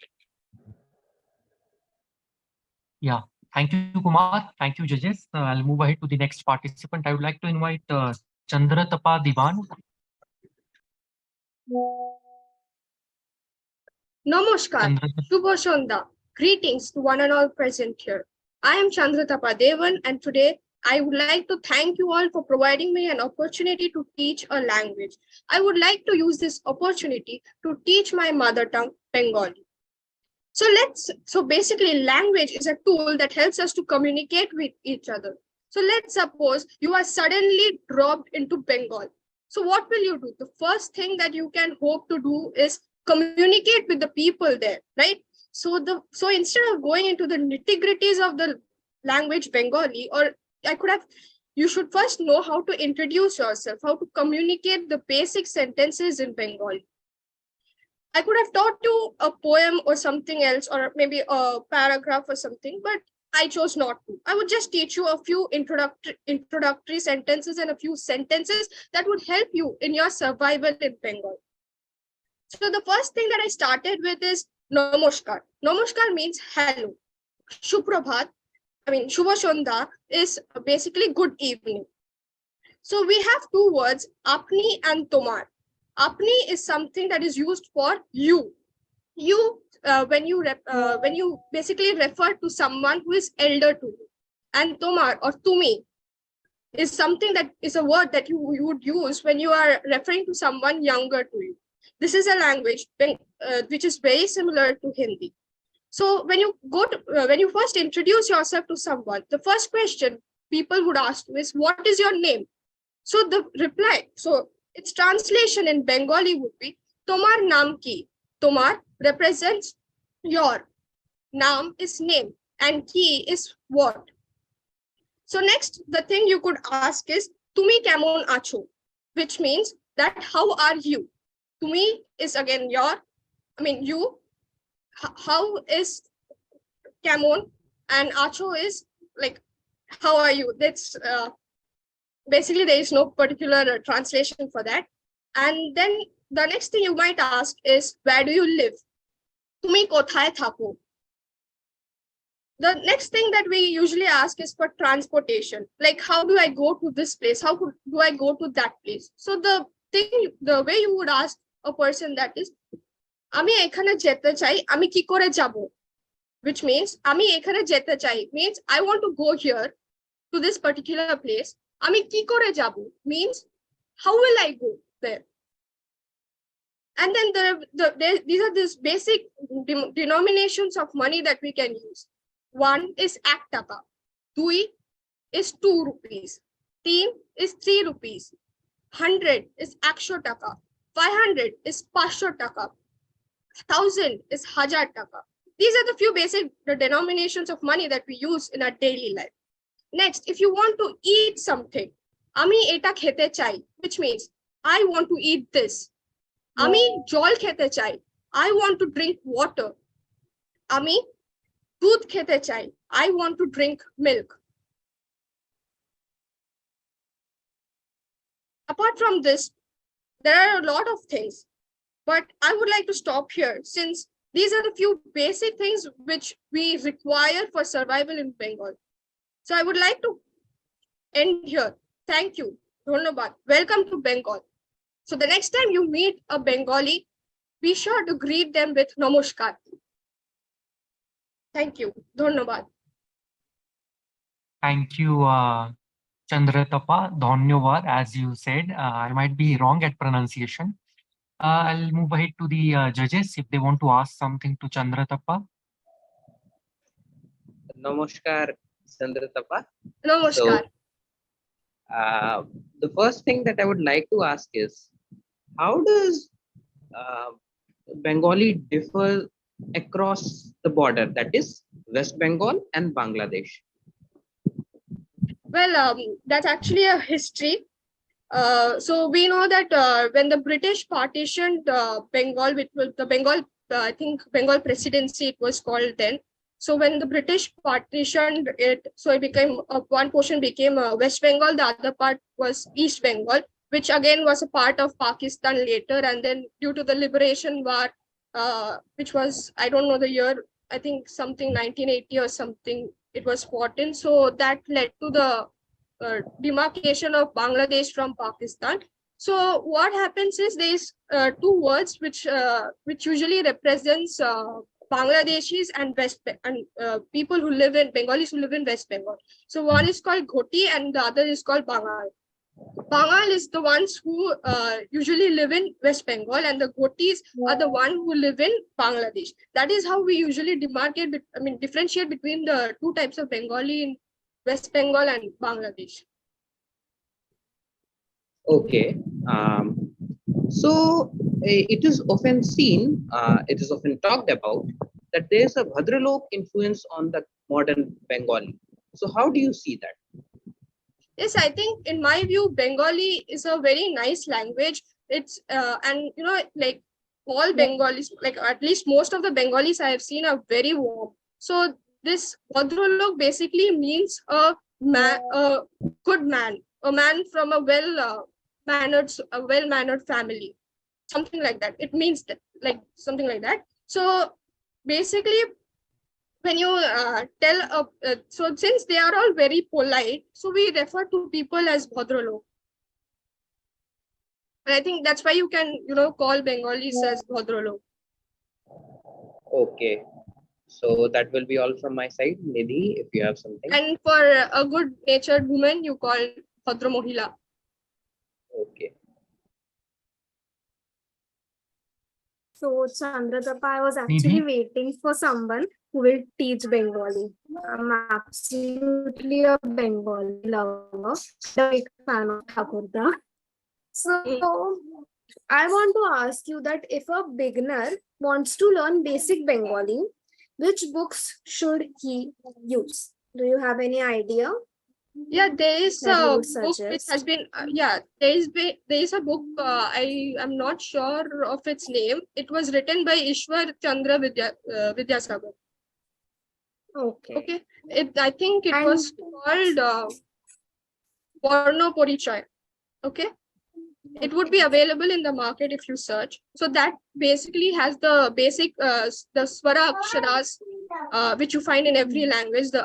Yeah, thank you, Kumar. Thank you, judges. I'll move ahead to the next participant. I would like to invite Chandratapa Divan. Namaskar, Shubho Shonda. Greetings to one and all present here. I am Chandratapa Devan, and today I would like to thank you all for providing me an opportunity to teach a language. I would like to use this opportunity to teach my mother tongue, Bengali. So basically, language is a tool that helps us to communicate with each other. So let's suppose you are suddenly dropped into Bengal. So what will you do? The first thing that you can hope to do is communicate with the people there, right? So instead of going into the nitty-gritties of the language Bengali, or you should first know how to introduce yourself, how to communicate the basic sentences in Bengali. I could have taught you a poem or something else, or maybe a paragraph or something, but I chose not to. I would just teach you a few introductory sentences and a few sentences that would help you in your survival in Bengal. So the first thing that I started with is Namaskar. Namaskar means hello. Shubhrabhat, Shubha Shonda is basically good evening. So we have two words, apni and tomar. Apni is something that is used for you. When you basically refer to someone who is elder to you. And tomar or tumi is something that is a word that you would use when you are referring to someone younger to you. This is a language which is very similar to Hindi. So when you first introduce yourself to someone, the first question people would ask you is, what is your name? So the reply, so its translation in Bengali would be, Tomar naam ki. Tomar represents your. Naam is name and ki is what. So next, the thing you could ask is, Tumi kemon acho, which means that how are you? Tumi is again you. How is kemon, and acho is like, how are you? That's basically there is no particular translation for that. And then the next thing you might ask is, where do you live? Tumi kothaye thako. The next thing that we usually ask is for transportation. Like, how do I go to this place? How do I go to that place? So the way you would ask a person that is, আমি এখানে যেতে চাই, আমি কি করে যাব? Which means, আমি এখানে যেতে চাই means I want to go here to this particular place. আমি কি করে যাব means how will I go there? And then these are these basic denominations of money that we can use. 1 is 1 taka, 2 is 2 rupees, 3 is 3 rupees, 100 is 100 taka, 500 is 500 taka, 1000 is 1000 taka. These are the few basic denominations of money that we use in our daily life. Next, if you want to eat something, ami eta khete chai, which means I want to eat this. Ami jol khete chai, I want to drink water. Ami दूध खेते चाय, I want to drink milk. Apart from this, there are a lot of things, but I would like to stop here since these are the few basic things which we require for survival in Bengal. So I would like to end here. Thank you. Dhanyabad. Welcome to Bengal. So the next time you meet a Bengali, be sure to greet them with Namaskar. Thank you. Dhanyabad. Thank you, Chandratapa. Dhanyavad, as you said. I might be wrong at pronunciation. I'll move ahead to the judges if they want to ask something to Chandratapa. Namaskar, Chandratapa. Namaskar. So, the first thing that I would like to ask is, how does Bengali differ across the border, that is West Bengal and Bangladesh? Well, that's actually a history. So we know that when the British partitioned Bengal, with the Bengal, I think Bengal presidency it was called then. So when the British partitioned it, so it became one portion became West Bengal, the other part was East Bengal, which again was a part of Pakistan later. And then due to the liberation war, which was, I don't know the year, I think something 1980 or something, it was fought in. So that led to the demarcation of Bangladesh from Pakistan. So what happens is there's two words which usually represents Bangladeshis and people who live in Bengalis who live in West Bengal. So one is called Ghoti and the other is called Bangal. Bangal is the ones who usually live in West Bengal, and the Ghotis are the one who live in Bangladesh. That is how we usually differentiate between the two types of Bengali in West Bengal and Bangladesh. Okay. So it is often seen, it is often talked about that there is a Bhadralok influence on the modern Bengali. So how do you see that? Yes, I think in my view, Bengali is a very nice language. It's and like all Bengalis, like at least most of the Bengalis I have seen are very warm. So this Bhadralok basically means a good man, a man from a well-mannered family, something like that. It means that, like something like that. So basically, when you so since they are all very polite, so we refer to people as Bhadralok. And I think that's why you can call Bengalis as Bhadralok. Okay. So that will be all from my side. Nidhi, if you have something. And for a good-natured woman, you call Bhadra Mohila. Okay. So Chandratapa, I was actually waiting for someone who will teach Bengali. I'm absolutely a Bengali lover, a big fan of Thakurda. So I want to ask you that if a beginner wants to learn basic Bengali, which books should he use? Do you have any idea? Yeah, there is that you a would book which suggest? has been there is a book, I am not sure of its name. It was written by Ishwar Chandra Vidyasagar. Okay. I think it was called Varno Porichaya. Okay. It would be available in the market if you search. So that basically has the basic the swara aksharas which you find in every language, the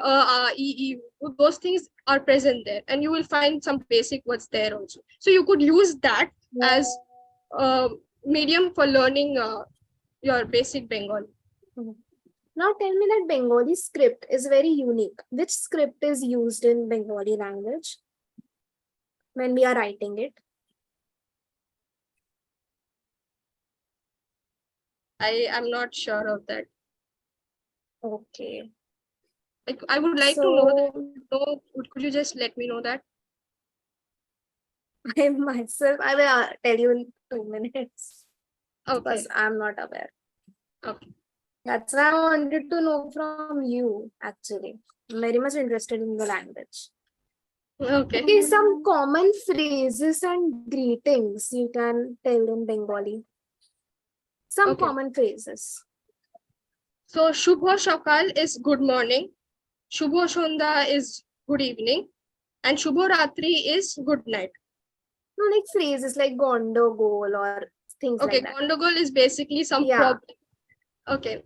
e, those things are present there, and you will find some basic words there also. So you could use that as a medium for learning your basic Bengali. Now tell me that Bengali script is very unique. Which script is used in Bengali language when we are writing it? I am not sure of that. Okay. I would like to know that. Could you just let me know that? I myself, I will tell you in 2 minutes. Okay. Because I'm not aware. Okay. That's why I wanted to know from you, actually. I'm very much interested in the language. Okay, some common phrases and greetings you can tell in Bengali. Some common phrases. So Shubho Shakal is good morning, Shubho Shonda is good evening, and Shubho Ratri is good night. No, like phrases like Gondogol or things Okay, like that. Gondogol is basically some problem. Okay.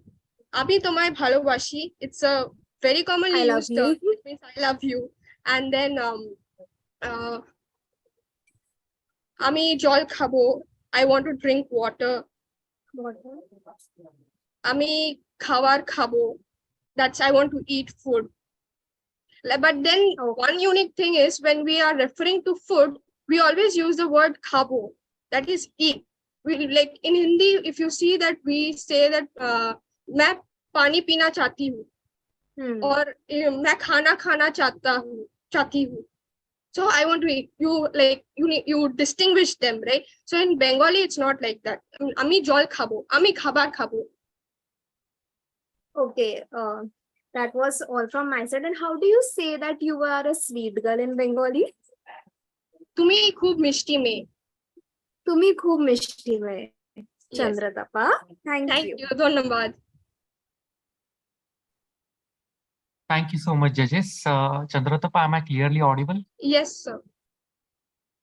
Ami tomai bhalobashi. It's a very commonly used term. It means I love you. And then Ami jol khabo. I want to drink water. Ami khawar khabo. That's I want to eat food. But then one unique thing is when we are referring to food, we always use the word khabo. That is eat. We like in Hindi, if you see that we say that मैं पानी पीना चाहती हूँ और मैं खाना खाना चाहती हूँ. So I want to eat. You distinguish them, right? So in Bengali, it's not like that. Ami jol khabo. Ami khabar khabo. Okay. That was all from my side. And how do you say that you are a sweet girl in Bengali? Tumi khub mishti mein. Tumi khub mishti mein. Chandratapa. Thank you. Dhanyabad. Thank you so much, judges. Chandratapa, am I clearly audible? Yes, sir.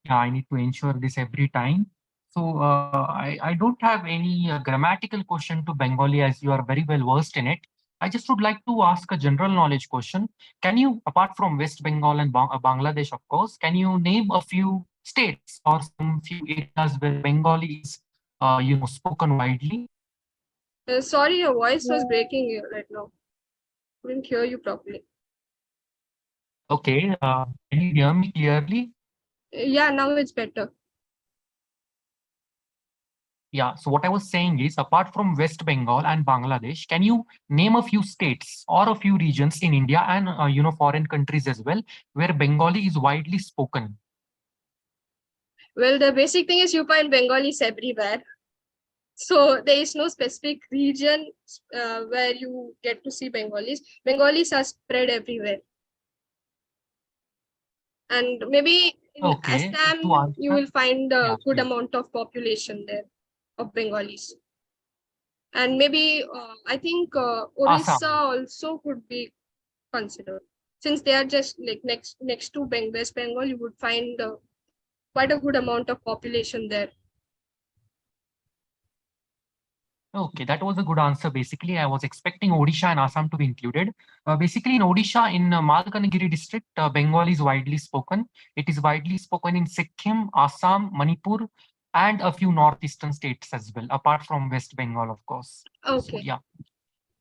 Yeah, I need to ensure this every time. So I don't have any grammatical question to Bengali as you are very well versed in it. I just would like to ask a general knowledge question. Can you, apart from West Bengal and Bangladesh, of course, can you name a few states or some few areas where Bengali is, spoken widely? Sorry, your voice was breaking here right now. Couldn't hear you properly. Okay, can you hear me clearly? Yeah, now it's better. Yeah, so what I was saying is, apart from West Bengal and Bangladesh, can you name a few states or a few regions in India and foreign countries as well, where Bengali is widely spoken? Well, the basic thing is you find Bengalis everywhere. So there is no specific region where you get to see Bengalis. Bengalis are spread everywhere. And maybe in Assam, you will find a good amount of population there of Bengalis. And maybe I think Orissa also could be considered. Since they are just like next to West Bengal, you would find quite a good amount of population there. Okay, that was a good answer. Basically, I was expecting Odisha and Assam to be included. Basically, in Odisha, in Malkanagiri district, Bengali is widely spoken. It is widely spoken in Sikkim, Assam, Manipur, and a few northeastern states as well, apart from West Bengal, of course. Okay. So, yeah.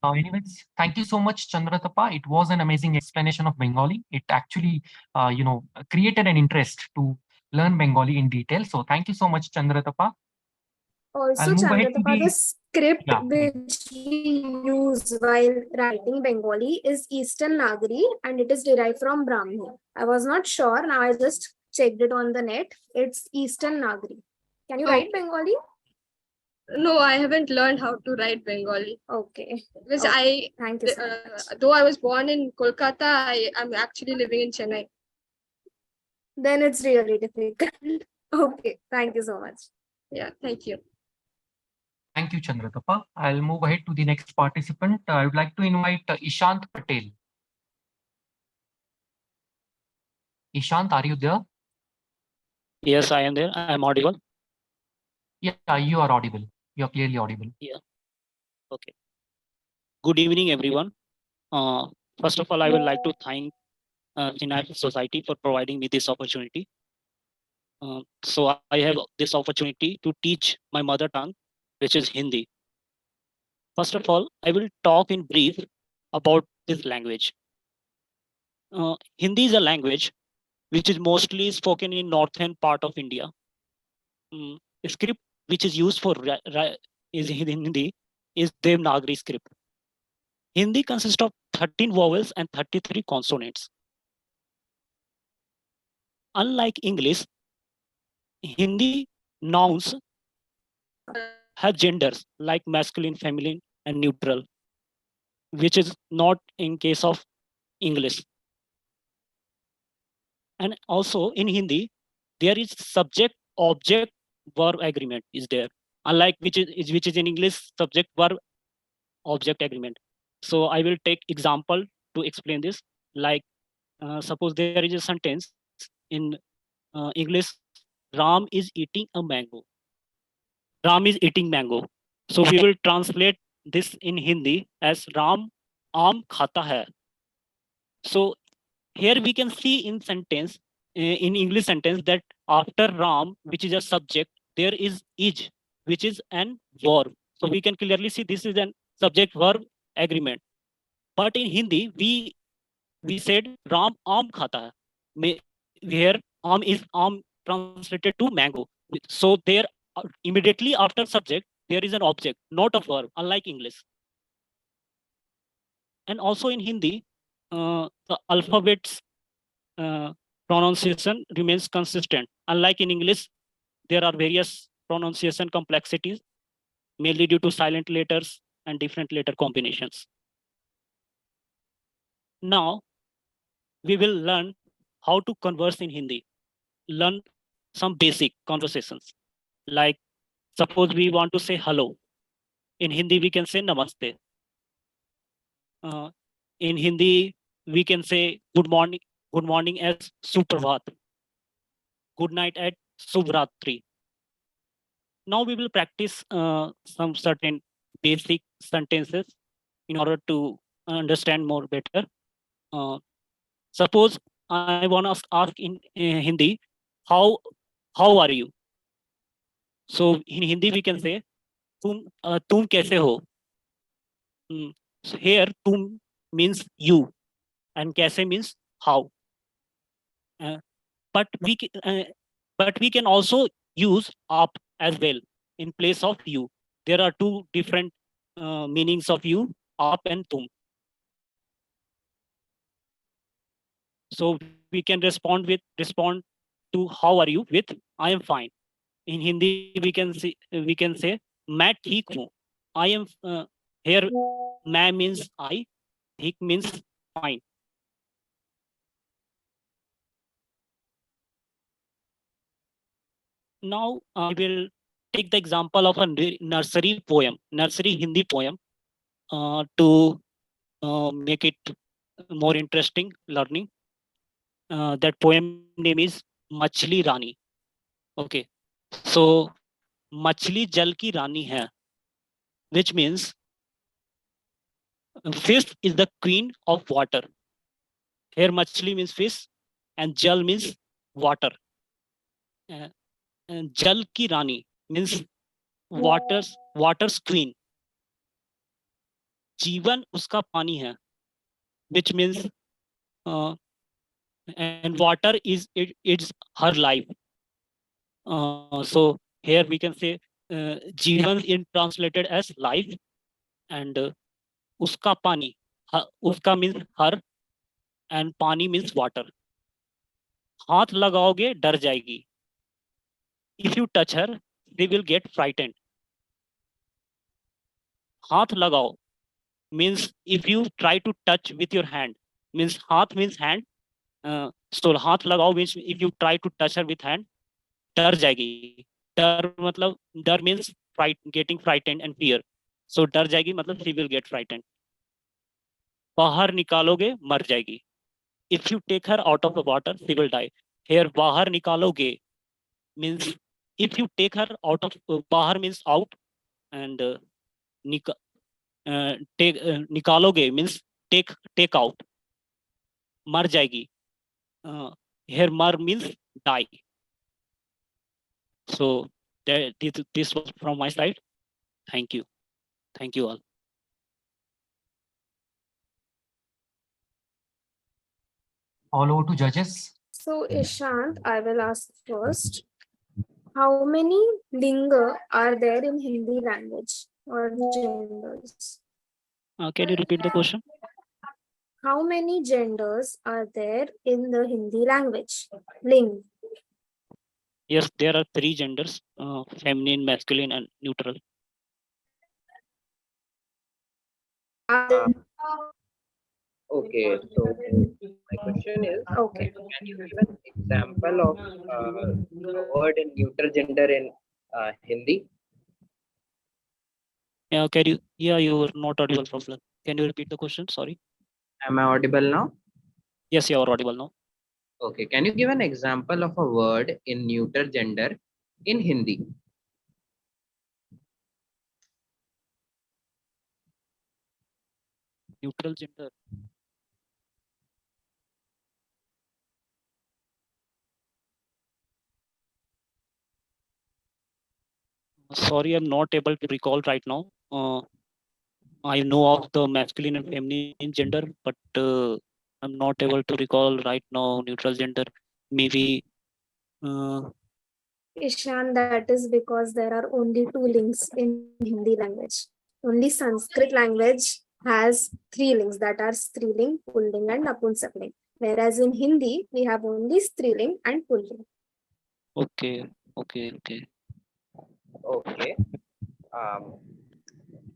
Anyways, thank you so much, Chandratapa. It was an amazing explanation of Bengali. It actually, created an interest to learn Bengali in detail. So thank you so much, Chandratapa. Also, Chandratapa, the script which we use while writing Bengali is Eastern Nagari and it is derived from Brahmi. I was not sure. Now I just checked it on the net. It's Eastern Nagari. Can you write Bengali? No, I haven't learned how to write Bengali. Okay. Because Thank you so much. Though I was born in Kolkata, I'm actually living in Chennai. then it's really difficult. Okay, thank you so much. Yeah, thank you. Thank you, Chandrakappa. I'll move ahead to the next participant. I would like to invite Ishant Patel. Ishant, are you there? Yes, I am there. I am audible. Yeah, you are audible. You are clearly audible. Yeah. Okay. Good evening, everyone. First of all, I would like to thank Synapse Society for providing me this opportunity. So I have this opportunity to teach my mother tongue, which is Hindi. First of all, I will talk in brief about this language. Hindi is a language which is mostly spoken in northern part of India. The script which is used for is in Hindi is Devanagari script. Hindi consists of 13 vowels and 33 consonants. Unlike English, Hindi nouns have genders like masculine, feminine, and neutral, which is not in case of English. And also in Hindi, there is subject, object, verb agreement is there. Unlike which is in English, subject, verb, object agreement. So I will take example to explain this. Like suppose there is a sentence in English, Ram is eating a mango. Ram is eating mango. So we will translate this in Hindi as Ram aam khata hai. So here we can see in sentence, in English sentence, that after Ram, which is a subject, there is, which is an verb. So we can clearly see this is an subject verb agreement. But in Hindi, we said Ram aam khata hai. Here aam translated to mango. So there immediately after subject there is an object, not a verb, unlike English. And also in Hindi, the alphabets pronunciation remains consistent. Unlike in English, there are various pronunciation complexities, mainly due to silent letters and different letter combinations. Now, we will learn how to converse in Hindi, learn some basic conversations. Like, suppose we want to say hello. In Hindi, we can say namaste. In Hindi, we can say good morning as suprabhat, good night at subratri. Now we will practice some certain basic sentences in order to understand more better. Suppose I want to ask in Hindi, how are you? So in Hindi we can say tum kaise ho? So here tum means you and kaise means how. But we can also use up as well in place of you. There are two different meanings of you, up and tum. So we can respond to how are you with I am fine. In Hindi we can say मैं ठीक हूँ. I am here मैं means I, ठीक means fine. Now I will take the example of a nursery poem, nursery Hindi poem, to make it more interesting learning. That poem name is Machli Rani. Okay, so Machli Jal ki Rani hai, which means fish is the queen of water. Here Machli means fish and Jal means water. And Jal ki Rani means water's queen. जीवन उसका पानी है, which means and water is it's her life. So here we can say जीवन in translated as life, and उसका पानी, उसका means her and पानी means water. हाथ लगाओगे डर जाएगी. If you touch her, they will get frightened. हाथ लगाओ means if you try to touch with your hand, means हाथ means hand. So हाथ लगाओ means if you try to touch her with hand, डर जाएगी. डर मतलब डर means getting frightened and fear. So डर जाएगी मतलब she will get frightened. बाहर निकालोगे मर जाएगी. If you take her out of the water, she will die. Here बाहर निकालोगे means if you take her out of बाहर means out and निकालोगे means take out. मर जाएगी. Here मर means die. So this was from my side. Thank you. Thank you all. All over to judges. So Ishant, I will ask first. How many linga are there in Hindi language or genders? Can you repeat the question? How many genders are there in the Hindi language? Ling. Yes, there are 3 genders, feminine, masculine, and neutral. Okay, so my question is, can you give an example of a word in neutral gender in Hindi? Yeah, you were not audible properly. Can you repeat the question? Sorry. Am I audible now? Yes, you are audible now. Okay, can you give an example of a word in neutral gender in Hindi? Neutral gender. Sorry, I'm not able to recall right now. I know of the masculine and feminine gender, but I'm not able to recall right now neutral gender. Maybe. Ishan, that is because there are only 2 links in Hindi language. Only Sanskrit language has 3 links, that are Striling, Pulling, and Napunsakling. Whereas in Hindi, we have only Striling and Pulling. Okay. Okay.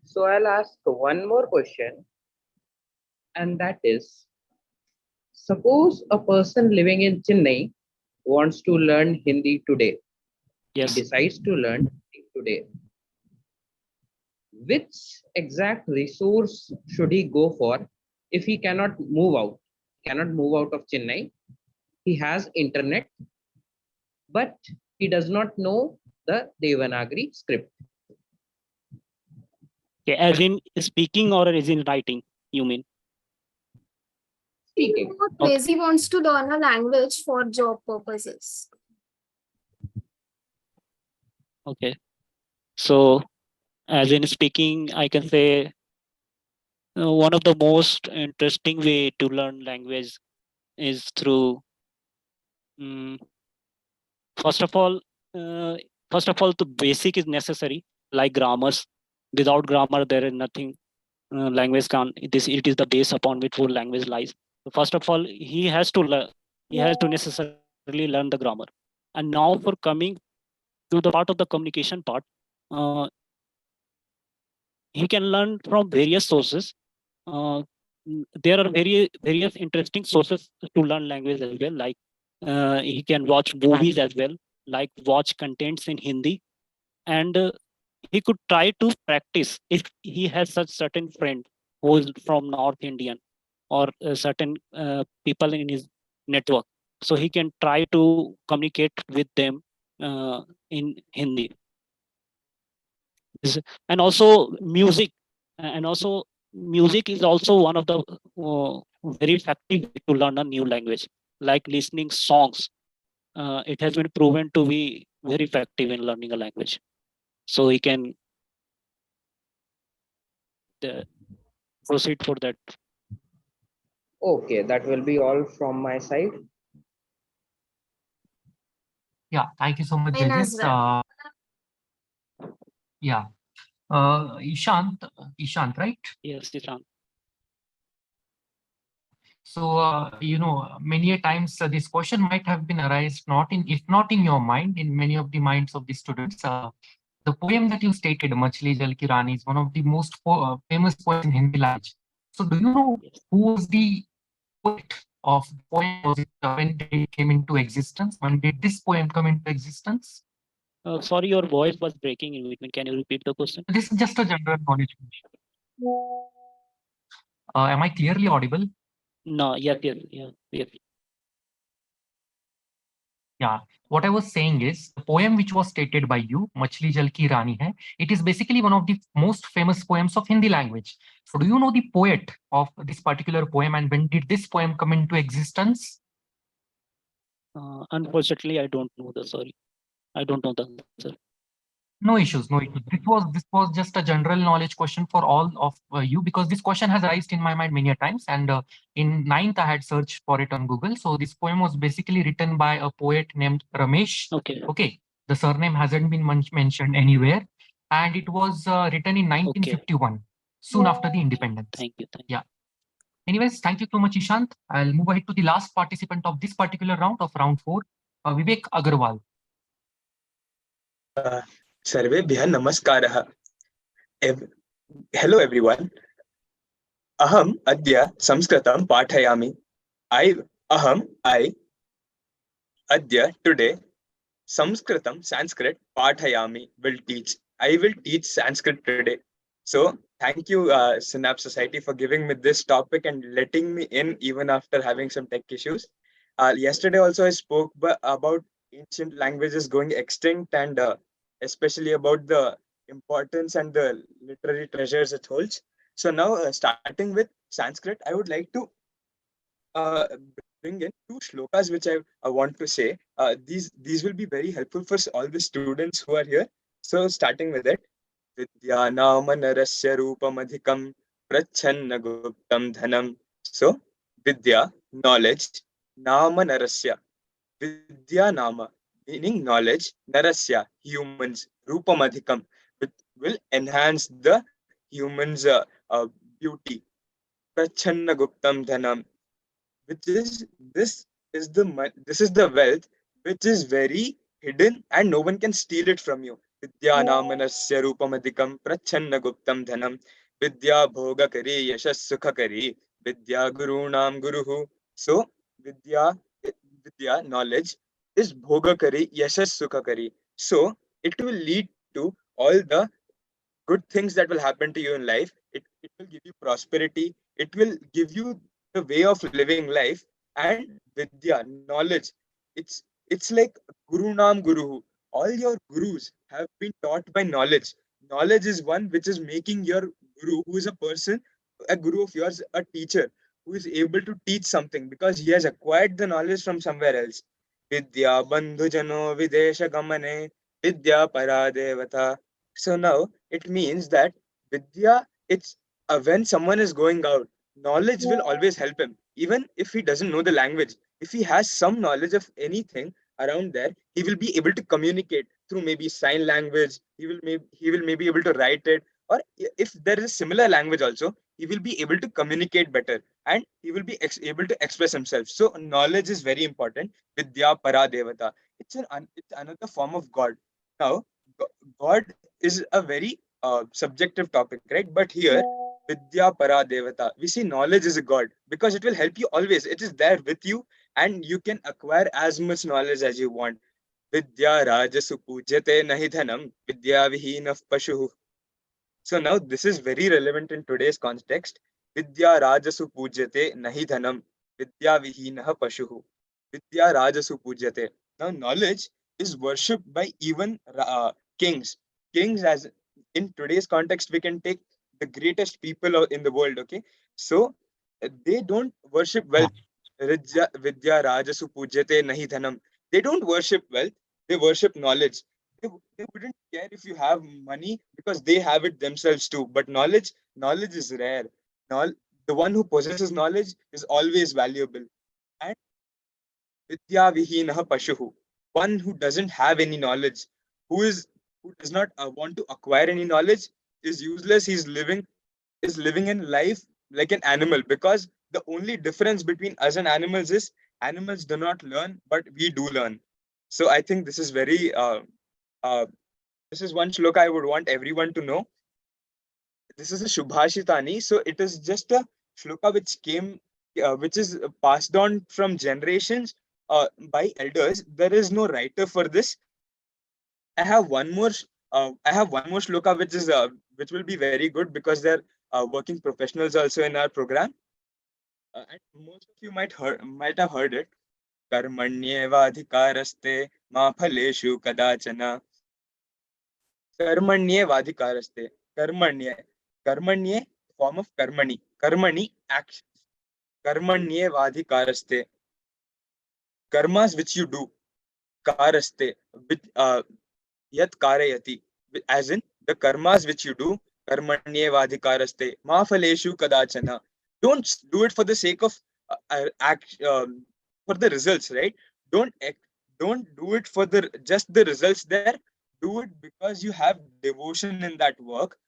So I'll ask one more question, and that is, suppose a person living in Chennai wants to learn Hindi today. Yes. He decides to learn Hindi today. Which exact resource should he go for if he cannot move out? Cannot move out of Chennai. He has internet, but he does not know the Devanagari script. Okay, as in speaking or as in writing, you mean? Speaking. Okay. He wants to learn a language for job purposes. Okay. So, as in speaking, I can say one of the most interesting way to learn language is through first of all, the basic is necessary, like grammars. Without grammar, there is nothing. Language can. It is the base upon which whole language lies. So first of all, he has to learn. He has to necessarily learn the grammar. And now, for coming to the part of the communication part, he can learn from various sources. There are various interesting sources to learn language as well. Like he can watch movies as well, like watch contents in Hindi, and he could try to practice if he has such certain friend who is from North Indian or certain people in his network. So he can try to communicate with them in Hindi. And also music is also one of the very effective way to learn a new language, like listening songs. It has been proven to be very effective in learning a language. So he can proceed for that. Okay, that will be all from my side. Yeah, thank you so much, Mine judges. as well. Yeah. Ishant, right? Yes, Ishant. So, many a times this question might have been arised, if not in your mind, in many of the minds of the students. The poem that you stated, Machli Jal Ki Rani, is one of the most famous poems in Hindi language. So do you know who was the poet of the poem? Was it when did it came into existence? When did this poem come into existence? Sorry, your voice was breaking in between. Can you repeat the question? This is just a general knowledge question. Am I clearly audible? No, yes. Yeah, what I was saying is the poem which was stated by you, Machli Jal Ki Rani Hai, it is basically one of the most famous poems of Hindi language. So do you know the poet of this particular poem and when did this poem come into existence? Unfortunately, I don't know the sorry. I don't know the answer. No issues, no issues. This was just a general knowledge question for all of you because this question has arisen in my mind many a times. And in ninth, I had searched for it on Google. So this poem was basically written by a poet named Ramesh. Okay. Okay. The surname hasn't been mentioned anywhere, and it was written in 1951, soon after the independence. Thank you. Yeah. Anyways, thank you so much, Ishant. I'll move ahead to the last participant of this particular round of round 4, Vivek Agarwal. सर्वेभ्यः नमस्कारः. Hello everyone. अहम् अद्य संस्कृतं पाठयामि. I अद्य today Sanskrit पाठयामि will teach. I will teach Sanskrit today. So thank you Synapse Society for giving me this topic and letting me in even after having some tech issues. Yesterday also I spoke about ancient languages going extinct and especially about the importance and the literary treasures it holds. So now starting with Sanskrit, I would like to bring in two shlokas which I want to say. These will be very helpful for all the students who are here. So starting with it, Vidya nama narasya rupamadhikam prachanna guptam dhanam. So Vidya, knowledge, nama narasya. Vidya nama, meaning knowledge, narasya, humans, rupamadhikam, which will enhance the humans' beauty. Prachanna guptam dhanam, which is this is the wealth which is very hidden and no one can steal it from you. Vidya namanasya rupamadikam prachanna guptam dhanam vidya bhogakari yashas sukhakari vidya gurunam guruhu. So vidya knowledge is bhogakari yashas sukhakari. So it will lead to all the good things that will happen to you in life. It will give you prosperity. It will give you the way of living life. And vidya, knowledge, it's like guru nam guru. All your gurus have been taught by knowledge. Knowledge is one which is making your guru, who is a person, a guru of yours, a teacher, who is able to teach something because he has acquired the knowledge from somewhere else. Vidya bandhu jano videsha gamane vidya paradevata. So now it means that Vidya, it's when someone is going out, knowledge will always help him, even if he doesn't know the language. If he has some knowledge of anything around there, he will be able to communicate through maybe sign language. He will maybe able to write it, or if there is a similar language also, he will be able to communicate better and he will be able to express himself. So knowledge is very important. Vidya para devata. It's another form of God. Now, God is a very subjective topic, right? But here, Vidya Para Devata, we see knowledge is a God because it will help you always. It is there with you and you can acquire as much knowledge as you want. Vidya Rajasu Pujyate Nahi Dhanam Vidya Vihina Pashu. So now this is very relevant in today's context. Vidya Rajasu Pujyate Nahi Dhanam Vidya Vihina Pashu. Vidya Rajasu Pujyate. Now knowledge is worshipped by even kings. Kings, as in today's context, we can take the greatest people in the world. Okay, so they don't worship wealth. Vidya Rajasu Pujyate Nahi Dhanam. They don't worship wealth. They worship knowledge. They wouldn't care if you have money because they have it themselves too. But knowledge is rare. The one who possesses knowledge is always valuable. And Vidya Vihinaha Pashuhu, one who doesn't have any knowledge, who does not want to acquire any knowledge, is useless. Is living in life like an animal, because the only difference between us and animals is animals do not learn, but we do learn. So I think this is very this is one shloka I would want everyone to know. This is a Shubhashitani, so it is just a shloka which came which is passed on from generations by elders. There is no writer for this. I have one more. I have one more shloka, which will be very good because they're working professionals also in our program. And most of you might have heard it. Karmanyevadhikaraste ma phaleshu kadachana. Karmanyevadhikaraste. Karmanye, form of karmani. Karmani, action. Karmanyevadhikaraste. Karmas which you do. Karaste. Yat karayati. As in, the karmas which you do. Karmanyevadhikaraste. Ma phaleshu kadachana. Don't do it for the sake of for the results, right? Don't do it for just the results there. Do it because you have devotion in that work.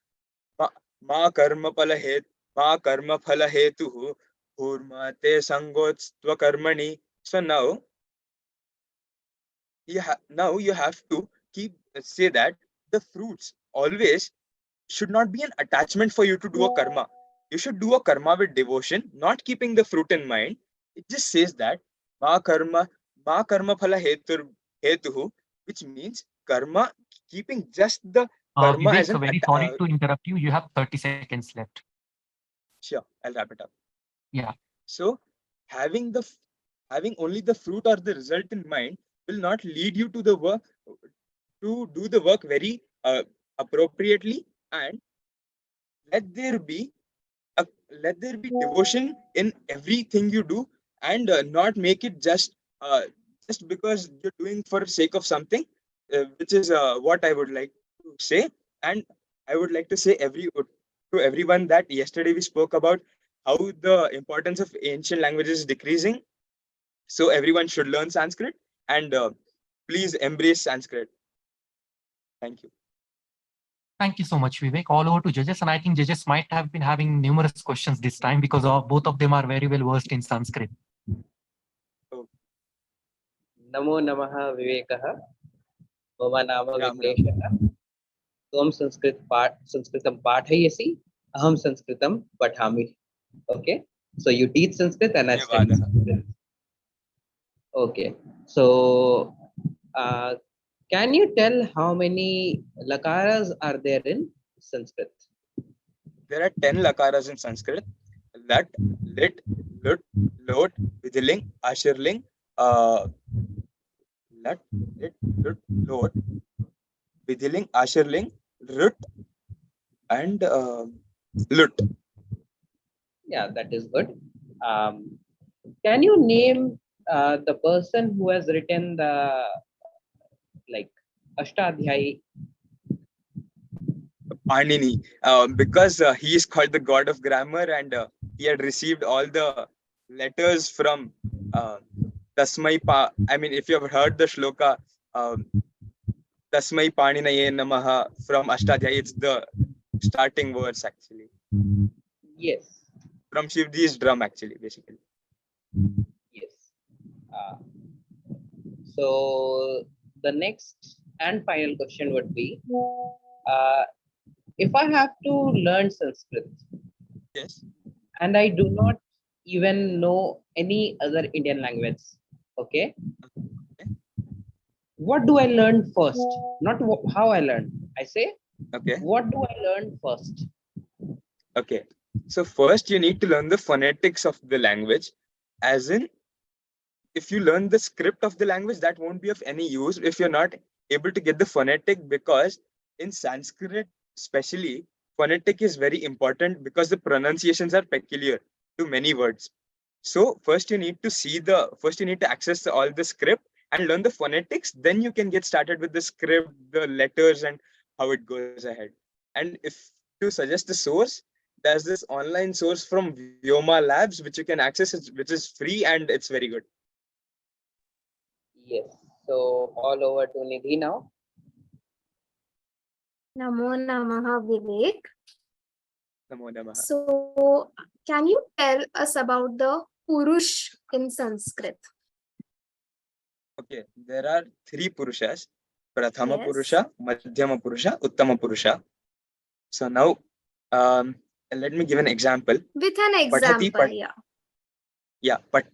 Ma karma phala hetuhu hurmate sangotsva karmani. So now you have to say that the fruits always should not be an attachment for you to do a karma. You should do a karma with devotion, not keeping the fruit in mind. It just says that ma karma phala hetuhu, which means karma, keeping just the karma Vivek, as an very sorry to interrupt you. You have 30 seconds left. Sure, I'll wrap it up. Yeah. So having only the fruit or the result in mind will not lead you to the work to do the work very appropriately, and let there be devotion in everything you do, and not make it just because you're doing for sake of something, which is what I would like to say. And I would like to say to everyone that yesterday we spoke about how the importance of ancient languages is decreasing. So everyone should learn Sanskrit, and please embrace Sanskrit. Thank you. Thank you so much, Vivek. All over to judges, and I think judges might have been having numerous questions this time because both of them are very well versed in Sanskrit. Namo Namaha Vivekah. Mama Nama Vigleshah. Tvam Sanskritam Pathayasi. Aham Sanskritam Pathami. Okay. So you teach Sanskrit and I study Sanskrit. Okay. So can you tell how many lakaras are there in Sanskrit? There are 10 lakaras in Sanskrit. Lat, lit, lut, lot, vidhiling, ashirling, lat, lit, lut, lot, vidhiling, ashirling, rut, and lut. Yeah, that is good. Can you name the person who has written the Ashtadhyayi? Panini, because he is called the god of grammar, and he had received all the letters from Tasmai Pa. I mean, if you have heard the shloka, Tasmai Paninaye Namaha from Ashtadhyayi, it's the starting verse actually. Yes. From Shivji's drum, actually, basically. Yes. So the next and final question would be, if I have to learn Sanskrit, yes, and I do not even know any other Indian language, okay, what do I learn first? Not how I learn. I say, okay, what do I learn first? Okay. So first you need to learn the phonetics of the language, as in, if you learn the script of the language, that won't be of any use if you're not able to get the phonetic, because in Sanskrit especially, phonetic is very important because the pronunciations are peculiar to many words. So first you need to access all the script and learn the phonetics, then you can get started with the script, the letters, and how it goes ahead. And if to suggest the source, there's this online source from Vyoma Labs which you can access, which is free and it's very good. Yes. So all over to Nidhi now. Namo Namaha Vivek. Namo Namaha. So can you tell us about the Purush in Sanskrit? Okay, there are 3 Purushas: Prathama Yes. Purusha, Madhyama Purusha, Uttama Purusha. So now, let me give an example. With an example, yeah. Yeah, but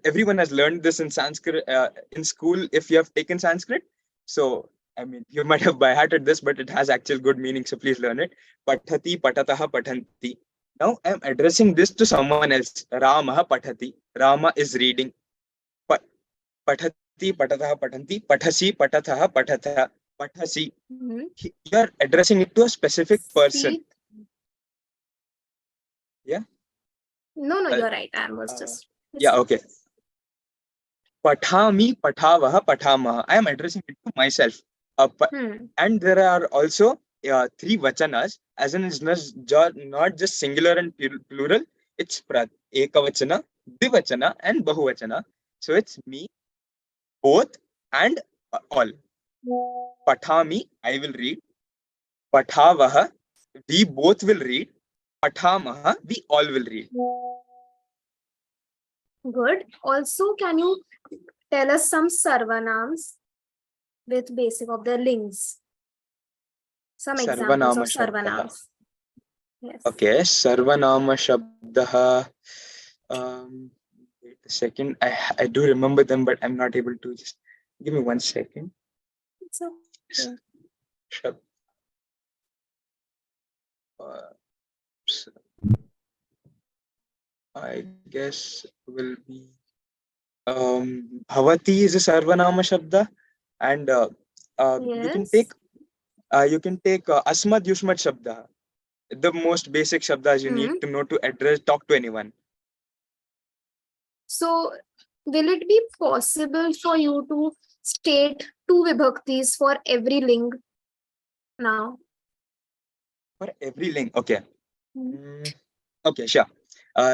everyone has learned this in Sanskrit in school if you have taken Sanskrit. So, I mean, you might have by hearted this, but it has actual good meaning. So please learn it. Pathati, patataha, pathanti. Now I'm addressing this to someone else. Ramaha, patati. Rama is reading. Pathati, patataha, pathanti. Pathasi, patataha, patatha. Pathasi. You're addressing it to a specific person. Speak. Yeah. No, you're right. I was just. Yeah, okay. Pathami, patavaha, patamaha. I am addressing it to myself. And there are also three vachanas, as in it's not just singular and plural. It's ekavachana, dvivachana, and bahuvachana. So it's me, both, and all. Pathami, I will read. Pathavaha, we both will read. Pathamaha, we all will read. Good. Also, can you tell us some sarvanams with basic of their links? Some examples of sarvanams. Yes. Okay, sarvanama shabdaha. Wait a second. I do remember them, but I'm not able to. Just give me 1 second. It's okay. I guess will be Bhavati is a sarvanama shabda, and you can take Asmad Yushmat shabda, the most basic shabdas you need to know to talk to anyone. So, will it be possible for you to state 2 vibhaktis for every ling now? For every ling, okay. Okay, sure.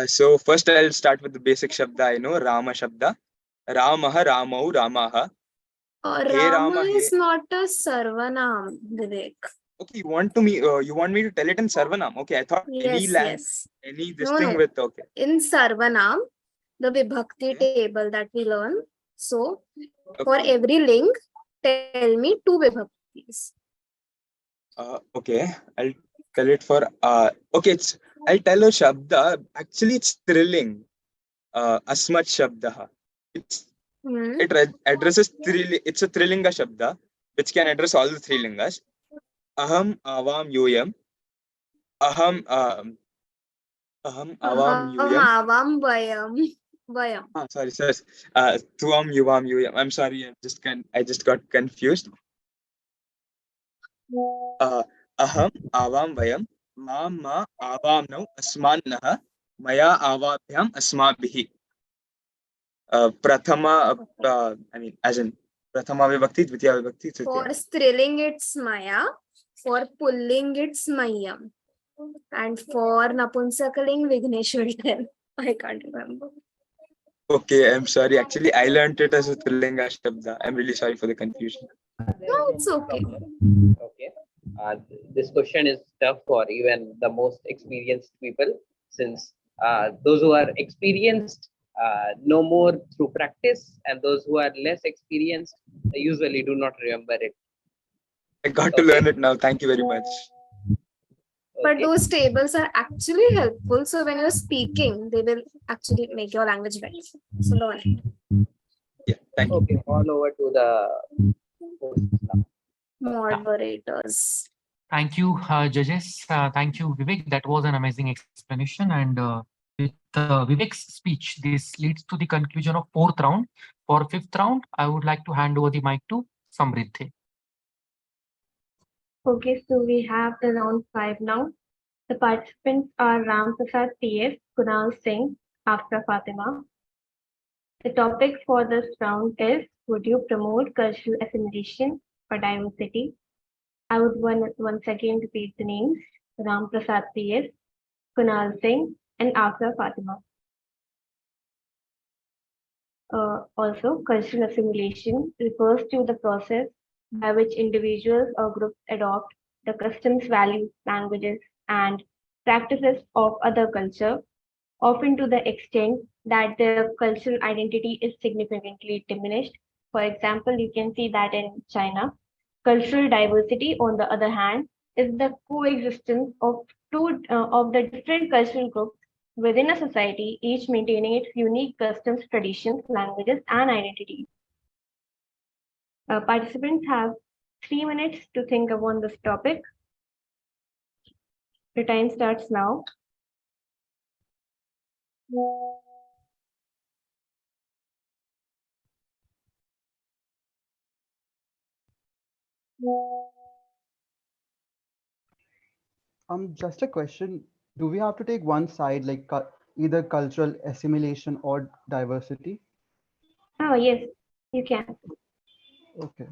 So first I'll start with the basic shabda I know, Rama shabda. Ramaha, Ramau, Ramaha. Hey Rama Rama, is hey. not a sarvanam, Vivek. Okay, you want me to tell it in sarvanam? Okay, I thought any this thing with okay. In sarvanam, the vibhakti table that we learn. So, for every ling, tell me 2 vibhaktis. Okay, I'll tell it for okay. I'll tell a shabda. Actually, it's thrilling. Asmat shabda. It addresses it's a thrillinga shabda, which can address all the three lingas. Aham avam yoyam. Aham avam yoyam. Avam vayam. Sorry, sir. Tuam yuvam yoyam. I'm sorry. I just got confused. Aham avam vayam. Ma avam now asmannaha. Maya avabhyam asmabhihi. Prathama, I mean, as in Prathama vibhakti, Dvitiya vibhakti, Tritiya. For striling, it's Maya. For pulling, it's Mayam. And for Napunsakaling, Vignesh will tell. I can't remember. Okay, I'm sorry. Actually, I learned it as a Trillinga Shabda. I'm really sorry for the confusion. No, it's okay. Okay. This question is tough for even the most experienced people, since those who are experienced know more through practice, and those who are less experienced usually do not remember it. I got to learn it now. Thank you very much. But those tables are actually helpful. So when you're speaking, they will actually make your language better. So learn it. Yeah, thank you. Okay, all over to the moderators. Thank you, judges. Thank you, Vivek. That was an amazing explanation. And with Vivek's speech, this leads to the conclusion of 4th round. For 5th round, I would like to hand over the mic to Samriddhi. Okay, so we have the round 5 now. The participants are Ram Prasad PS, Kunal Singh, Afra Fatima. The topic for this round is, would you promote cultural assimilation or diversity? I would once again repeat the names, Ram Prasad PS, Kunal Singh, and Afra Fatima. Also, cultural assimilation refers to the process by which individuals or groups adopt the customs, values, languages, and practices of other culture, often to the extent that their cultural identity is significantly diminished. For example, you can see that in China, cultural diversity, on the other hand, is the coexistence of of the different cultural groups within a society, each maintaining its unique customs, traditions, languages, and identities. Participants have 3 minutes to think upon this topic. The time starts now. Just a question. Do we have to take one side, like either cultural assimilation or diversity? Oh, yes, you can. Okay.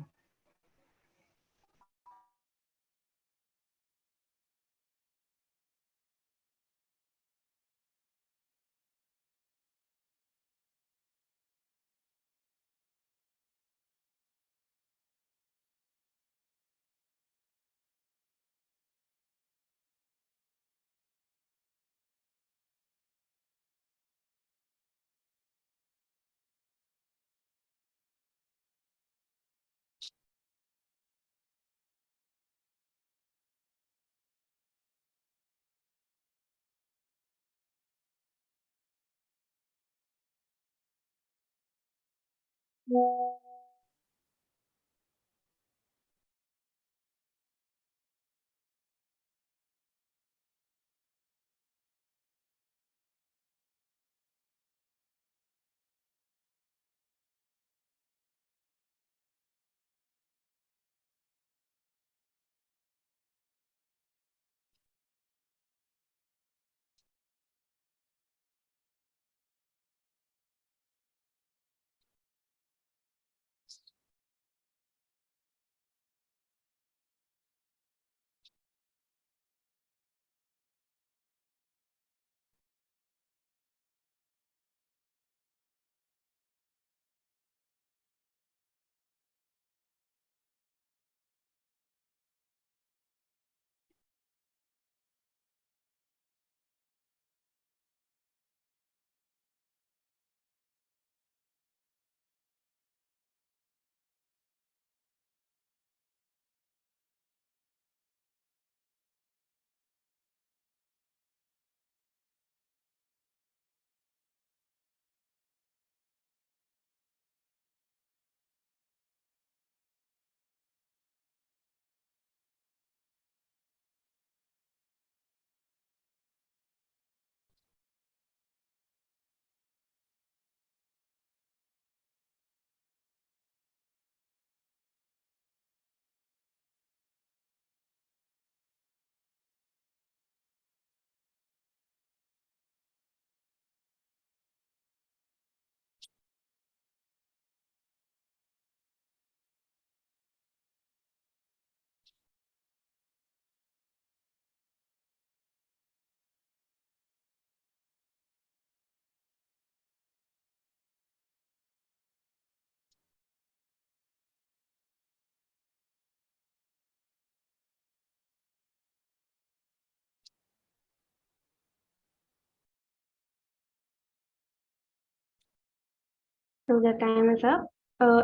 So the time is up.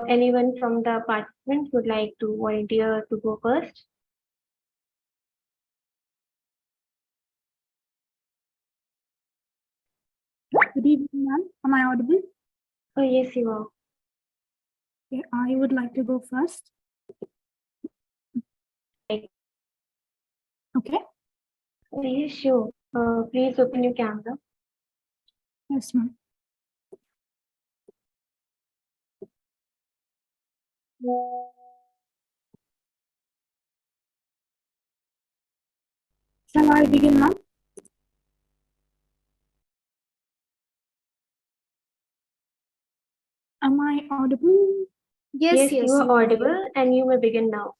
Anyone from the participants would like to volunteer to go first? Good evening, ma'am. Am I audible? Oh, yes, you are. Okay, I would like to go first. Okay. Oh, yes, sure. Please open your camera. Yes, ma'am. Shall I begin, ma'am? Am I audible? Yes, you are audible and you may begin now.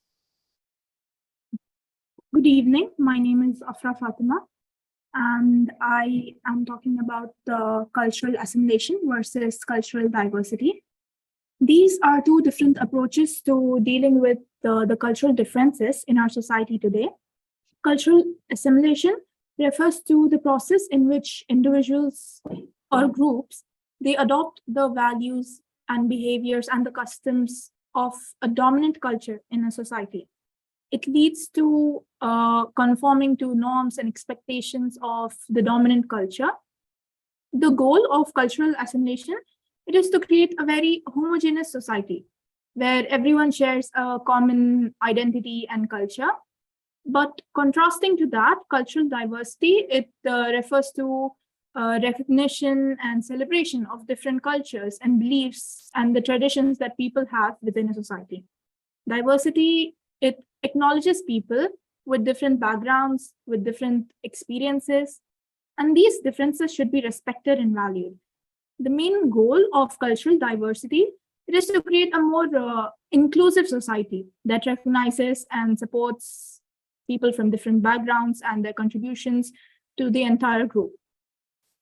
Good evening. My name is Afra Fatima, and I am talking about the cultural assimilation versus cultural diversity. These are two different approaches to dealing with the cultural differences in our society today. Cultural assimilation refers to the process in which individuals or groups, they adopt the values and behaviors and the customs of a dominant culture in a society. It leads to conforming to norms and expectations of the dominant culture, The goal of cultural assimilation, it is to create a very homogeneous society where everyone shares a common identity and culture. But contrasting to that, cultural diversity, it refers to recognition and celebration of different cultures and beliefs and the traditions that people have within a society. Diversity, it acknowledges people with different backgrounds, with different experiences, and these differences should be respected and valued. The main goal of cultural diversity, it is to create a more inclusive society that recognizes and supports people from different backgrounds and their contributions to the entire group.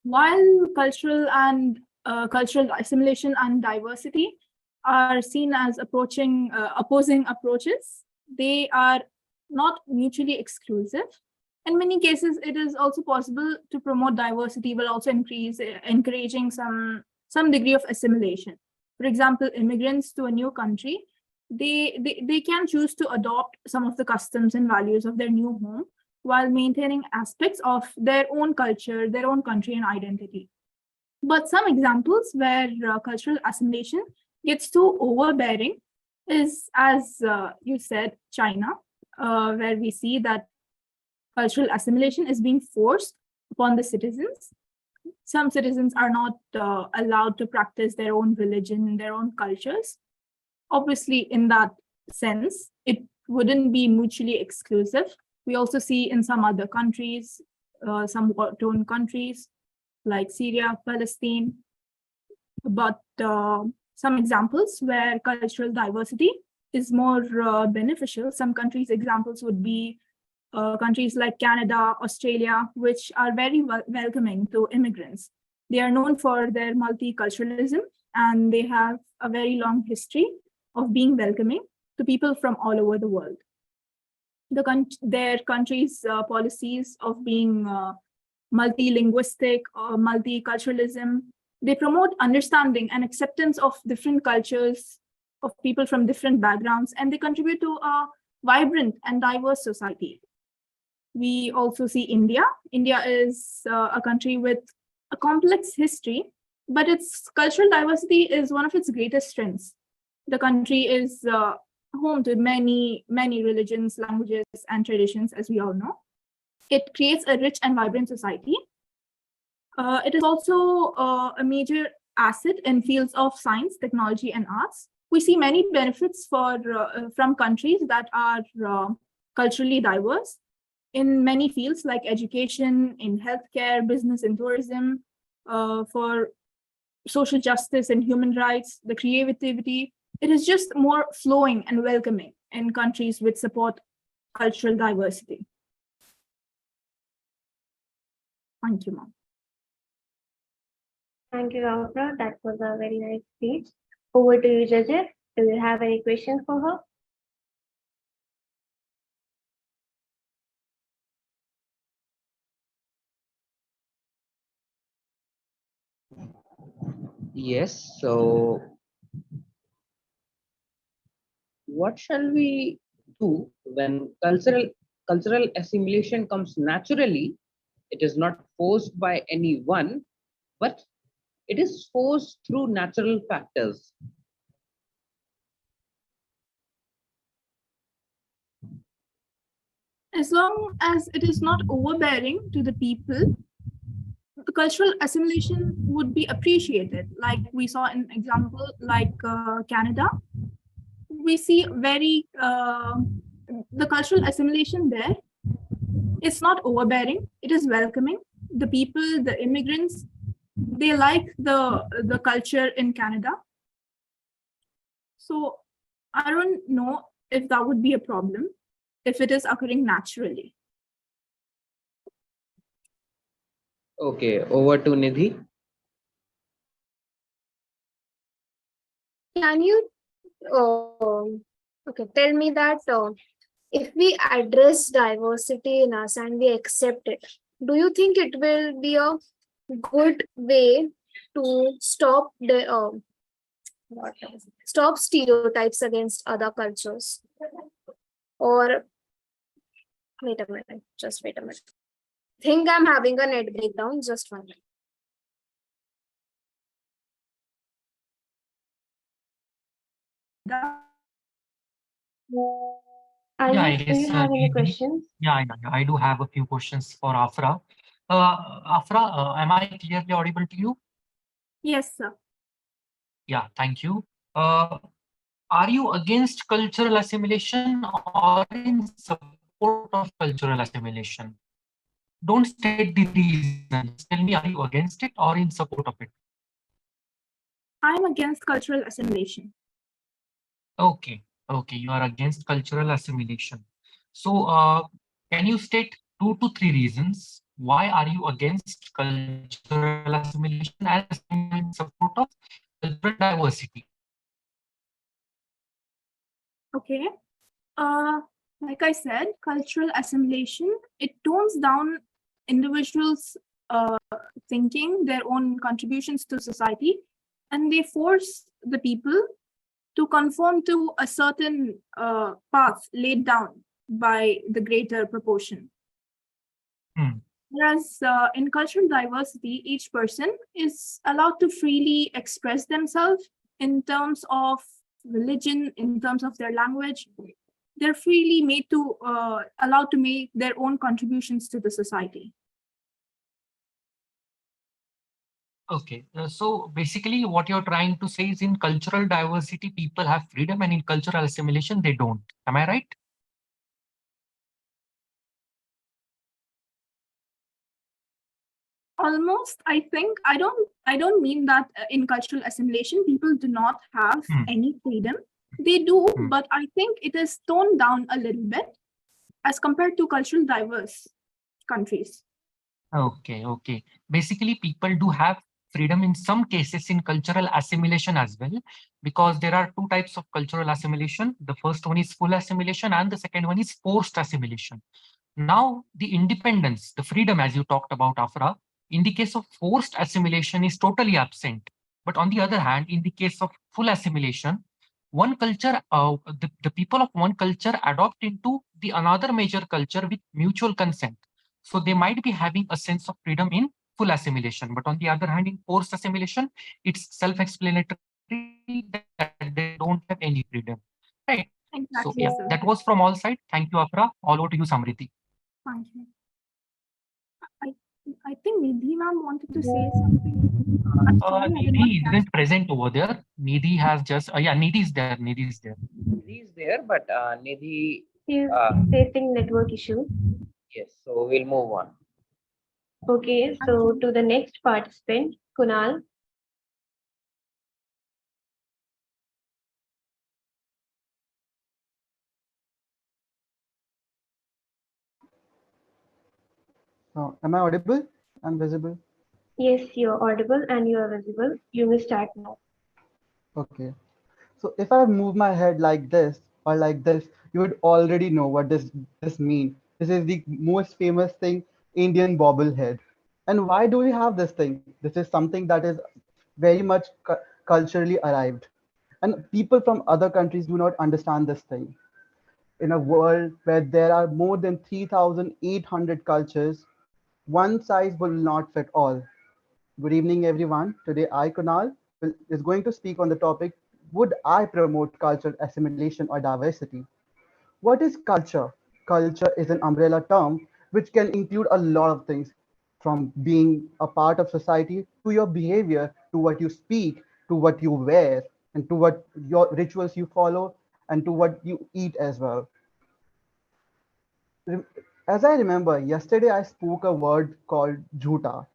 While cultural assimilation and diversity are seen as opposing approaches, they are not mutually exclusive. In many cases, it is also possible to promote diversity while also encouraging some degree of assimilation. For example, immigrants to a new country, they can choose to adopt some of the customs and values of their new home while maintaining aspects of their own culture, their own country and identity. But some examples where cultural assimilation gets too overbearing is, as you said, China, where we see that cultural assimilation is being forced upon the citizens. Some citizens are not allowed to practice their own religion, their own cultures. Obviously, in that sense, it wouldn't be mutually exclusive. We also see in some other countries, some war-torn countries like Syria, Palestine, but some examples where cultural diversity is more beneficial. Some countries' examples would be countries like Canada, Australia, which are very welcoming to immigrants. They are known for their multiculturalism, and they have a very long history of being welcoming to people from all over the world. Their countries' policies of being multilinguistic or multiculturalism, they promote understanding and acceptance of different cultures, of people from different backgrounds, and they contribute to a vibrant and diverse society. We also see India. India is a country with a complex history, but its cultural diversity is one of its greatest strengths. The country is home to many religions, languages, and traditions, as we all know. It creates a rich and vibrant society. It is also a major asset in fields of science, technology, and arts. We see many benefits from countries that are culturally diverse in many fields like education, in healthcare, business and tourism, for social justice and human rights, the creativity. It is just more flowing and welcoming in countries which support cultural diversity. Thank you, ma'am. Thank you, Afra. That was a very nice speech. Over to you, judges. Do you have any questions for her? Yes, so what shall we do when cultural assimilation comes naturally? It is not forced by anyone, but it is forced through natural factors. As long as it is not overbearing to the people, the cultural assimilation would be appreciated. Like we saw an example like Canada. We see the cultural assimilation there. It's not overbearing, it is welcoming. The people, the immigrants, they like the culture in Canada. So I don't know if that would be a problem if it is occurring naturally. Okay, over to Nidhi. Can you tell me that if we address diversity in us and we accept it, do you think it will be a good way to stop stop stereotypes against other cultures? Or wait a minute, just wait a minute. I think I'm having a net breakdown. Just 1 minute. Yeah, I Ayush, do guess you have any Nidhi. questions? Yeah, I do have a few questions for Afra. Afra, am I clearly audible to you? Yes, sir. Yeah, thank you. Uh, are you against cultural assimilation or in support of cultural assimilation? Don't state the reason. Just tell me, are you against it or in support of it? I'm against cultural assimilation. Okay, you are against cultural assimilation. So, can you state 2 to 3 reasons why are you against cultural assimilation as I'm in support of cultural diversity? Okay. Uh, like I said, cultural assimilation, it tones down individuals' thinking, their own contributions to society, and they force the people to conform to a certain path laid down by the greater proportion. Whereas in cultural diversity, each person is allowed to freely express themselves in terms of religion, in terms of their language. They're freely made to allowed to make their own contributions to the society. Okay, so basically what you're trying to say is in cultural diversity, people have freedom and in cultural assimilation, they don't. Am I right? Almost, I think I don't mean that in cultural assimilation people do not have any freedom. They do, but I think it is toned down a little bit as compared to cultural diverse countries. Okay. Basically, people do have freedom in some cases in cultural assimilation as well, because there are 2 types of cultural assimilation. The first one is full assimilation and the second one is forced assimilation. Now, the independence, the freedom, as you talked about, Afra, in the case of forced assimilation is totally absent. But on the other hand, in the case of full assimilation, one culture, the people of one culture adopt into the another major culture with mutual consent. So they might be having a sense of freedom in full assimilation. But on the other hand, in forced assimilation, it's self-explanatory that they don't have any freedom. Right. So yeah, Exactly, that sir. was from all sides. Thank you, Afra. All over to you, Samriti. Thank you. I I think Nidhi ma'am wanted to say something. I'm sorry, I did not Nidhi catch. isn't present over there. Nidhi has just, yeah, Nidhi is there. Nidhi is there. Nidhi is there, but Nidhi, He's uh, facing network issue. yes, so we'll move on. Okay, so to the next participant, Kunal. Am I audible and visible? Yes, you're audible and you are visible. You may start now. Okay. So if I move my head like this or like this, you would already know what this means. This is the most famous thing, Indian bobblehead. And why do we have this thing? This is something that is very much culturally arrived. And people from other countries do not understand this thing. In a world where there are more than 3,800 cultures, one size will not fit all. Good evening, everyone. Today, I, Kunal, is going to speak on the topic, would I promote cultural assimilation or diversity? What is culture? Culture is an umbrella term which can include a lot of things, from being a part of society to your behavior, to what you speak, to what you wear, and to what your rituals you follow, and to what you eat as well. As I remember, yesterday I spoke a word called jhuta.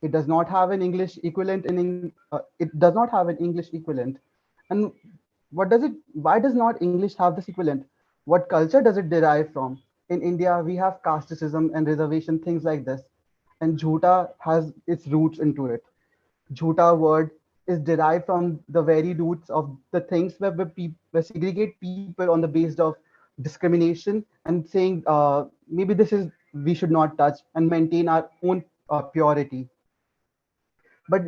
It does not have an English equivalent it does not have an English equivalent. And what does it? Why does not English have this equivalent? What culture does it derive from? In India, we have casteism and reservation, things like this. And jhuta has its roots into it. Jhuta word is derived from the very roots of the things where segregate people on the basis of discrimination and saying maybe this is we should not touch and maintain our own purity. But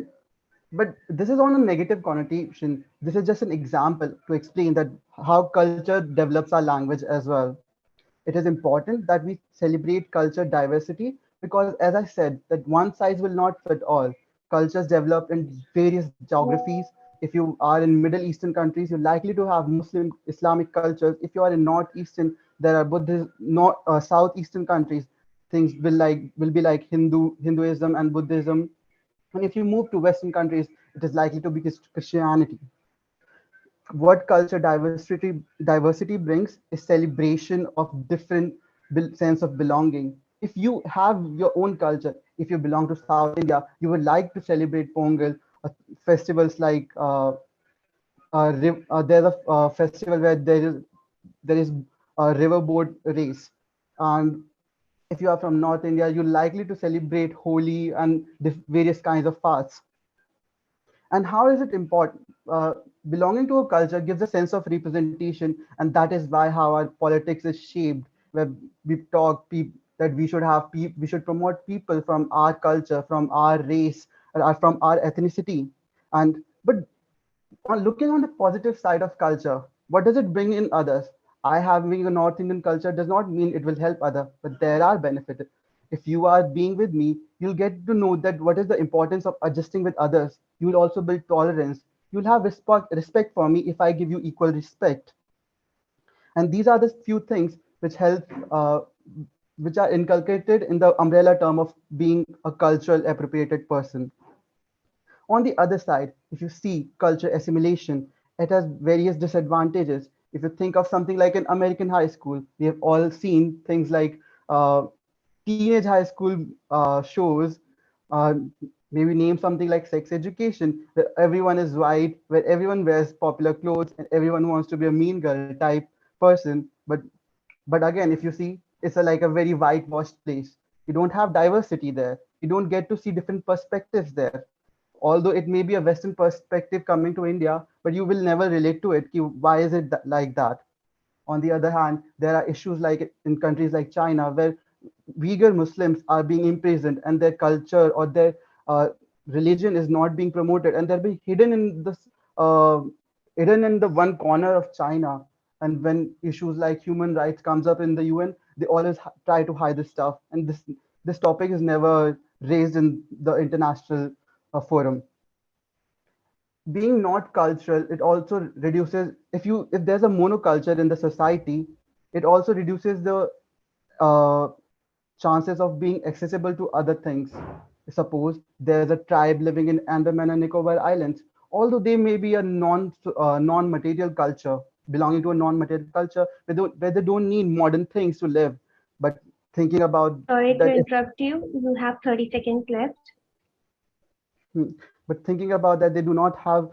but this is on a negative connotation. This is just an example to explain that how culture develops our language as well. It is important that we celebrate culture diversity because, as I said, that one size will not fit all. Cultures develop in various geographies, If you are in Middle Eastern countries, you're likely to have Muslim Islamic cultures. If you are in Northeastern, there are Buddhist, not Southeastern countries. Things will be like Hinduism and Buddhism. And if you move to Western countries, it is likely to be Christianity. What culture diversity brings is celebration of different sense of belonging. If you have your own culture, if you belong to South India, you would like to celebrate Pongal, festivals like there's a festival where there is a riverboat race. And if you are from North India, you're likely to celebrate Holi and various kinds of fasts. And how is it important? Belonging to a culture gives a sense of representation, and that is why how our politics is shaped, where we that we should promote people from our culture, from our race, or from our ethnicity. And but on looking on the positive side of culture, what does it bring in others? I having a North Indian culture does not mean it will help other, but there are benefits. If you are being with me, you'll get to know that what is the importance of adjusting with others. You will also build tolerance. You'll have respect for me if I give you equal respect. And these are the few things which help, which are inculcated in the umbrella term of being a cultural appropriated person. On the other side, if you see culture assimilation, it has various disadvantages. If you think of something like an American high school, we have all seen things like teenage high school shows, uh, maybe name something like sex education, where everyone is white, where everyone wears popular clothes, and everyone wants to be a mean girl type person. But again, if you see, it's like a very whitewashed place. You don't have diversity there. You don't get to see different perspectives there. Although it may be a Western perspective coming to India, but you will never relate to it. Why is it like that? On the other hand, there are issues like in countries like China, where Uyghur Muslims are being imprisoned and their culture or their religion is not being promoted, and they're being uh, hidden in the one corner of China. And when issues like human rights comes up in the UN, they always try to hide this stuff, and this topic is never raised in the international forum. Being not cultural, it also reduces, if there's a monoculture in the society, it also reduces the uh, chances of being accessible to other things. Suppose there's a tribe living in Andaman and Nicobar Islands, although they may be a non-material culture, belonging to a non-material culture, where they don't need modern things to live. But thinking about Sorry to that, interrupt you. You have 30 seconds left. but thinking about that, they do not have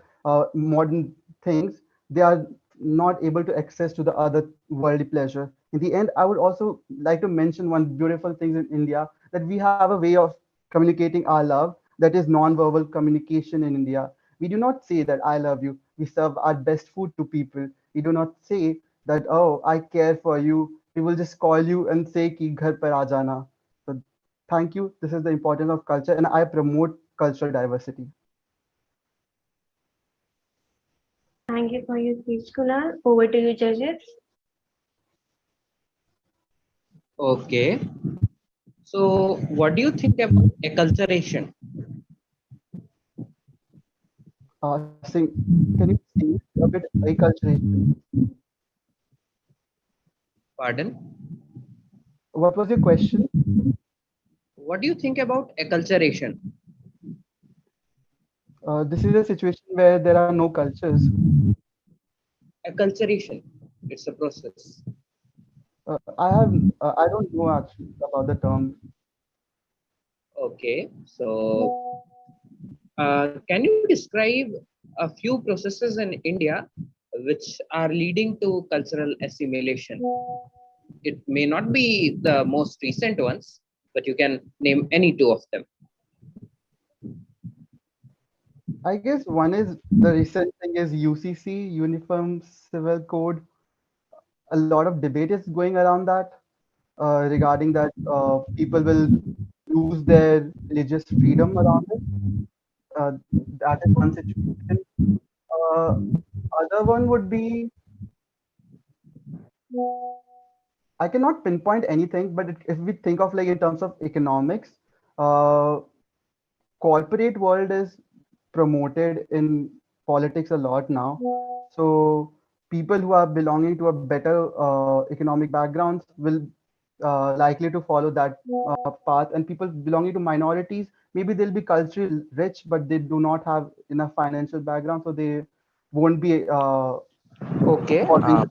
modern things. They are not able to access to the other worldly pleasure. In the end, I would also like to mention one beautiful thing in India, that we have a way of communicating our love, that is non-verbal communication in India. We do not say that I love you. We serve our best food to people. We do not say that, oh, I care for you. We will just call you and say ki ghar par aa jana. So thank you. This is the importance of culture, and I promote cultural diversity. Thank you for your speech, Kunal. Over to you, judges. Okay. So, what do you think about acculturation? Can you sing a bit acculturation? Pardon? What was your question? What do you think about acculturation? This is a situation where there are no cultures. Acculturation, it's a process. I don't know actually about the term. Okay, so can you describe a few processes in India which are leading to cultural assimilation? It may not be the most recent ones, but you can name any two of them. I guess one is the recent thing is UCC, Uniform Civil Code. A lot of debate is going around that regarding that people will lose their religious freedom around it. Uh, that is one situation. Uh, Other one would be, I cannot pinpoint anything, but if we think of like in terms of economics, uh, corporate world is promoted in politics a lot now. So people who are belonging to a better economic backgrounds will likely to follow that path, and people belonging to minorities, maybe they'll be culturally rich, but they do not have enough financial background, so they won't be Okay. following.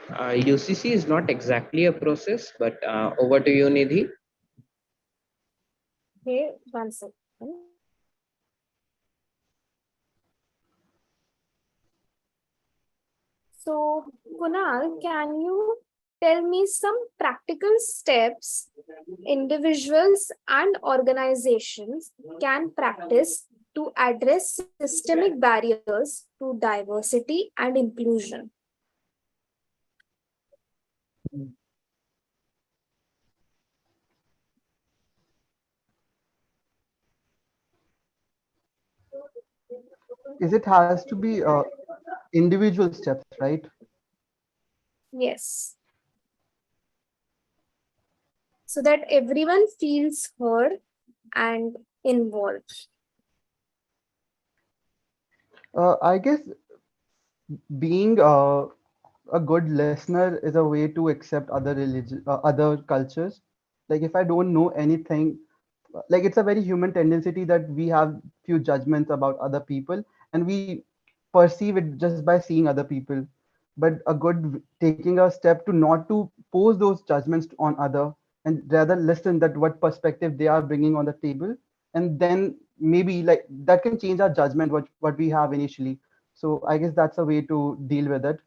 UCC is not exactly a process, but over to you, Nidhi. Okay, one second. So, Kunal, can you tell me some practical steps individuals and organizations can practice to address systemic barriers to diversity and inclusion? Is it has to be individual steps, right? Yes. So that everyone feels heard and involved. I guess being a good listener is a way to accept other religion, other cultures. Like if I don't know anything, like it's a very human tendency that we have few judgments about other people, and we perceive it just by seeing other people. But a good taking a step to not to pose those judgments on other, and rather listen that what perspective they are bringing on the table, and then maybe like that can change our judgment what we have initially. So I guess that's a way to deal with it.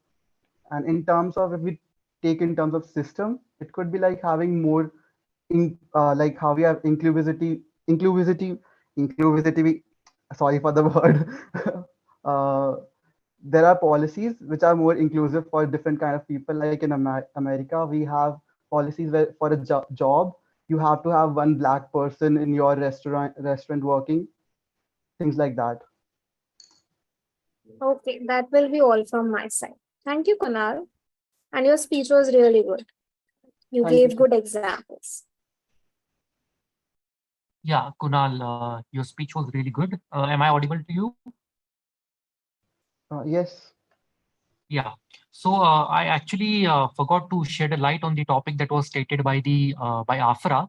And in terms of, if we take in terms of system, it could be like having more like how we have inclusivity. Sorry for the word. uh, there are policies which are more inclusive for different kind of people. Like in America, we have policies where for a job you have to have one black person in your restaurant working, things like that. Okay, that will be all from my side. Thank you, Kunal. And your speech was really good. You Thank you. gave good examples. Yeah, Kunal, your speech was really good. Am I audible to you? Yes. Yeah. So I actually forgot to shed a light on the topic that was stated by the by Afra.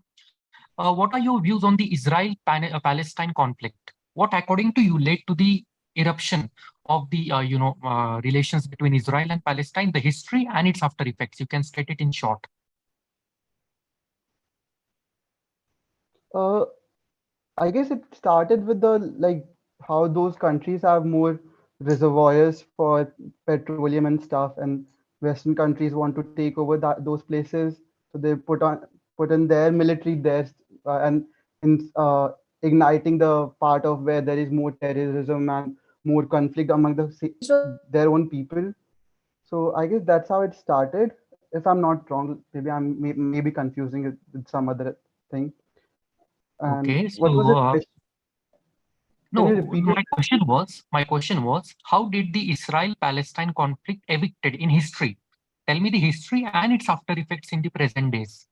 What are your views on the Israel-Palestine conflict? What, according to you, led to the eruption of the relations between Israel and Palestine, the history and its after effects? You can state it in short. Uh, I guess it started with the like how those countries have more reservoirs for petroleum and stuff, and Western countries want to take over those places, so they put in their military there, and in igniting the part of where there is more terrorism and more conflict among their own people. So I guess that's how it started. If I'm not wrong, maybe I'm maybe confusing it with some other thing. And Okay, what was so the question? Can you no, repeat it? my question was, how did the Israel-Palestine conflict evicted in history? Tell me the history and its after effects in the present days.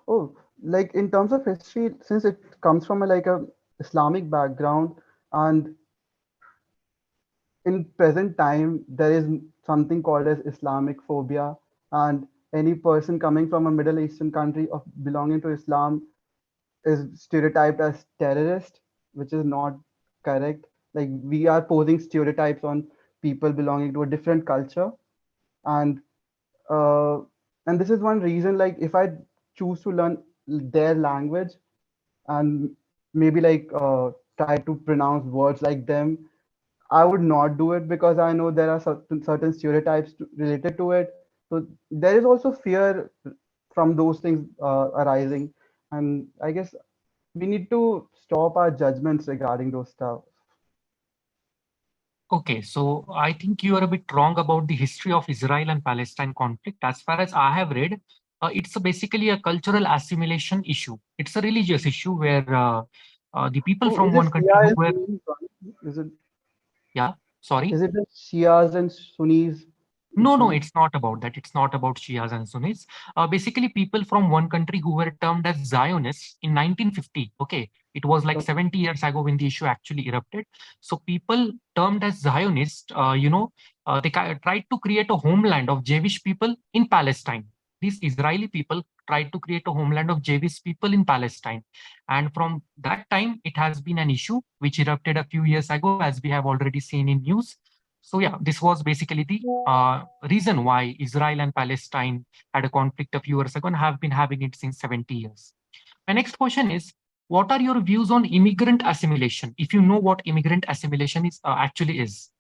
Oh, like in terms of history, since it comes from like a Islamic background, and in present time there is something called as Islamic phobia, and any person coming from a Middle Eastern country of belonging to Islam is stereotyped as terrorist, which is not correct. Like we are posing stereotypes on people belonging to a different culture, and uh, and this is one reason. Like if I choose to learn their language and maybe like try to pronounce words like them, I would not do it because I know there are certain stereotypes related to it. So there is also fear from those things arising, and I guess we need to stop our judgments regarding those stuff. Okay, so I think you are a bit wrong about the history of Israel and Palestine conflict. As far as I have read, it's basically a cultural assimilation issue. It's a religious issue where the people Oh, from is it one country Shia who and were, Sunnis one? Is it yeah, sorry. is it the Shias and Sunnis? No, it's not about that. It's not about Shias and Sunnis. Basically, people from one country who were termed as Zionists in 1950. Okay, it was like 70 years ago when the issue actually erupted. So people termed as Zionists, they tried to create a homeland of Jewish people in Palestine. These Israeli people tried to create a homeland of Jewish people in Palestine. And from that time, it has been an issue which erupted a few years ago, as we have already seen in news. So yeah, this was basically the reason why Israel and Palestine had a conflict a few years ago and have been having it since 70 years. My next question is, what are your views on immigrant assimilation? If you know what immigrant assimilation is actually is.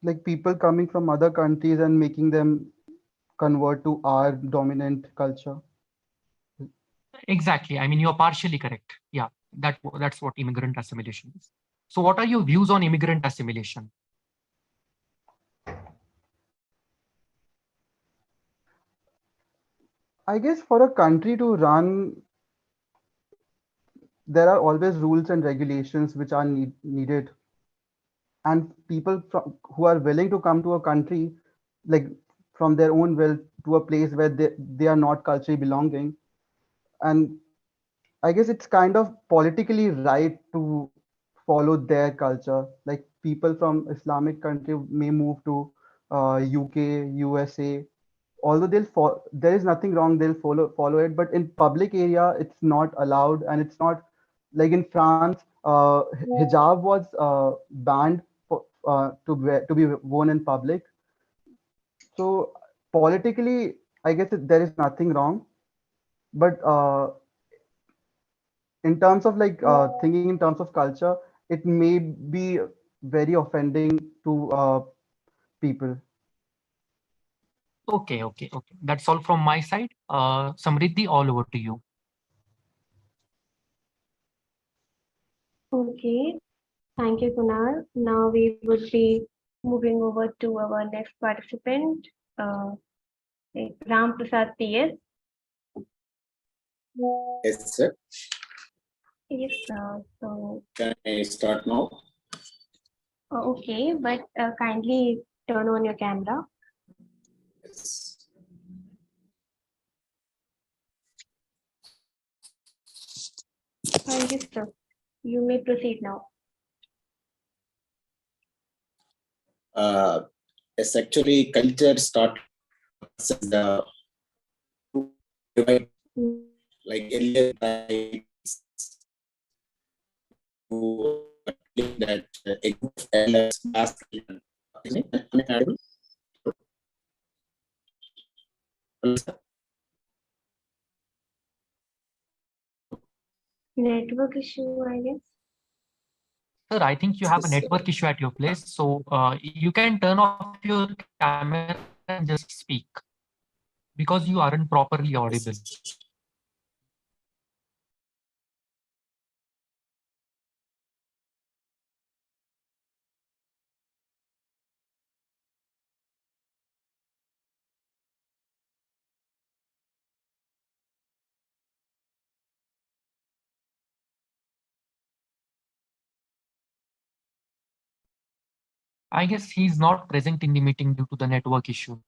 Like people coming from other countries and making them convert to our dominant culture. Exactly. I mean, you're partially correct. Yeah, that's what immigrant assimilation is. So what are your views on immigrant assimilation? I guess for a country to run, there are always rules and regulations which are needed. And people who are willing to come to a country, like from their own will, to a place where they are not culturally belonging. And I guess it's kind of politically right to follow their culture. Like people from Islamic country may move to UK, USA. Although there is nothing wrong, they'll follow it. But in public area, it's not allowed, and it's not like in France. Hijab was banned to be worn in public. So politically, I guess there is nothing wrong. But in terms of like thinking in terms of culture, it may be very offending to people. Okay. That's all from my side. Samriddhi, all over to you. Okay, thank you, Kunal. Now we would be moving over to our next participant, Ram Prasad PS. Yes, sir. Yes, so. Can I start now? Okay, but kindly turn on your camera. Yes. Thank you, sir. You may proceed now. Yes, actually, culture started as the like earlier that a group of elders asked. Network issue, I guess. Sir, I think you have a network issue at your place. So you can turn off your camera and just speak because you aren't properly audible. I guess he's not present in the meeting due to the network issue.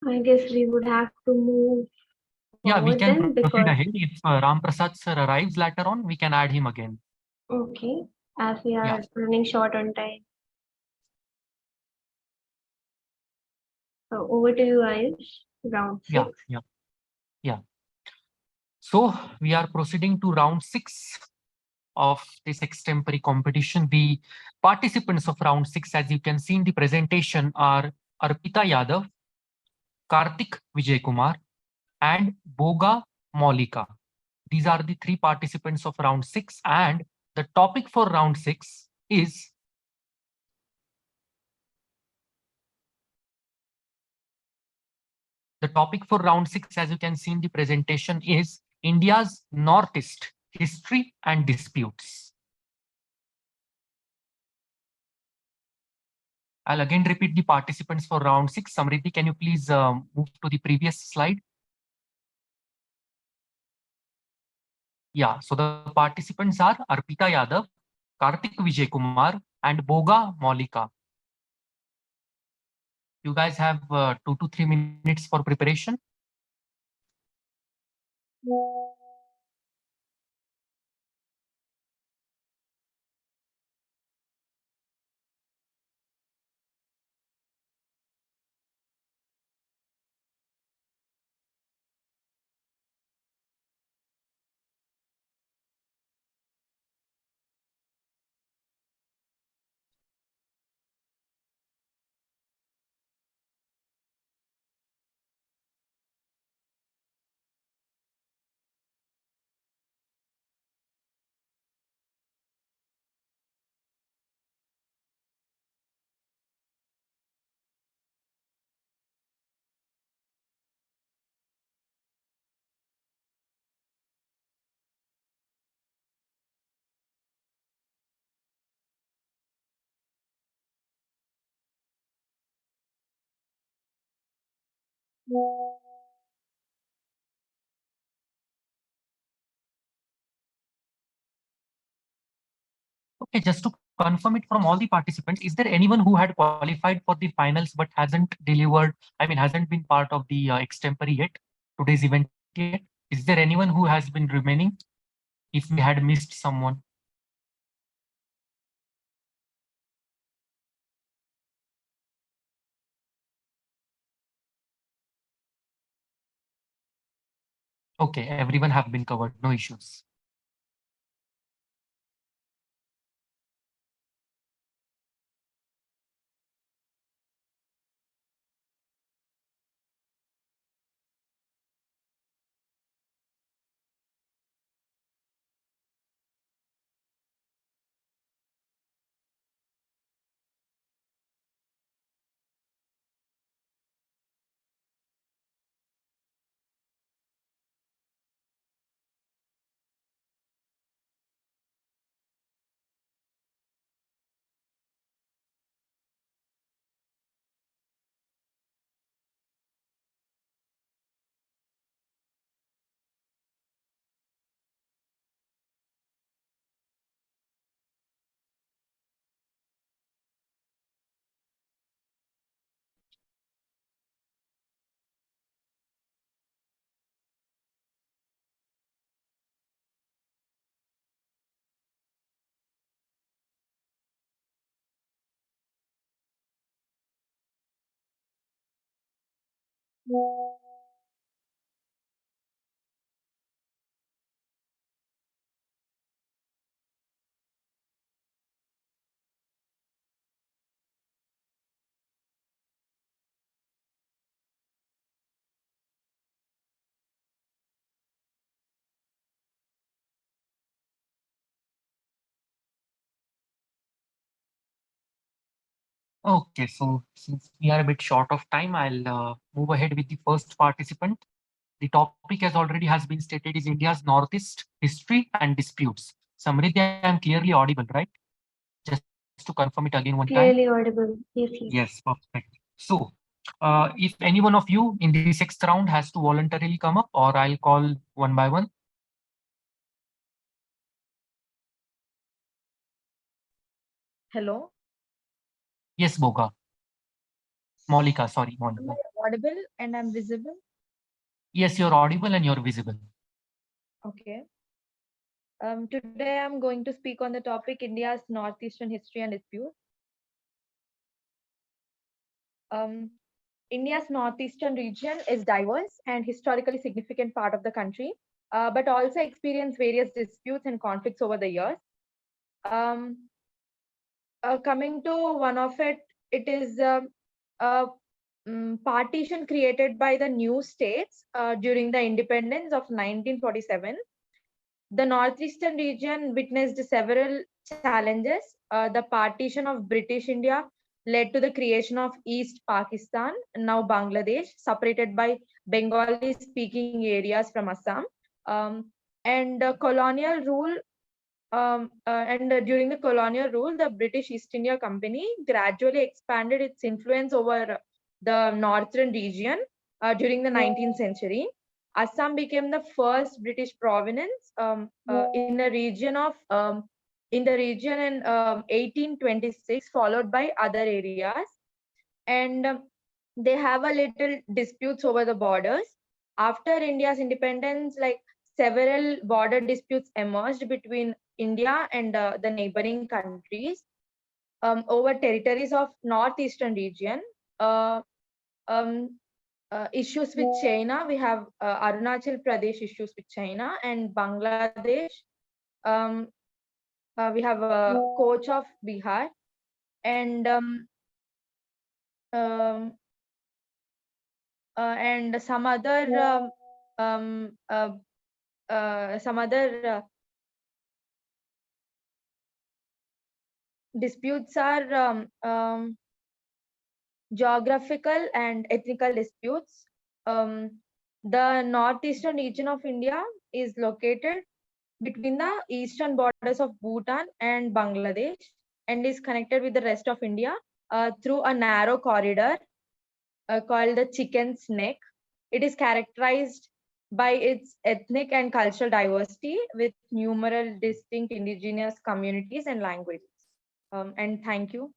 I guess we would have to move. Yeah, we can then proceed ahead. If Ram Prasad sir arrives later on, we can add him again. Okay, as we are running short on time. So over to you, Ayush. Round 6. Yeah. So we are proceeding to round 6 of this extempore competition. The participants of round 6, as you can see in the presentation, are Arpita Yadav, Karthik Vijay Kumar, and Boga Maulika. These are the 3 participants of round 6, and the topic for round 6 is as you can see in the presentation, is India's Northeast History and Disputes. I'll again repeat the participants for round 6. Samriddhi, can you please move to the previous slide? Yeah, so the participants are Arpita Yadav, Karthik Vijay Kumar, and Boga Maulika. You guys have 2 to 3 minutes for preparation. Okay, just to confirm it from all the participants, is there anyone who had qualified for the finals but hasn't delivered, I mean, hasn't been part of the extempore yet, today's event yet? Is there anyone who has been remaining if we had missed someone? Okay, everyone have been covered, no issues. Okay, so since we are a bit short of time, I'll move ahead with the first participant. The topic has been stated is India's Northeast history and disputes. Samriddhi, I am clearly audible, right? Just to confirm it again one time. Clearly audible. Yes, yes. Yes, perfect. So, if any one of you in the sixth round has to voluntarily come up, or I'll call one by one. Hello, Yes, Boga. Maulika, sorry, am Maulika. I audible and I'm visible? Yes, you're audible and you're visible. Okay. Today I'm going to speak on the topic India's Northeastern History and Dispute. India's Northeastern region is diverse and historically significant part of the country, but also experience various disputes and conflicts over the years. Um, Coming to one of it, it is a partition created by the new states during the independence of 1947. The northeastern region witnessed several challenges. The partition of British India led to the creation of East Pakistan, now Bangladesh, separated by Bengali speaking areas from Assam. And colonial rule during the colonial rule, the British East India Company gradually expanded its influence over the northern region during the 19th century. Assam became the first British province in the region in 1826, followed by other areas, and they have a little disputes over the borders. After India's independence, like several border disputes emerged between India and the neighboring countries over territories of northeastern region. Issues with China, we have Arunachal Pradesh issues with China, and Bangladesh. We have a coach of Bihar, and some other disputes are geographical and ethnical disputes. The northeastern region of India is located between the eastern borders of Bhutan and Bangladesh, and is connected with the rest of India through a narrow corridor called the Chicken's Neck. It is characterized by its ethnic and cultural diversity with numerous distinct indigenous communities and languages. And thank you.